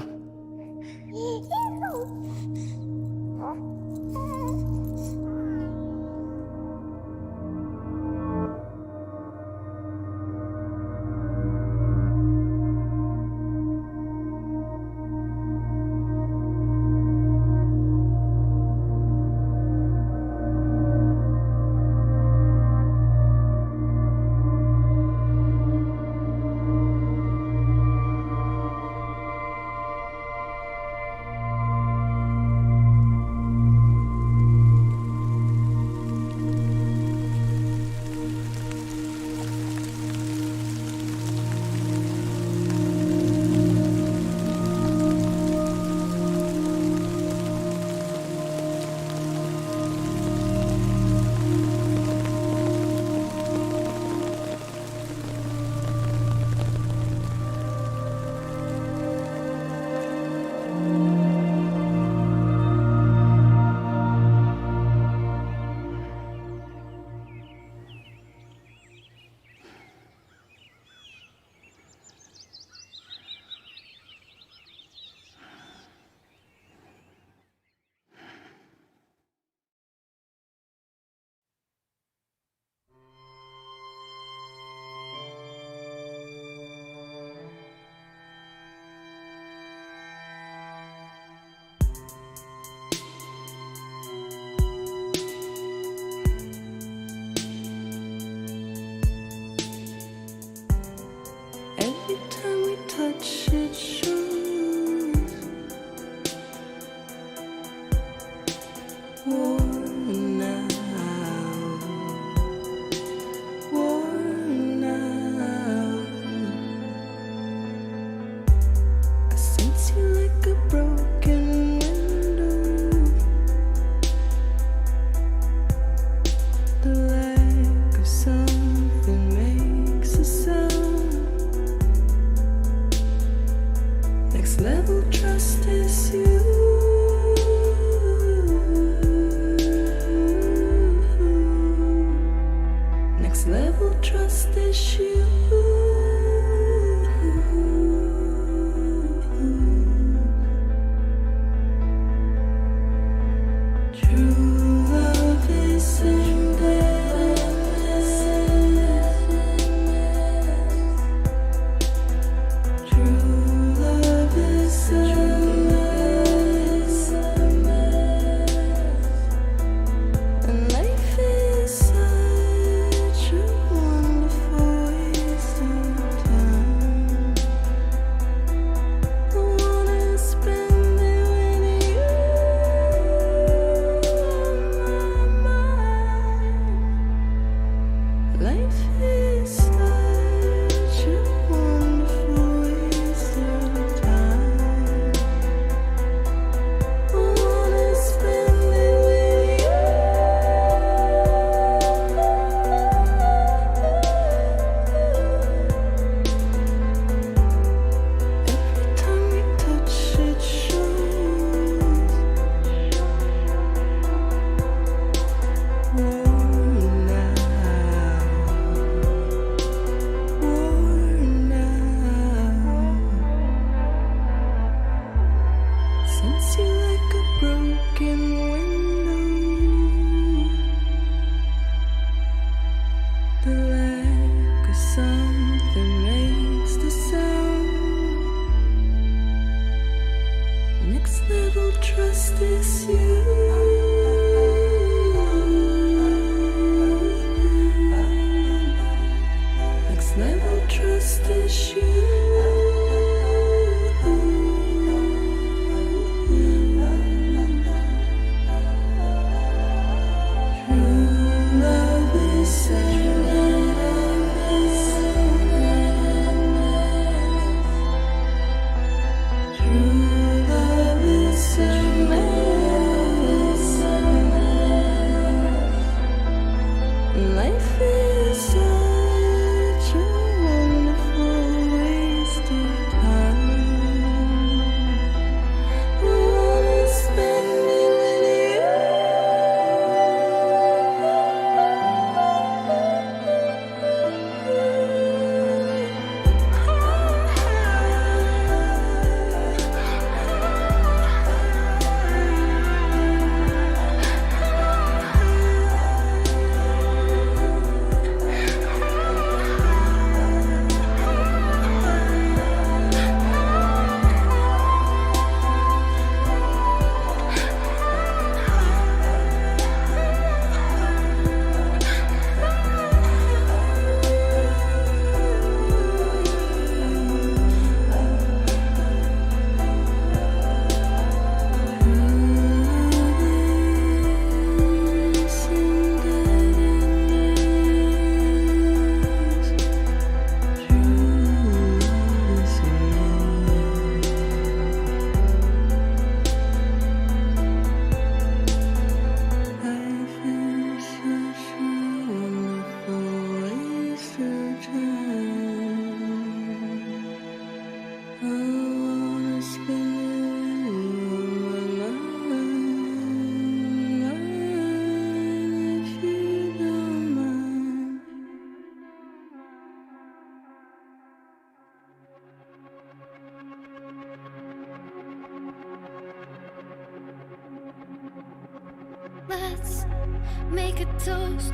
make a toast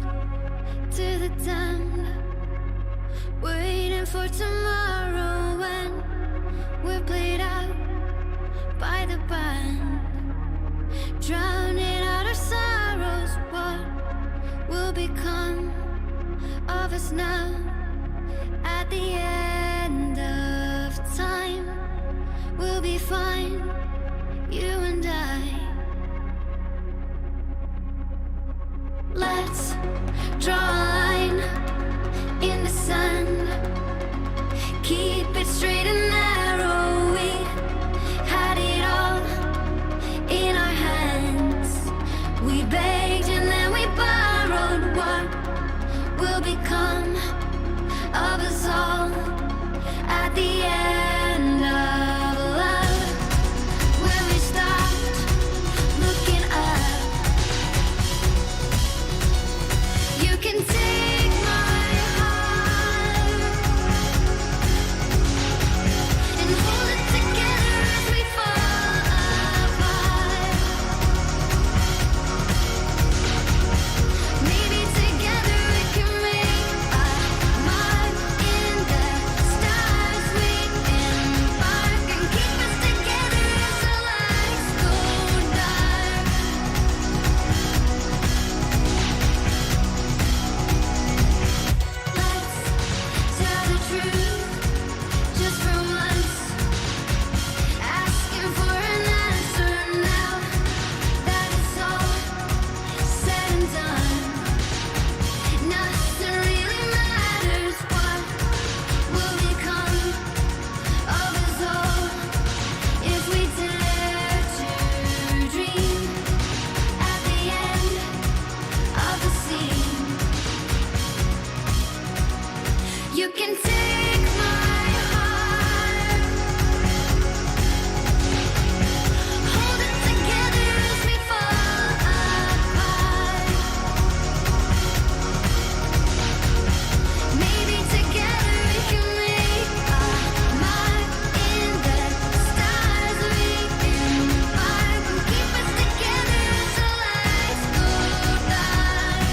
to the damned, waiting for tomorrow when we're played out by the band, drowning out our sorrows. What will become of us now at the end of time? We'll be fine, you and I. Let's draw a line in the sand, keep it straight and narrow. We had it all in our hands. We begged and then we borrowed. What will become of us all at the end of love? When we stopped looking up, you can take my heart and hold it together as we fall apart. Maybe together we can make a mark in the stars. We embark and keep us together as the lights go dark. Let's tell the truth just for once, asking for an answer now that it's all said and done. Nothing really matters. What will become of us all if we dare to dream at the end of the scene? You can take my heart, hold it together as we fall apart. Maybe together we can make a mark in the stars. We embark and keep us together as the lights go dark.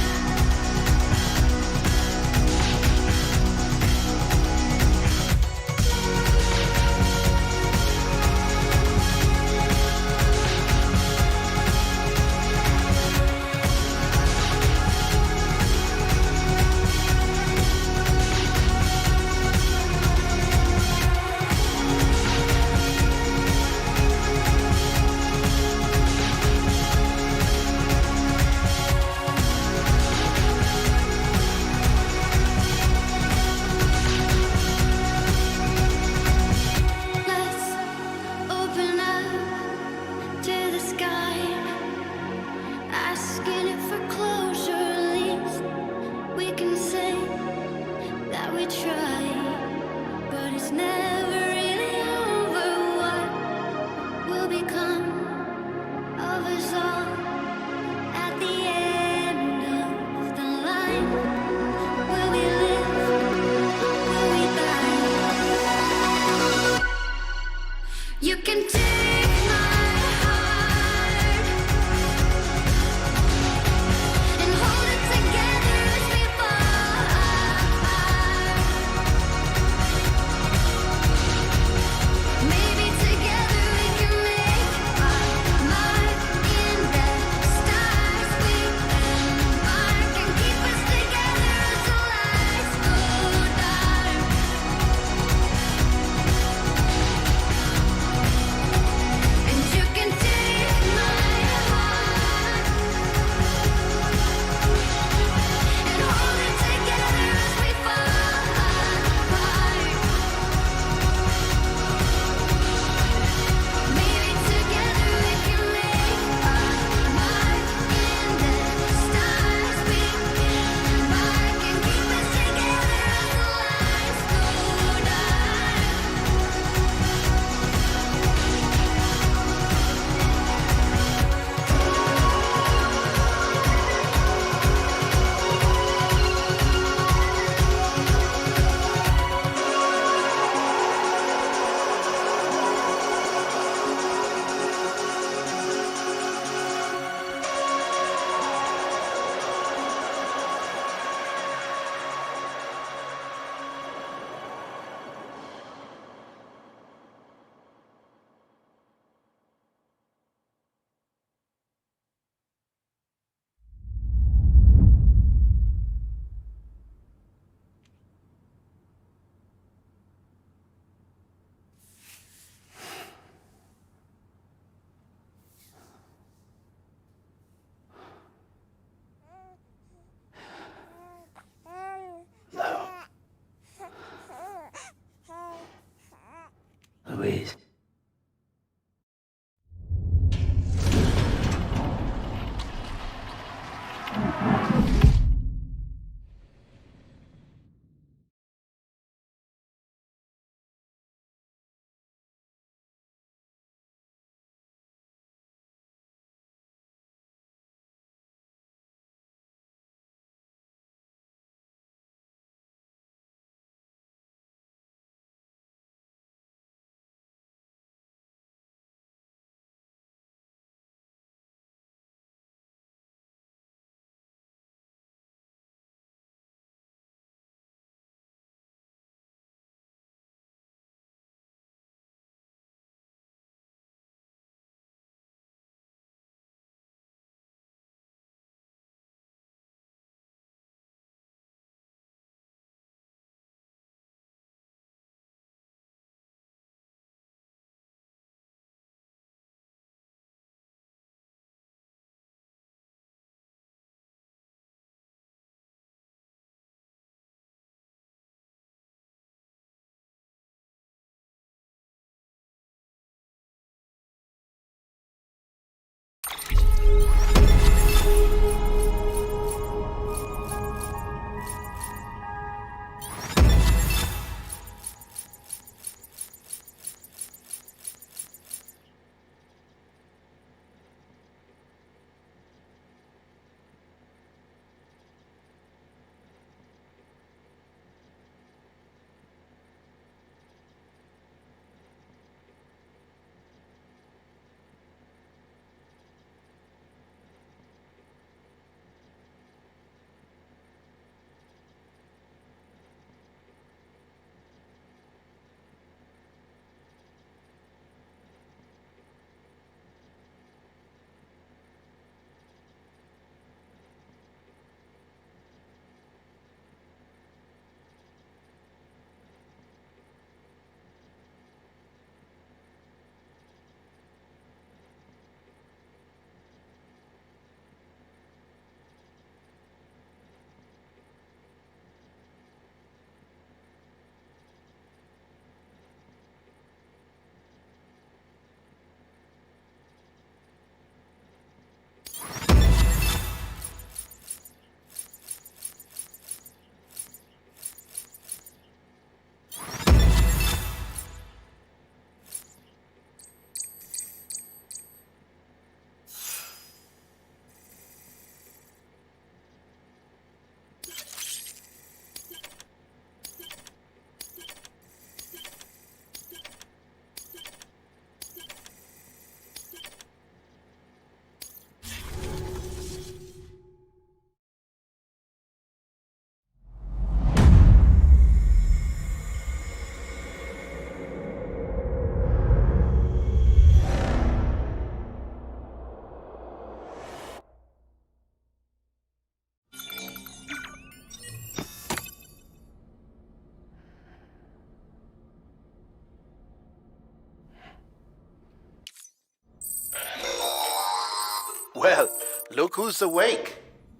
Look who's awake.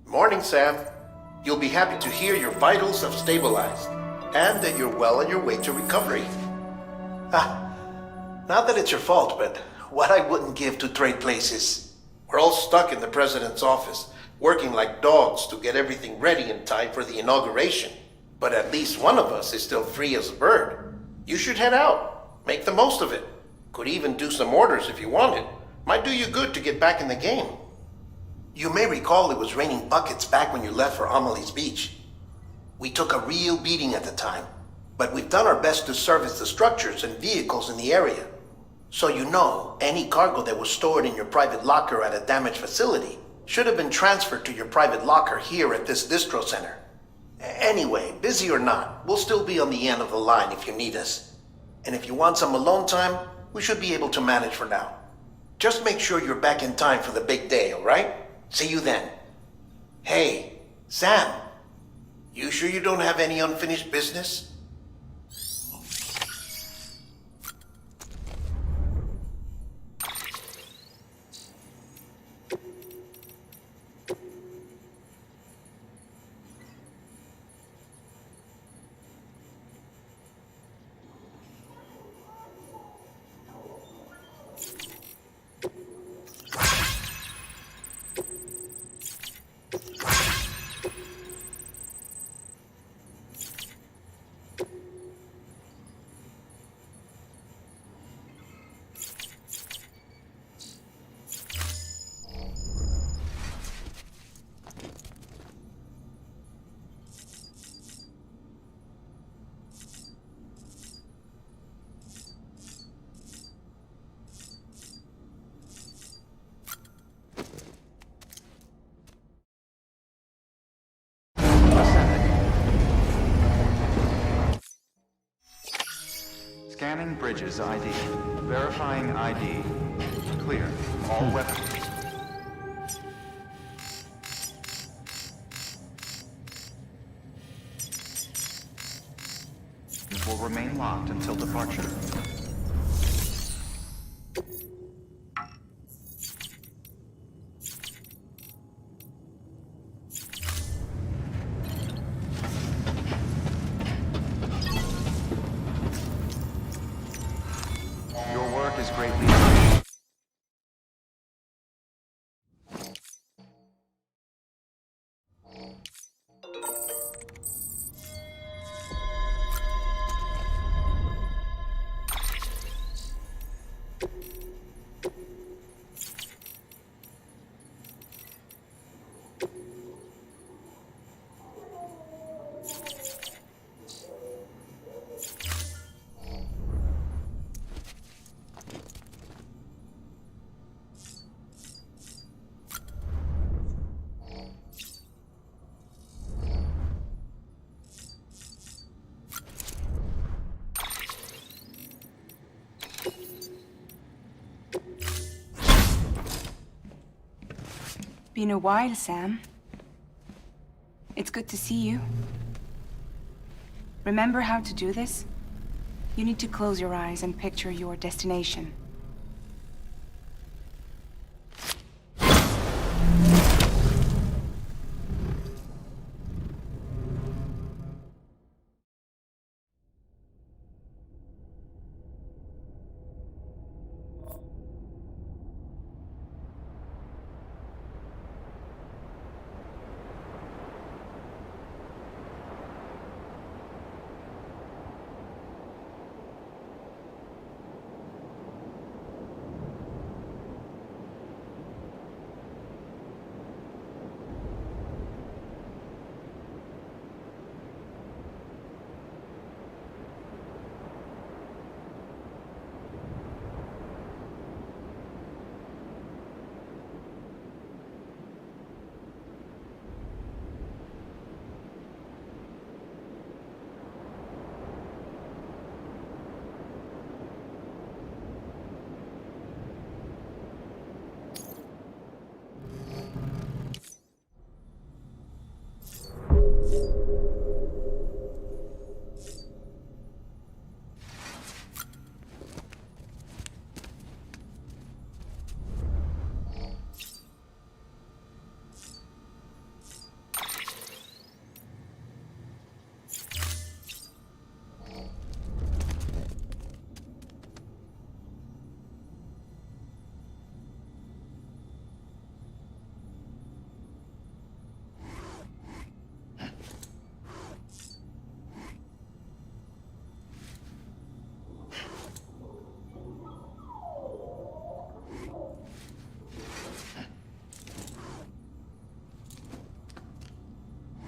Morning, Sam. You'll be happy to hear your vitals have stabilized, and that you're well on your way to recovery. Not that it's your fault, but what I wouldn't give to trade places. We're all stuck in the president's office, working like dogs to get everything ready in time for the inauguration. But at least one of us is still free as a bird. You should head out. Make the most of it. Could even do some orders if you wanted. Might do you good to get back in the game. You may recall it was raining buckets back when you left for Amelie's Beach. We took a real beating at the time, but we've done our best to service the structures and vehicles in the area. So you know, any cargo that was stored in your private locker at a damaged facility should have been transferred to your private locker here at this distro center. Anyway, busy or not, we'll still be on the end of the line if you need us. And if you want some alone time, we should be able to manage for now. Just make sure you're back in time for the big day, all right? See you then. Hey, Sam, you sure you don't have any unfinished business? Scanning bridges ID. Verifying ID. Clear. All weapons. Will remain locked until departure. Your work is greatly appreciated. Been a while, Sam. It's good to see you. Remember how to do this? You need to close your eyes and picture your destination.